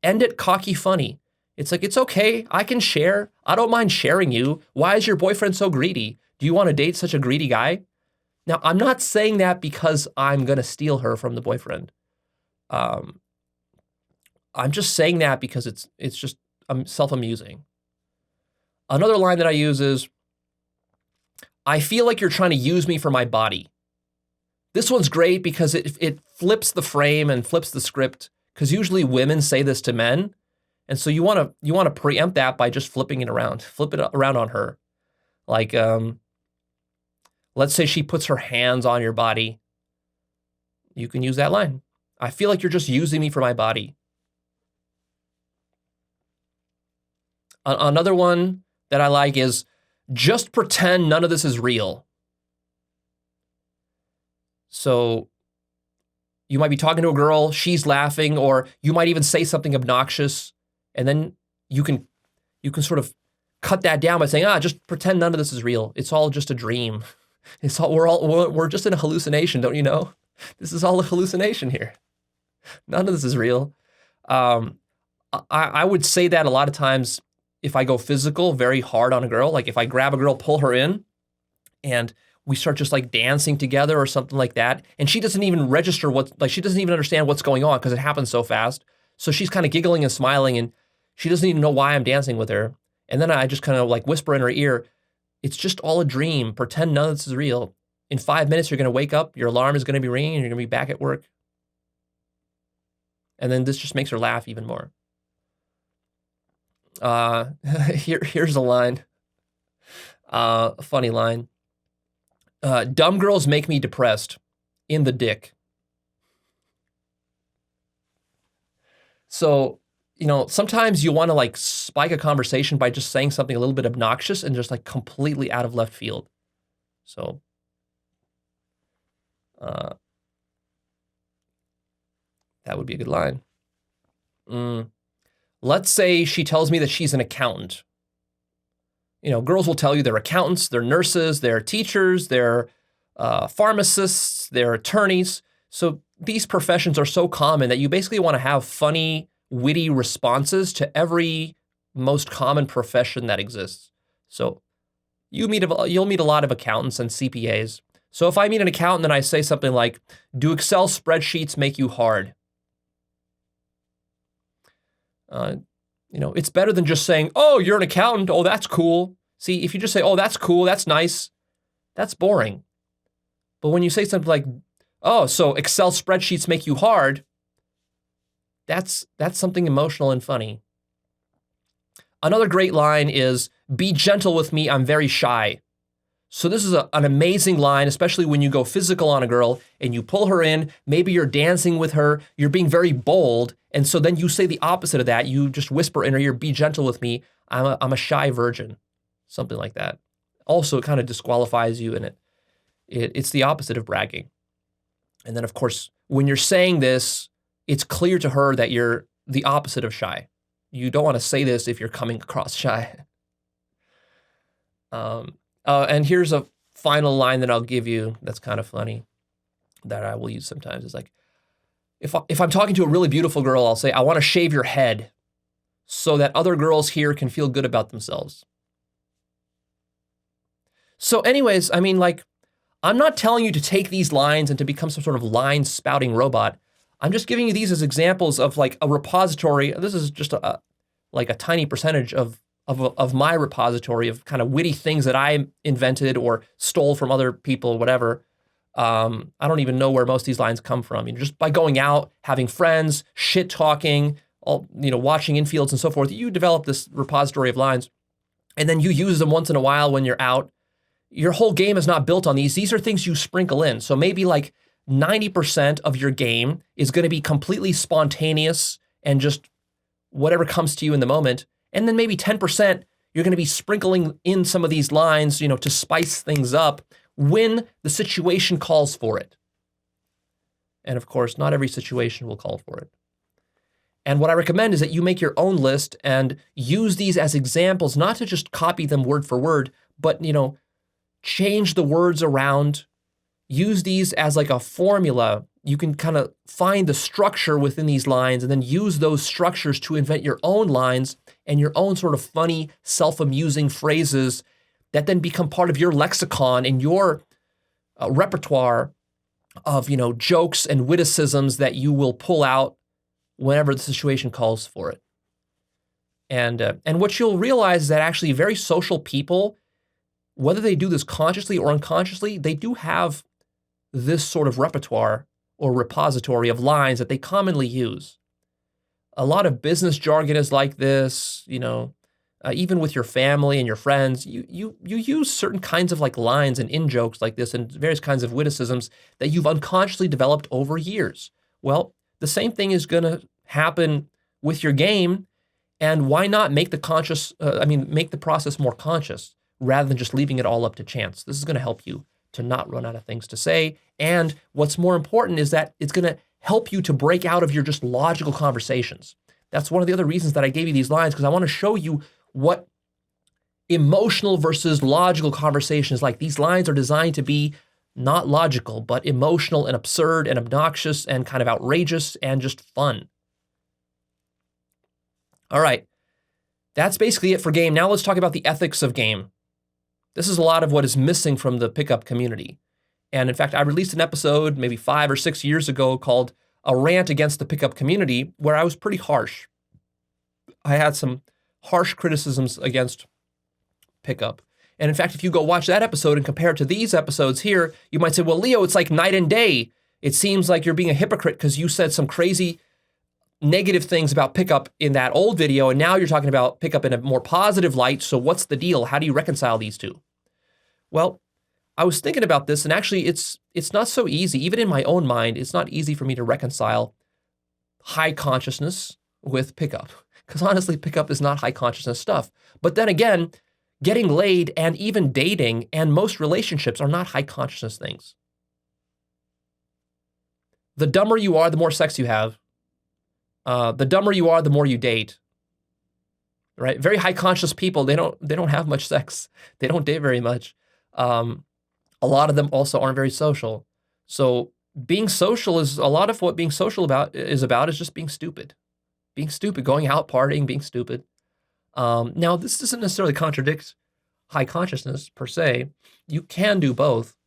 end it cocky funny. It's like, it's okay. I can share. I don't mind sharing you. Why is your boyfriend so greedy? Do you want to date such a greedy guy? Now, I'm not saying that because I'm going to steal her from the boyfriend. I'm just saying that because it's just self-amusing. Another line that I use is, I feel like you're trying to use me for my body. This one's great because it flips the frame and flips the script, because usually women say this to men. And so you want to preempt that by just flipping it around. Flip it around on her. Like Let's say she puts her hands on your body. You can use that line. I feel like you're just using me for my body. Another one that I like is, just pretend none of this is real. So you might be talking to a girl, she's laughing, or you might even say something obnoxious, and then you can sort of cut that down by saying, just pretend none of this is real. It's all just a dream. We're just in a hallucination, don't you know? This is all a hallucination here. None of this is real. I would say that a lot of times if I go physical very hard on a girl, like if I grab a girl, pull her in, and we start just like dancing together or something like that, and she doesn't even register she doesn't even understand what's going on because it happens so fast. So she's kind of giggling and smiling, and she doesn't even know why I'm dancing with her. And then I just kind of like whisper in her ear, it's just all a dream. Pretend none of this is real. In 5 minutes, you're going to wake up, your alarm is going to be ringing, and you're going to be back at work. And then this just makes her laugh even more. Here's a line, a funny line. Dumb girls make me depressed. In the dick. So, sometimes you want to like spike a conversation by just saying something a little bit obnoxious and just like completely out of left field. So, that would be a good line. Let's say she tells me that she's an accountant. Girls will tell you they're accountants, they're nurses, they're teachers, they're pharmacists, they're attorneys. So these professions are so common that you basically want to have funny, witty responses to every most common profession that exists. So you'll meet a lot of accountants and CPAs. So if I meet an accountant and I say something like, do Excel spreadsheets make you hard? It's better than just saying, oh, you're an accountant. Oh, that's cool. See, if you just say, oh, that's cool, that's nice, that's boring. But when you say something like, oh, so Excel spreadsheets make you hard, that's something emotional and funny. Another great line is, be gentle with me, I'm very shy. So this is an amazing line, especially when you go physical on a girl and you pull her in, maybe you're dancing with her, you're being very bold, and so then you say the opposite of that. You just whisper in her ear, be gentle with me, I'm a shy virgin, something like that. Also, it kind of disqualifies you, and it's the opposite of bragging. And then, of course, when you're saying this, it's clear to her that you're the opposite of shy. You don't want to say this if you're coming across shy. And here's a final line that I'll give you that's kind of funny that I will use sometimes. It's like, if I'm talking to a really beautiful girl, I'll say, I want to shave your head so that other girls here can feel good about themselves. So anyways, I mean, like, I'm not telling you to take these lines and to become some sort of line spouting robot. I'm just giving you these as examples of like a repository. This is just a tiny percentage of my repository of kind of witty things that I invented or stole from other people, whatever. I don't even know where most of these lines come from. Just by going out, having friends, shit talking, watching infields and so forth, you develop this repository of lines, and then you use them once in a while when you're out. Your whole game is not built on these. These are things you sprinkle in. So maybe like 90% of your game is going to be completely spontaneous and just whatever comes to you in the moment. And then maybe 10%, you're going to be sprinkling in some of these lines, to spice things up when the situation calls for it. And of course, not every situation will call for it. And what I recommend is that you make your own list and use these as examples, not to just copy them word for word, but, change the words around, use these as like a formula. You can kind of find the structure within these lines and then use those structures to invent your own lines and your own sort of funny, self-amusing phrases that then become part of your lexicon and your repertoire of, jokes and witticisms that you will pull out whenever the situation calls for it. And what you'll realize is that actually very social people, whether they do this consciously or unconsciously, they do have this sort of repertoire or repository of lines that they commonly use. A lot of business jargon is like this, even with your family and your friends, you use certain kinds of like lines and in-jokes like this and various kinds of witticisms that you've unconsciously developed over years. Well, the same thing is going to happen with your game, and why not make make the process more conscious rather than just leaving it all up to chance? This is going to help you to not run out of things to say, and what's more important is that it's going to help you to break out of your just logical conversations. That's one of the other reasons that I gave you these lines, because I want to show you what emotional versus logical conversation is like. These lines are designed to be not logical, but emotional and absurd and obnoxious and kind of outrageous and just fun. All right, that's basically it for game. Now let's talk about the ethics of game. This is a lot of what is missing from the pickup community. And in fact, I released an episode maybe 5 or 6 years ago called A Rant Against the Pickup Community, where I was pretty harsh. I had some harsh criticisms against pickup. And in fact, if you go watch that episode and compare it to these episodes here, you might say, well, Leo, it's like night and day. It seems like you're being a hypocrite because you said some crazy negative things about pickup in that old video, and now you're talking about pickup in a more positive light. So what's the deal? How do you reconcile these two? Well, I was thinking about this, and actually it's not so easy. Even in my own mind, it's not easy for me to reconcile high consciousness with pickup. Because honestly, pickup is not high consciousness stuff. But then again, getting laid and even dating and most relationships are not high consciousness things. The dumber you are, the more sex you have. The dumber you are, the more you date. Right? Very high conscious people, they don't have much sex. They don't date very much. A lot of them also aren't very social. So being social is a lot of what being social is just being stupid. Being stupid, going out partying, being stupid. Now, this doesn't necessarily contradict high consciousness per se. You can do both.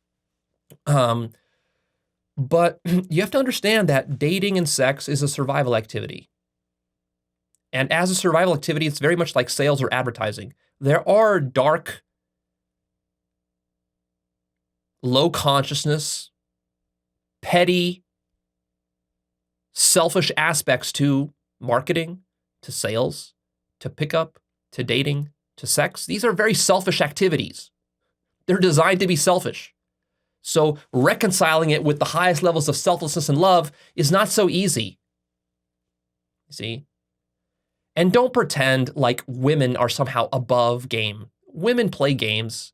But you have to understand that dating and sex is a survival activity. And as a survival activity, it's very much like sales or advertising. There are dark, low consciousness, petty, selfish aspects to marketing, to sales, to pickup, to dating, to sex. These are very selfish activities. They're designed to be selfish. So reconciling it with the highest levels of selflessness and love is not so easy. See? And don't pretend like women are somehow above game. Women play games,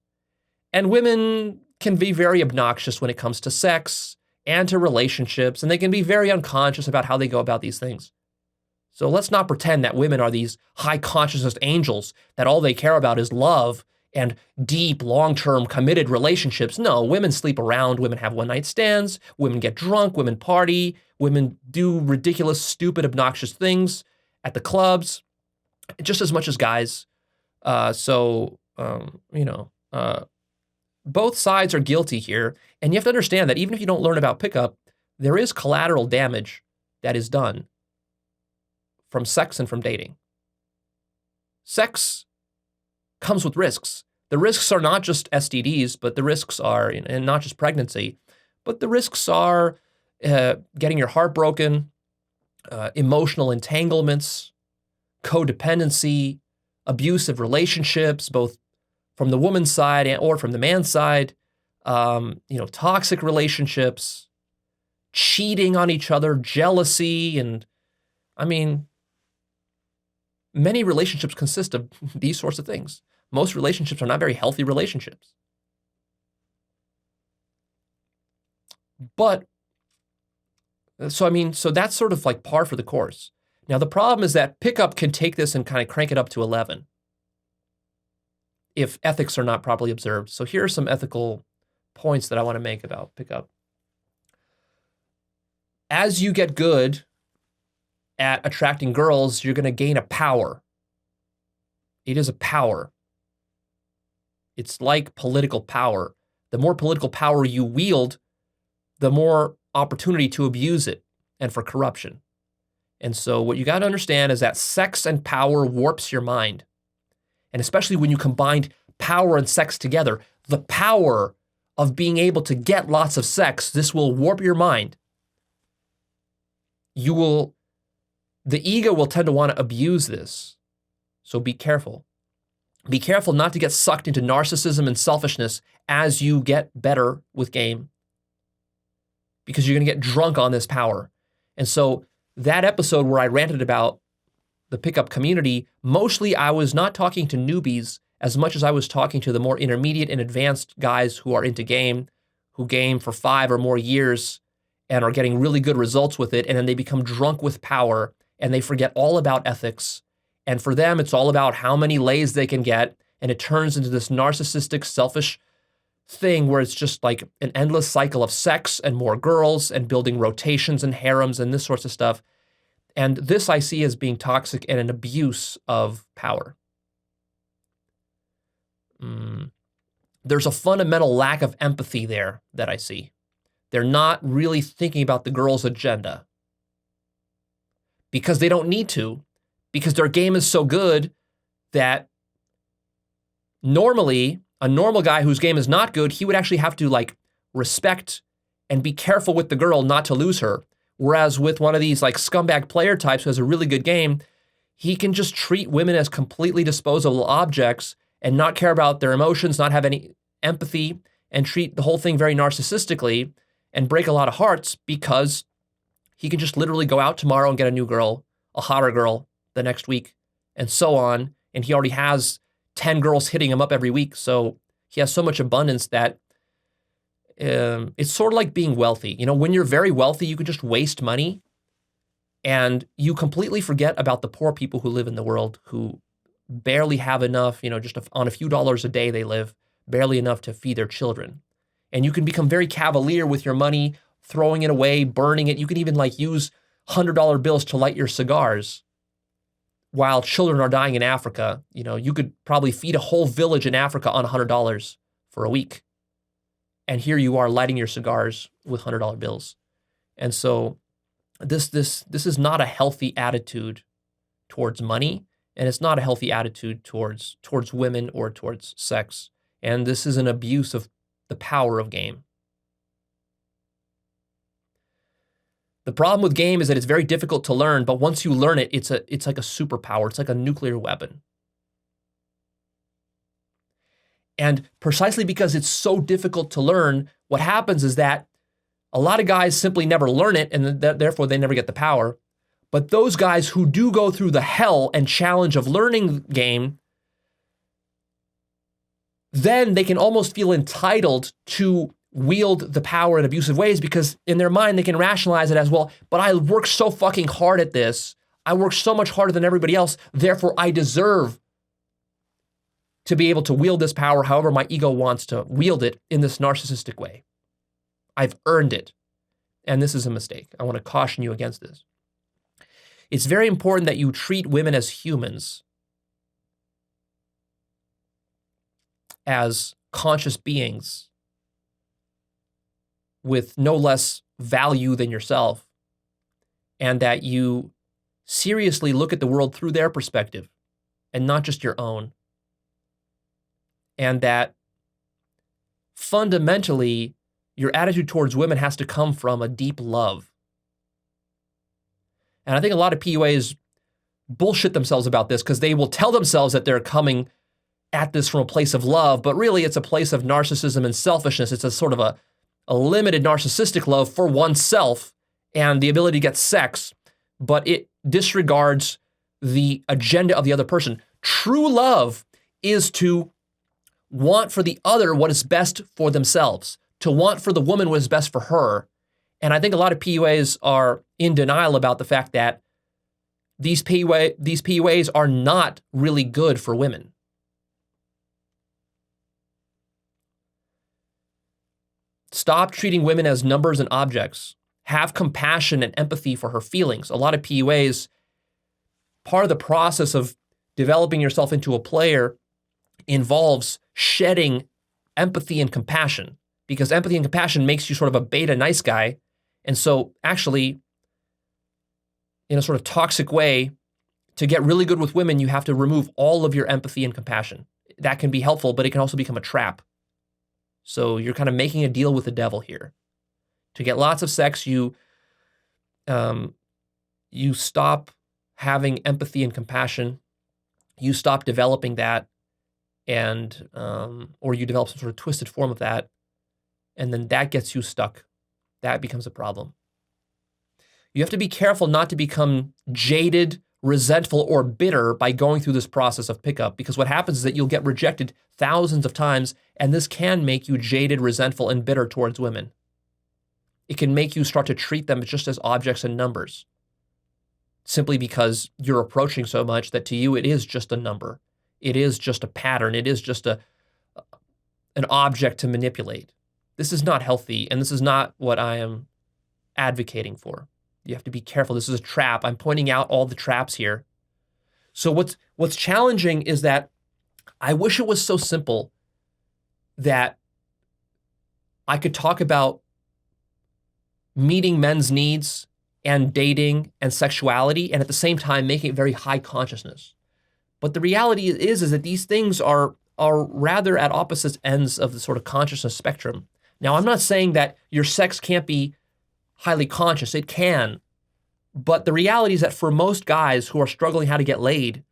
and women can be very obnoxious when it comes to sex and to relationships, and they can be very unconscious about how they go about these things. So let's not pretend that women are these high consciousness angels, that all they care about is love and deep, long-term committed relationships. No, women sleep around, women have one-night stands, women get drunk, women party, women do ridiculous, stupid, obnoxious things at the clubs, just as much as guys. Both sides are guilty here. And you have to understand that even if you don't learn about pickup, there is collateral damage that is done from sex and from dating. Sex comes with risks. The risks are not just STDs, but the risks are, and not just pregnancy, but the risks are getting your heart broken, emotional entanglements, codependency, abusive relationships, both from the woman's side or from the man's side, toxic relationships, cheating on each other, jealousy, and many relationships consist of these sorts of things. Most relationships are not very healthy relationships. But, so that's sort of like par for the course. Now, the problem is that pickup can take this and kind of crank it up to 11 if ethics are not properly observed. So here are some ethical points that I want to make about pickup. As you get good at attracting girls, you're going to gain a power. It is a power. It's like political power. The more political power you wield, the more opportunity to abuse it and for corruption. And so what you got to understand is that sex and power warps your mind. And especially when you combine power and sex together, the power of being able to get lots of sex, this will warp your mind. The ego will tend to want to abuse this. So be careful. Be careful not to get sucked into narcissism and selfishness as you get better with game, because you're going to get drunk on this power. And so that episode where I ranted about the pickup community, mostly I was not talking to newbies as much as I was talking to the more intermediate and advanced guys who are into game, who game for 5 or more years and are getting really good results with it. And then they become drunk with power and they forget all about ethics. And for them, it's all about how many lays they can get. And it turns into this narcissistic, selfish thing where it's just like an endless cycle of sex and more girls and building rotations and harems and this sorts of stuff. And this I see as being toxic and an abuse of power. There's a fundamental lack of empathy there that I see. They're not really thinking about the girl's agenda because they don't need to, because their game is so good that normally a normal guy whose game is not good, he would actually have to like respect and be careful with the girl not to lose her. Whereas with one of these like scumbag player types who has a really good game, he can just treat women as completely disposable objects and not care about their emotions, not have any empathy, and treat the whole thing very narcissistically and break a lot of hearts because he can just literally go out tomorrow and get a new girl, a hotter girl the next week, and so on. And he already has 10 girls hitting him up every week. So he has so much abundance that it's sort of like being wealthy. You know, when you're very wealthy, you can just waste money and you completely forget about the poor people who live in the world who barely have enough, you know, just on a few dollars a day they live, barely enough to feed their children. And you can become very cavalier with your money, throwing it away, burning it. You can even like use $100 bills to light your cigars while children are dying in Africa. You know, you could probably feed a whole village in Africa on $100 for a week. And here you are lighting your cigars with $100 bills. And so this is not a healthy attitude towards money, and it's not a healthy attitude towards women or towards sex. And this is an abuse of the power of game. The problem with game is that it's very difficult to learn, but once you learn it, it's like a superpower. It's like a nuclear weapon. And precisely because it's so difficult to learn, what happens is that a lot of guys simply never learn it, and therefore they never get the power. But those guys who do go through the hell and challenge of learning game, then they can almost feel entitled to wield the power in abusive ways because in their mind they can rationalize it as, well, but I worked so fucking hard at this. I worked so much harder than everybody else. Therefore, I deserve to be able to wield this power however my ego wants to wield it in this narcissistic way. I've earned it. And this is a mistake. I want to caution you against this. It's very important that you treat women as humans, as conscious beings with no less value than yourself, and that you seriously look at the world through their perspective and not just your own. And that fundamentally, your attitude towards women has to come from a deep love. And I think a lot of PUAs bullshit themselves about this because they will tell themselves that they're coming at this from a place of love, but really it's a place of narcissism and selfishness. It's a sort of a limited narcissistic love for oneself and the ability to get sex, but it disregards the agenda of the other person. True love is to want for the other what is best for themselves, to want for the woman what is best for her. And I think a lot of PUAs are in denial about the fact that these PUAs are not really good for women. Stop treating women as numbers and objects. Have compassion and empathy for her feelings. A lot of PUAs, part of the process of developing yourself into a player involves shedding empathy and compassion, because empathy and compassion makes you sort of a beta nice guy. And so actually, in a sort of toxic way, to get really good with women, you have to remove all of your empathy and compassion. That can be helpful, but it can also become a trap. So you're kind of making a deal with the devil here. To get lots of sex, you stop having empathy and compassion. You stop developing that, and or you develop some sort of twisted form of that, and then that gets you stuck. That becomes a problem. You have to be careful not to become jaded, resentful, or bitter by going through this process of pickup, because what happens is that you'll get rejected thousands of times, and this can make you jaded, resentful, and bitter towards women. It can make you start to treat them just as objects and numbers, simply because you're approaching so much that to you it is just a number. It is just a pattern. It is just an object to manipulate. This is not healthy, and this is not what I am advocating for. You have to be careful. This is a trap. I'm pointing out all the traps here. So what's challenging is that I wish it was so simple that I could talk about meeting men's needs and dating and sexuality, and at the same time making it very high consciousness. But the reality is that these things are rather at opposite ends of the sort of consciousness spectrum. Now, I'm not saying that your sex can't be highly conscious. It can. But the reality is that for most guys who are struggling how to get laid,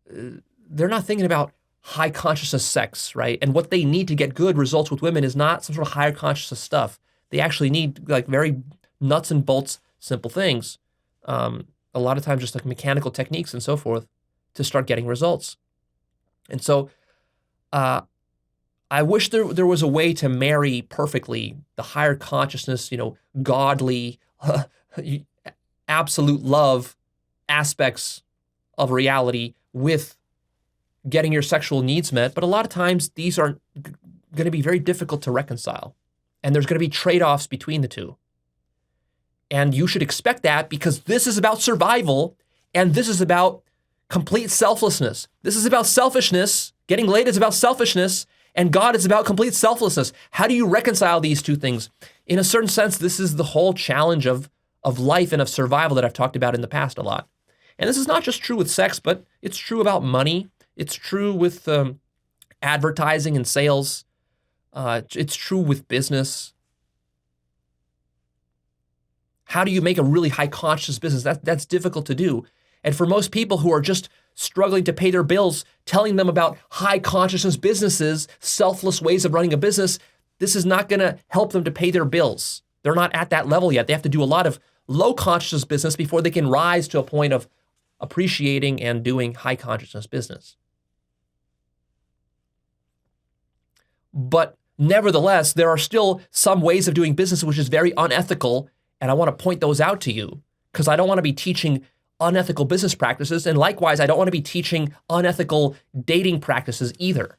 they're not thinking about high consciousness sex, right? And what they need to get good results with women is not some sort of higher consciousness stuff. They actually need like very nuts and bolts, simple things. A lot of times just like mechanical techniques and so forth to start getting results. And so I wish there was a way to marry perfectly the higher consciousness, godly, absolute love aspects of reality with getting your sexual needs met. But a lot of times these are going to be very difficult to reconcile. And there's going to be trade-offs between the two. And you should expect that, because this is about survival and this is about complete selflessness. This is about selfishness. Getting laid is about selfishness, and God is about complete selflessness. How do you reconcile these two things? In a certain sense, this is the whole challenge of life and of survival that I've talked about in the past a lot. And this is not just true with sex, but it's true about money. It's true with advertising and sales. It's true with business. How do you make a really high conscious business? That's difficult to do. And for most people who are just struggling to pay their bills, telling them about high consciousness businesses, selfless ways of running a business, this is not going to help them to pay their bills. They're not at that level yet. They have to do a lot of low consciousness business before they can rise to a point of appreciating and doing high consciousness business. But nevertheless, there are still some ways of doing business which is very unethical, and I want to point those out to you, because I don't want to be teaching unethical business practices, and likewise, I don't want to be teaching unethical dating practices either.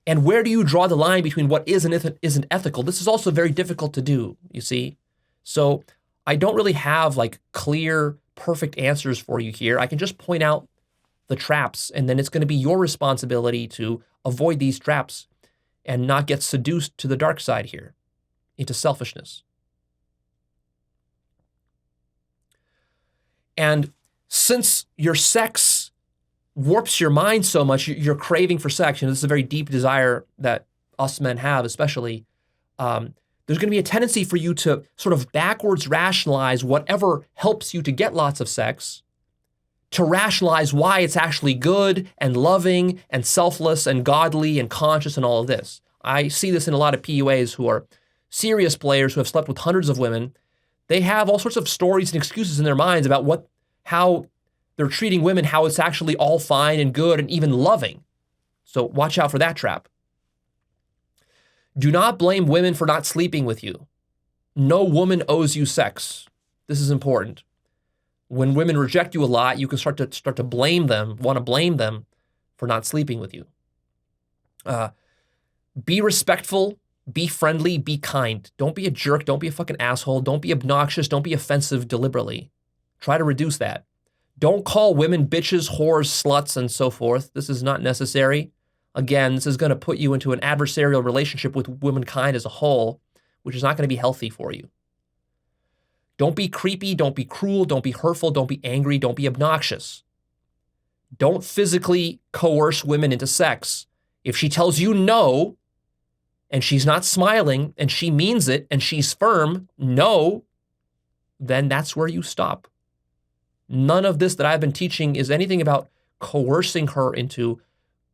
And where do you draw the line between what is and isn't ethical? This is also very difficult to do, you see? So I don't really have like clear, perfect answers for you here. I can just point out the traps, and then it's going to be your responsibility to avoid these traps and not get seduced to the dark side here, into selfishness. And since your sex warps your mind so much, your craving for sex, this is a very deep desire that us men have especially, there's going to be a tendency for you to sort of backwards rationalize whatever helps you to get lots of sex, to rationalize why it's actually good and loving and selfless and godly and conscious and all of this. I see this in a lot of PUAs who are serious players who have slept with hundreds of women. They have all sorts of stories and excuses in their minds about how they're treating women, how it's actually all fine and good and even loving. So watch out for that trap. Do not blame women for not sleeping with you. No woman owes you sex. This is important. When women reject you a lot, you can start to blame them, want to blame them for not sleeping with you. Be respectful, be friendly, be kind. Don't be a jerk. Don't be a fucking asshole. Don't be obnoxious. Don't be offensive deliberately. Try to reduce that. Don't call women bitches, whores, sluts, and so forth. This is not necessary. Again, this is going to put you into an adversarial relationship with womankind as a whole, which is not going to be healthy for you. Don't be creepy. Don't be cruel. Don't be hurtful. Don't be angry. Don't be obnoxious. Don't physically coerce women into sex. If she tells you no, and she's not smiling, and she means it, and she's firm, no, then that's where you stop. None of this that I've been teaching is anything about coercing her into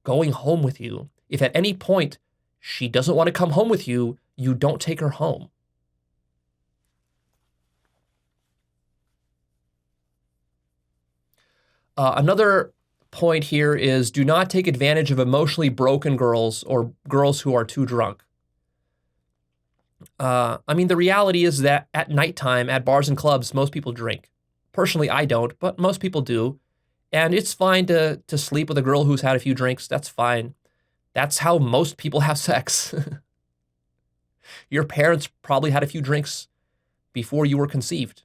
going home with you. If at any point she doesn't want to come home with you, you don't take her home. Another point here is do not take advantage of emotionally broken girls or girls who are too drunk. I mean, the reality is that at nighttime, at bars and clubs, most people drink. Personally, I don't, but most people do. And it's fine to sleep with a girl who's had a few drinks. That's fine. That's how most people have sex. Your parents probably had a few drinks before you were conceived.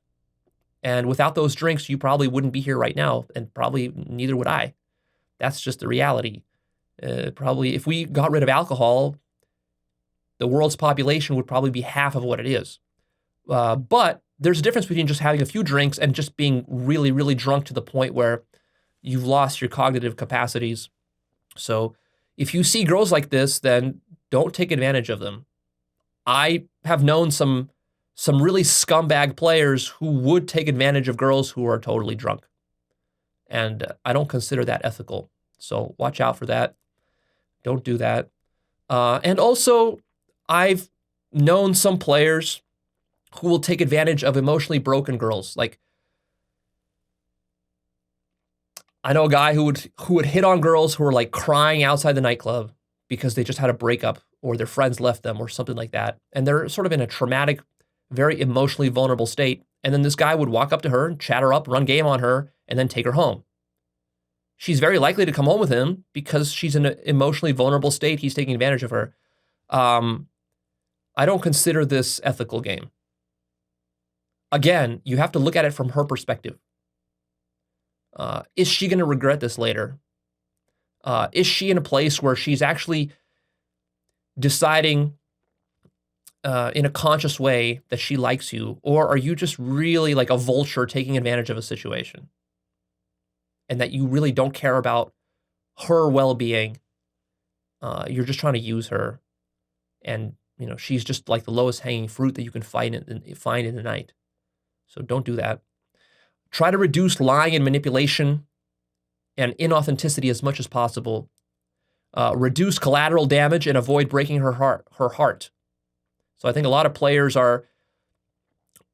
And without those drinks, you probably wouldn't be here right now, and probably neither would I. That's just the reality. Probably if we got rid of alcohol, the world's population would probably be half of what it is. But there's a difference between just having a few drinks and just being really, really drunk to the point where you've lost your cognitive capacities. So if you see girls like this, then don't take advantage of them. I have known some really scumbag players who would take advantage of girls who are totally drunk. And I don't consider that ethical. So watch out for that. Don't do that. And also, I've known some players who will take advantage of emotionally broken girls. Like, I know a guy who would hit on girls who were like crying outside the nightclub because they just had a breakup or their friends left them or something like that. And they're sort of in a traumatic, very emotionally vulnerable state. And then this guy would walk up to her and chat her up, run game on her, and then take her home. She's very likely to come home with him because she's in an emotionally vulnerable state. He's taking advantage of her. I don't consider this ethical game. Again, you have to look at it from her perspective. Is she going to regret this later? Is she in a place where she's actually deciding in a conscious way that she likes you? Or are you just really like a vulture taking advantage of a situation? And that you really don't care about her well-being. You're just trying to use her. And, you know, she's just like the lowest hanging fruit that you can find in the night. So don't do that. Try to reduce lying and manipulation and inauthenticity as much as possible. Reduce collateral damage and avoid breaking her heart. So I think a lot of players are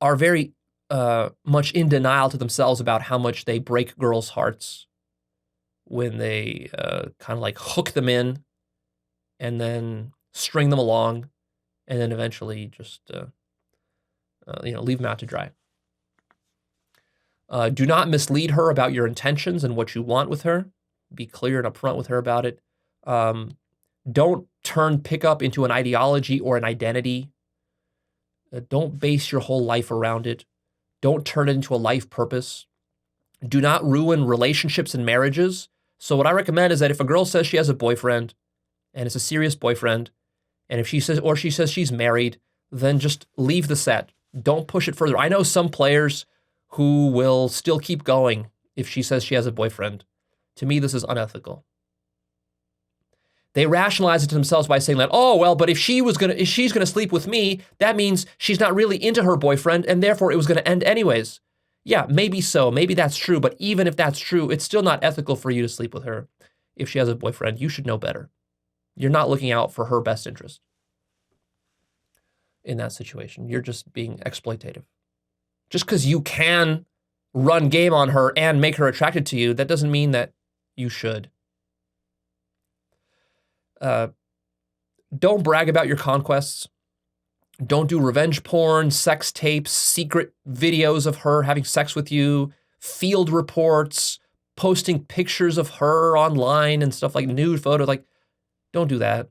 very much in denial to themselves about how much they break girls' hearts when they kind of like hook them in and then string them along and then eventually just leave them out to dry. Do not mislead her about your intentions and what you want with her. Be clear and upfront with her about it. Don't turn pickup into an ideology or an identity. Don't base your whole life around it. Don't turn it into a life purpose. Do not ruin relationships and marriages. So what I recommend is that if a girl says she has a boyfriend and it's a serious boyfriend, and if she says she's married, then just leave the set. Don't push it further. I know some players who will still keep going if she says she has a boyfriend. To me, this is unethical. They rationalize it to themselves by saying that, oh, well, but if she's gonna sleep with me, that means she's not really into her boyfriend, and therefore it was gonna end anyways. Yeah, maybe so. Maybe that's true. But even if that's true, it's still not ethical for you to sleep with her if she has a boyfriend. You should know better. You're not looking out for her best interest in that situation. You're just being exploitative. Just because you can run game on her and make her attracted to you, that doesn't mean that you should. Don't brag about your conquests. Don't do revenge porn, sex tapes, secret videos of her having sex with you, field reports, posting pictures of her online and stuff like nude photos. Like, don't do that.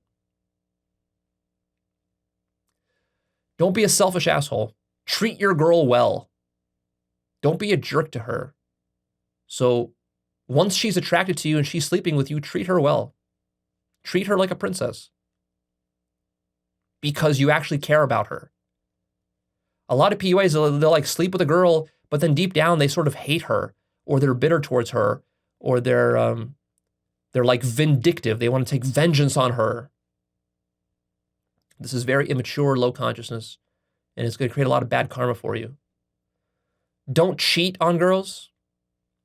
Don't be a selfish asshole. Treat your girl well. Don't be a jerk to her. So once she's attracted to you and she's sleeping with you, treat her well. Treat her like a princess. Because you actually care about her. A lot of PUAs, they'll like sleep with a girl, but then deep down they sort of hate her, or they're bitter towards her, or they're like vindictive. They want to take vengeance on her. This is very immature, low consciousness, and it's going to create a lot of bad karma for you. Don't cheat on girls.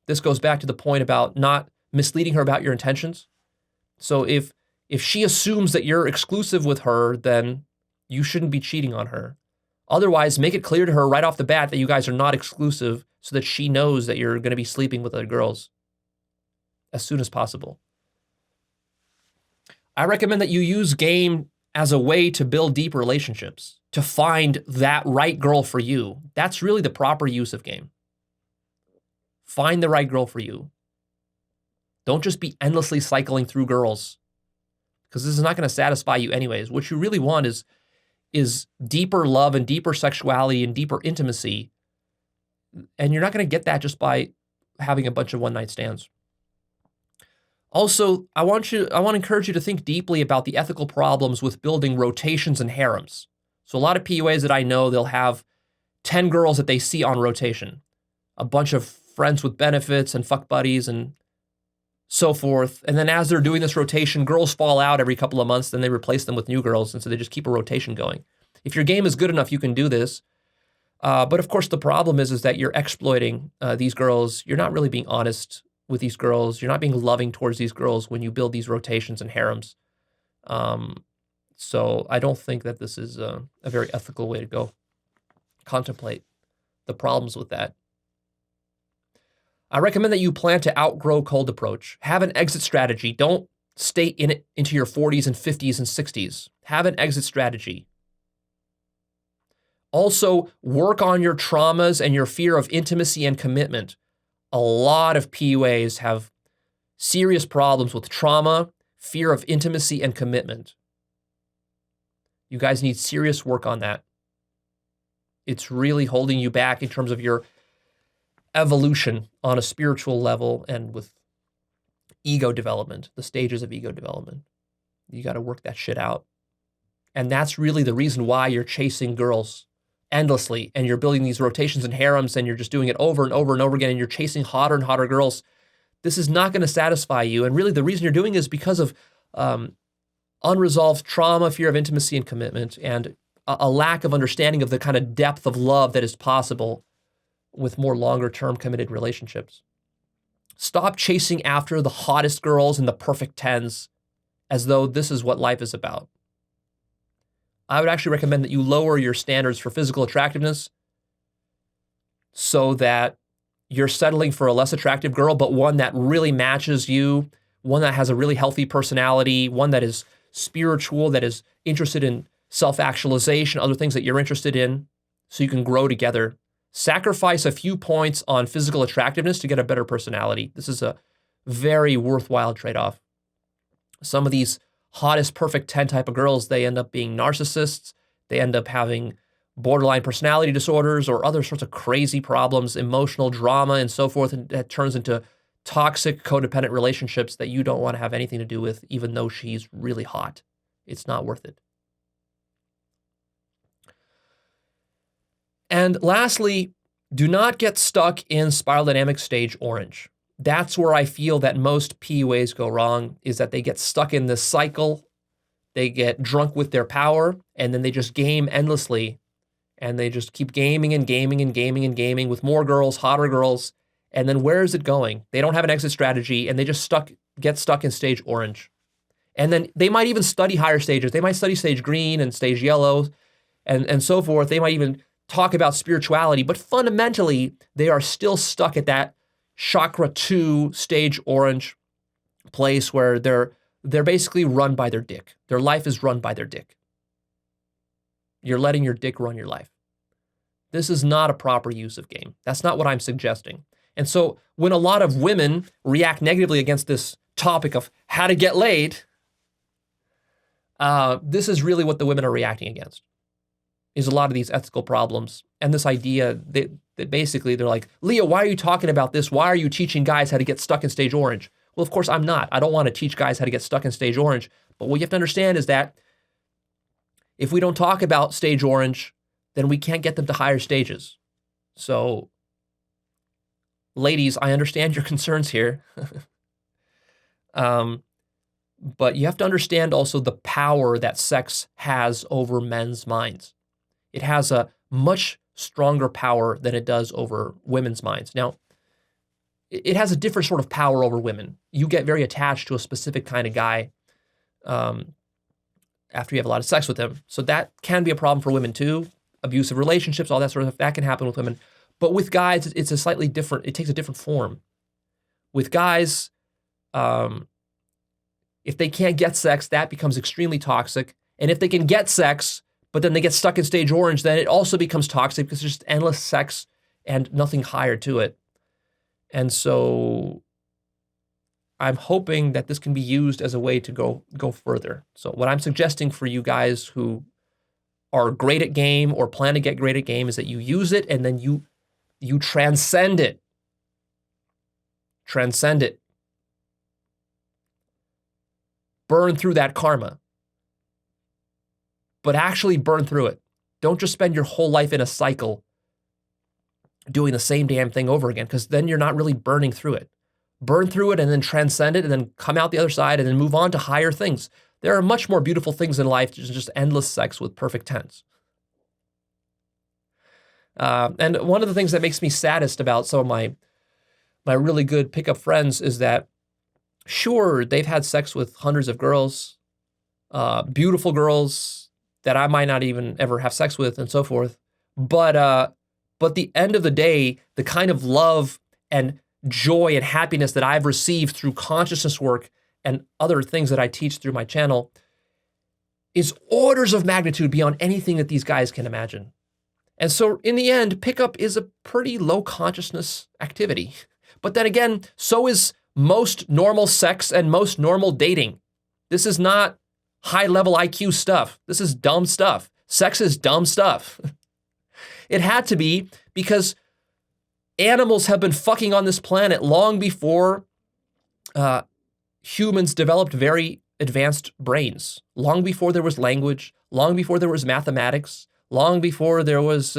This goes back to the point about not misleading her about your intentions. So if she assumes that you're exclusive with her, then you shouldn't be cheating on her. Otherwise, make it clear to her right off the bat that you guys are not exclusive so that she knows that you're going to be sleeping with other girls as soon as possible. I recommend that you use game as a way to build deep relationships, to find that right girl for you. That's really the proper use of game. Find the right girl for you. Don't just be endlessly cycling through girls, because this is not going to satisfy you anyways. What you really want is deeper love and deeper sexuality and deeper intimacy. And you're not going to get that just by having a bunch of one-night stands. Also, I want to encourage you to think deeply about the ethical problems with building rotations and harems. So a lot of PUAs that I know, they'll have 10 girls that they see on rotation, a bunch of friends with benefits and fuck buddies and so forth. And then as they're doing this rotation, girls fall out every couple of months, then they replace them with new girls. And so they just keep a rotation going. If your game is good enough, you can do this. But of course, the problem is that you're exploiting these girls. You're not really being honest with these girls. You're not being loving towards these girls when you build these rotations and harems. So I don't think that this is a very ethical way to go. Contemplate the problems with that. I recommend that you plan to outgrow cold approach. Have an exit strategy. Don't stay in it into your 40s and 50s and 60s. Have an exit strategy. Also, work on your traumas and your fear of intimacy and commitment. A lot of PUAs have serious problems with trauma, fear of intimacy, and commitment. You guys need serious work on that. It's really holding you back in terms of your evolution on a spiritual level and with ego development, the stages of ego development. You got to work that shit out. And that's really the reason why you're chasing girls endlessly and you're building these rotations and harems and you're just doing it over and over and over again and you're chasing hotter and hotter girls. This is not going to satisfy you. And really the reason you're doing it is because of unresolved trauma, fear of intimacy and commitment, and a lack of understanding of the kind of depth of love that is possible with more longer-term committed relationships. Stop chasing after the hottest girls and the perfect 10s as though this is what life is about. I would actually recommend that you lower your standards for physical attractiveness so that you're settling for a less attractive girl, but one that really matches you, one that has a really healthy personality, one that is spiritual, that is interested in self-actualization, other things that you're interested in, so you can grow together. Sacrifice a few points on physical attractiveness to get a better personality. This is a very worthwhile trade-off. Some of these hottest perfect 10 type of girls, they end up being narcissists. They end up having borderline personality disorders or other sorts of crazy problems, emotional drama and so forth. And that turns into toxic codependent relationships that you don't want to have anything to do with, even though she's really hot. It's not worth it. And lastly, do not get stuck in spiral dynamic stage orange. That's where I feel that most PUAs go wrong, is that they get stuck in this cycle. They get drunk with their power, and then they just game endlessly. And they just keep gaming and gaming and gaming and gaming with more girls, hotter girls. And then where is it going? They don't have an exit strategy, and they just get stuck in stage orange. And then they might even study higher stages. They might study stage green and stage yellow and so forth. They might even talk about spirituality, but fundamentally, they are still stuck at that chakra 2 stage orange place where they're basically run by their dick. Their life is run by their dick. You're letting your dick run your life. This is not a proper use of game. That's not what I'm suggesting. And so when a lot of women react negatively against this topic of how to get laid, this is really what the women are reacting against, is a lot of these ethical problems and this idea that basically they're like, Leah, why are you talking about this? Why are you teaching guys how to get stuck in stage orange? Well, of course I'm not. I don't want to teach guys how to get stuck in stage orange. But what you have to understand is that if we don't talk about stage orange, then we can't get them to higher stages. So, ladies, I understand your concerns here. But you have to understand also the power that sex has over men's minds. It has a much stronger power than it does over women's minds. Now, it has a different sort of power over women. You get very attached to a specific kind of guy after you have a lot of sex with him. So that can be a problem for women too. Abusive relationships, all that sort of stuff, that can happen with women. But with guys, it's a slightly different, it takes a different form. With guys, if they can't get sex, that becomes extremely toxic. And if they can get sex, but then they get stuck in stage orange, then it also becomes toxic because there's just endless sex and nothing higher to it. And so I'm hoping that this can be used as a way to go further. So what I'm suggesting for you guys who are great at game or plan to get great at game is that you use it and then you transcend it. Transcend it. Burn through that karma. But actually burn through it. Don't just spend your whole life in a cycle doing the same damn thing over again, because then you're not really burning through it. Burn through it and then transcend it and then come out the other side and then move on to higher things. There are much more beautiful things in life than just endless sex with perfect tense. And one of the things that makes me saddest about some of my really good pickup friends is that, sure, they've had sex with hundreds of girls, beautiful girls that I might not even ever have sex with and so forth. But the end of the day, the kind of love and joy and happiness that I've received through consciousness work and other things that I teach through my channel is orders of magnitude beyond anything that these guys can imagine. And so in the end, pickup is a pretty low consciousness activity. But then again, so is most normal sex and most normal dating. This is not high-level IQ stuff. This is dumb stuff. Sex is dumb stuff. It had to be because animals have been fucking on this planet long before humans developed very advanced brains, long before there was language, long before there was mathematics, long before there was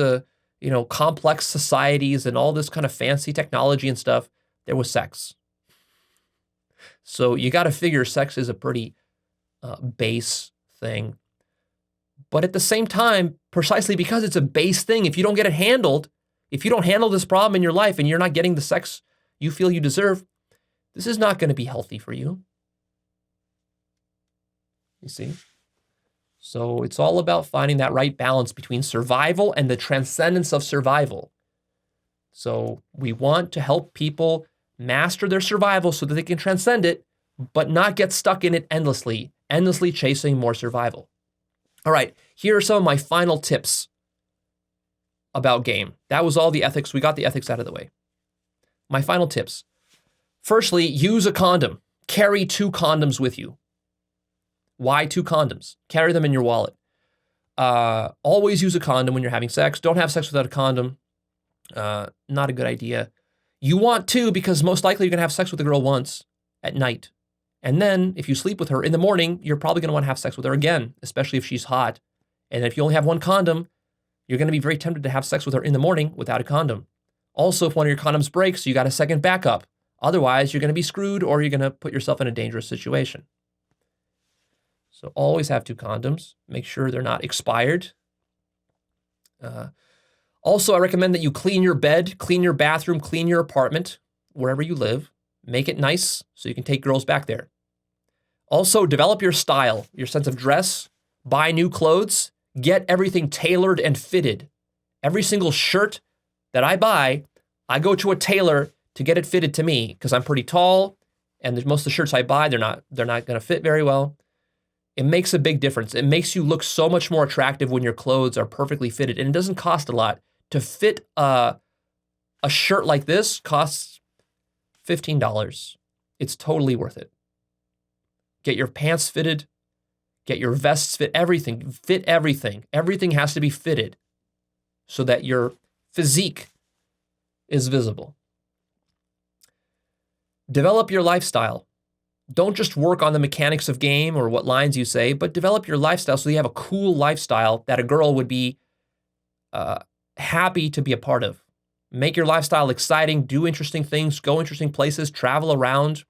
complex societies and all this kind of fancy technology and stuff. There was sex. So you got to figure sex is a pretty base thing. But at the same time, precisely because it's a base thing, if you don't get it handled, if you don't handle this problem in your life and you're not getting the sex you feel you deserve, this is not going to be healthy for you. You see? So it's all about finding that right balance between survival and the transcendence of survival. So we want to help people master their survival so that they can transcend it, but not get stuck in it endlessly chasing more survival. All right, here are some of my final tips about game. That was all the ethics. We got the ethics out of the way. My final tips. Firstly, use a condom. Carry 2 condoms with you. Why 2 condoms? Carry them in your wallet. Always use a condom when you're having sex. Don't have sex without a condom. Not a good idea. You want to because most likely you're going to have sex with a girl once at night. And then if you sleep with her in the morning, you're probably going to want to have sex with her again, especially if she's hot. And if you only have 1 condom, you're going to be very tempted to have sex with her in the morning without a condom. Also, if one of your condoms breaks, you got a second backup. Otherwise, you're going to be screwed or you're going to put yourself in a dangerous situation. So always have 2 condoms. Make sure they're not expired. Also, I recommend that you clean your bed, clean your bathroom, clean your apartment, wherever you live. Make it nice so you can take girls back there. Also, develop your style, your sense of dress, buy new clothes, get everything tailored and fitted. Every single shirt that I buy, I go to a tailor to get it fitted to me because I'm pretty tall and most of the shirts I buy, they're not going to fit very well. It makes a big difference. It makes you look so much more attractive when your clothes are perfectly fitted, and it doesn't cost a lot. To fit a shirt like this costs $15. It's totally worth it. Get your pants fitted, get your vests fit, everything. Fit everything. Everything has to be fitted so that your physique is visible. Develop your lifestyle. Don't just work on the mechanics of game or what lines you say, but develop your lifestyle so you have a cool lifestyle that a girl would be happy to be a part of. Make your lifestyle exciting, do interesting things, go interesting places, travel around,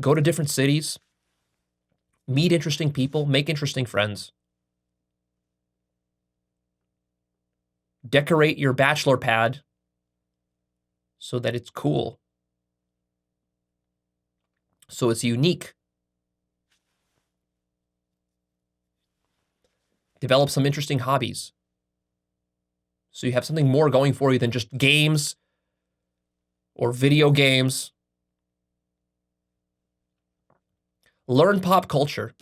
go to different cities, meet interesting people, make interesting friends. Decorate your bachelor pad so that it's cool, so it's unique. Develop some interesting hobbies, so you have something more going for you than just games or video games. Learn pop culture.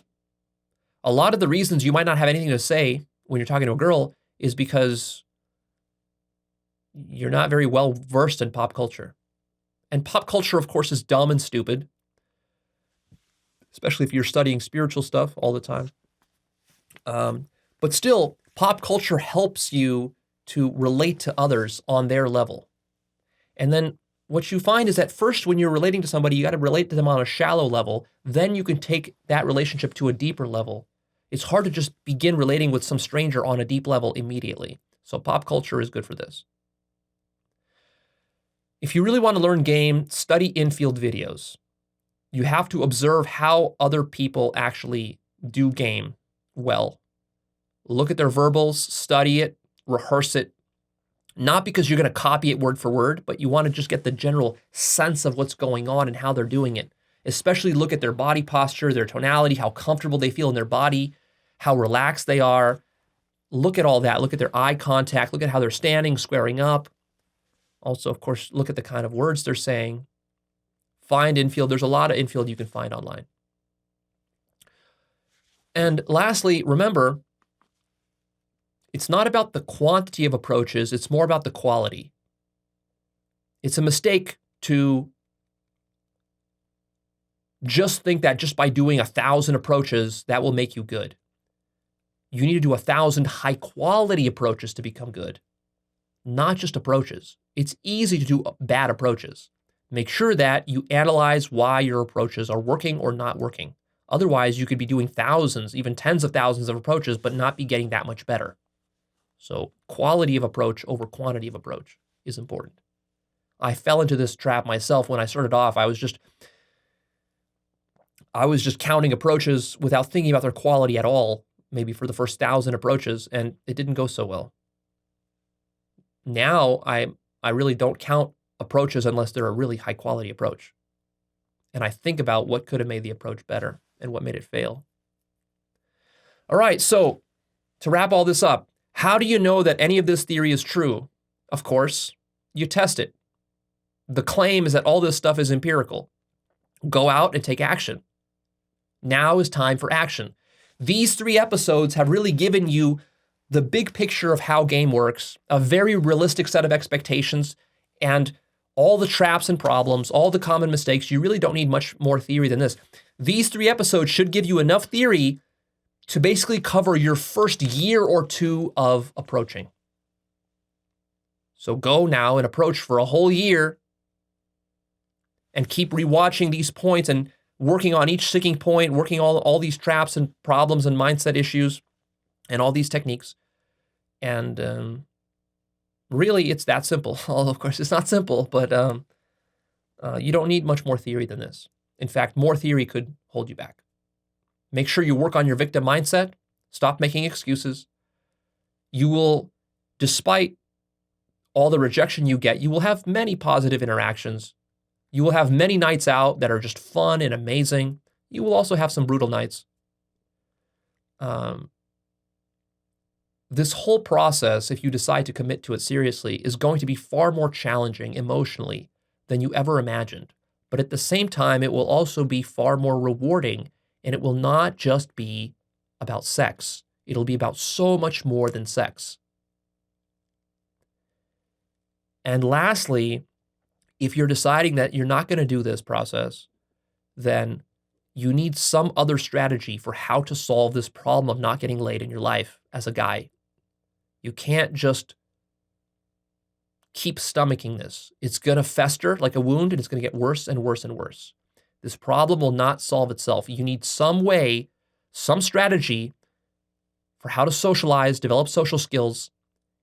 A lot of the reasons you might not have anything to say when you're talking to a girl is because you're not very well versed in pop culture. And pop culture, of course, is dumb and stupid, especially if you're studying spiritual stuff all the time. But still, pop culture helps you to relate to others on their level. And then what you find is that first, when you're relating to somebody, you got to relate to them on a shallow level. Then you can take that relationship to a deeper level. It's hard to just begin relating with some stranger on a deep level immediately. So pop culture is good for this. If you really want to learn game, study infield videos. You have to observe how other people actually do game well. Look at their verbals, study it, rehearse it. Not because you're going to copy it word for word, but you want to just get the general sense of what's going on and how they're doing it. Especially look at their body posture, their tonality, how comfortable they feel in their body, how relaxed they are. Look at all that. Look at their eye contact. Look at how they're standing, squaring up. Also, of course, look at the kind of words they're saying. Find infield. There's a lot of infield you can find online. And lastly, remember, it's not about the quantity of approaches, it's more about the quality. It's a mistake to just think that just by doing 1,000 approaches, that will make you good. You need to do 1,000 high-quality approaches to become good, not just approaches. It's easy to do bad approaches. Make sure that you analyze why your approaches are working or not working. Otherwise, you could be doing thousands, even tens of thousands of approaches, but not be getting that much better. So quality of approach over quantity of approach is important. I fell into this trap myself when I started off. I was just counting approaches without thinking about their quality at all, maybe for the first 1,000 approaches, and it didn't go so well. Now I really don't count approaches unless they're a really high quality approach. And I think about what could have made the approach better and what made it fail. All right, so to wrap all this up, how do you know that any of this theory is true? Of course, you test it. The claim is that all this stuff is empirical. Go out and take action. Now is time for action. These 3 episodes have really given you the big picture of how game works, a very realistic set of expectations, and all the traps and problems, all the common mistakes. You really don't need much more theory than this. These 3 episodes should give you enough theory to basically cover your first year or 2 of approaching. So go now and approach for a whole year and keep rewatching these points and working on each sticking point, working all these traps and problems and mindset issues and all these techniques. And really, it's that simple. Although, of course, it's not simple, but you don't need much more theory than this. In fact, more theory could hold you back. Make sure you work on your victim mindset. Stop making excuses. You will, despite all the rejection you get, you will have many positive interactions. You will have many nights out that are just fun and amazing. You will also have some brutal nights. This whole process, if you decide to commit to it seriously, is going to be far more challenging emotionally than you ever imagined. But at the same time, it will also be far more rewarding, and it will not just be about sex. It'll be about so much more than sex. And lastly, if you're deciding that you're not going to do this process, then you need some other strategy for how to solve this problem of not getting laid in your life as a guy. You can't just keep stomaching this. It's going to fester like a wound, and it's going to get worse and worse and worse. This problem will not solve itself. You need some way, some strategy for how to socialize, develop social skills,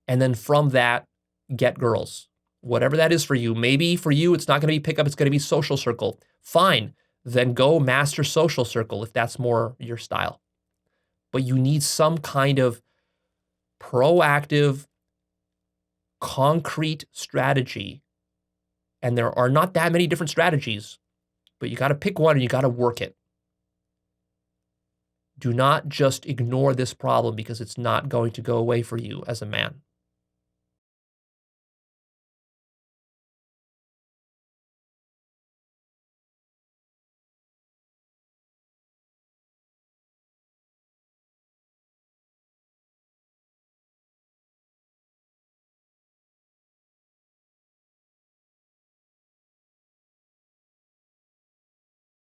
and then from that, get girls. Whatever that is for you. Maybe for you, it's not going to be pickup, it's going to be social circle. Fine. Then go master social circle if that's more your style. But you need some kind of proactive, concrete strategy And there are not that many different strategies, but you got to pick one and you got to work it. Do not just ignore this problem because it's not going to go away for you as a man.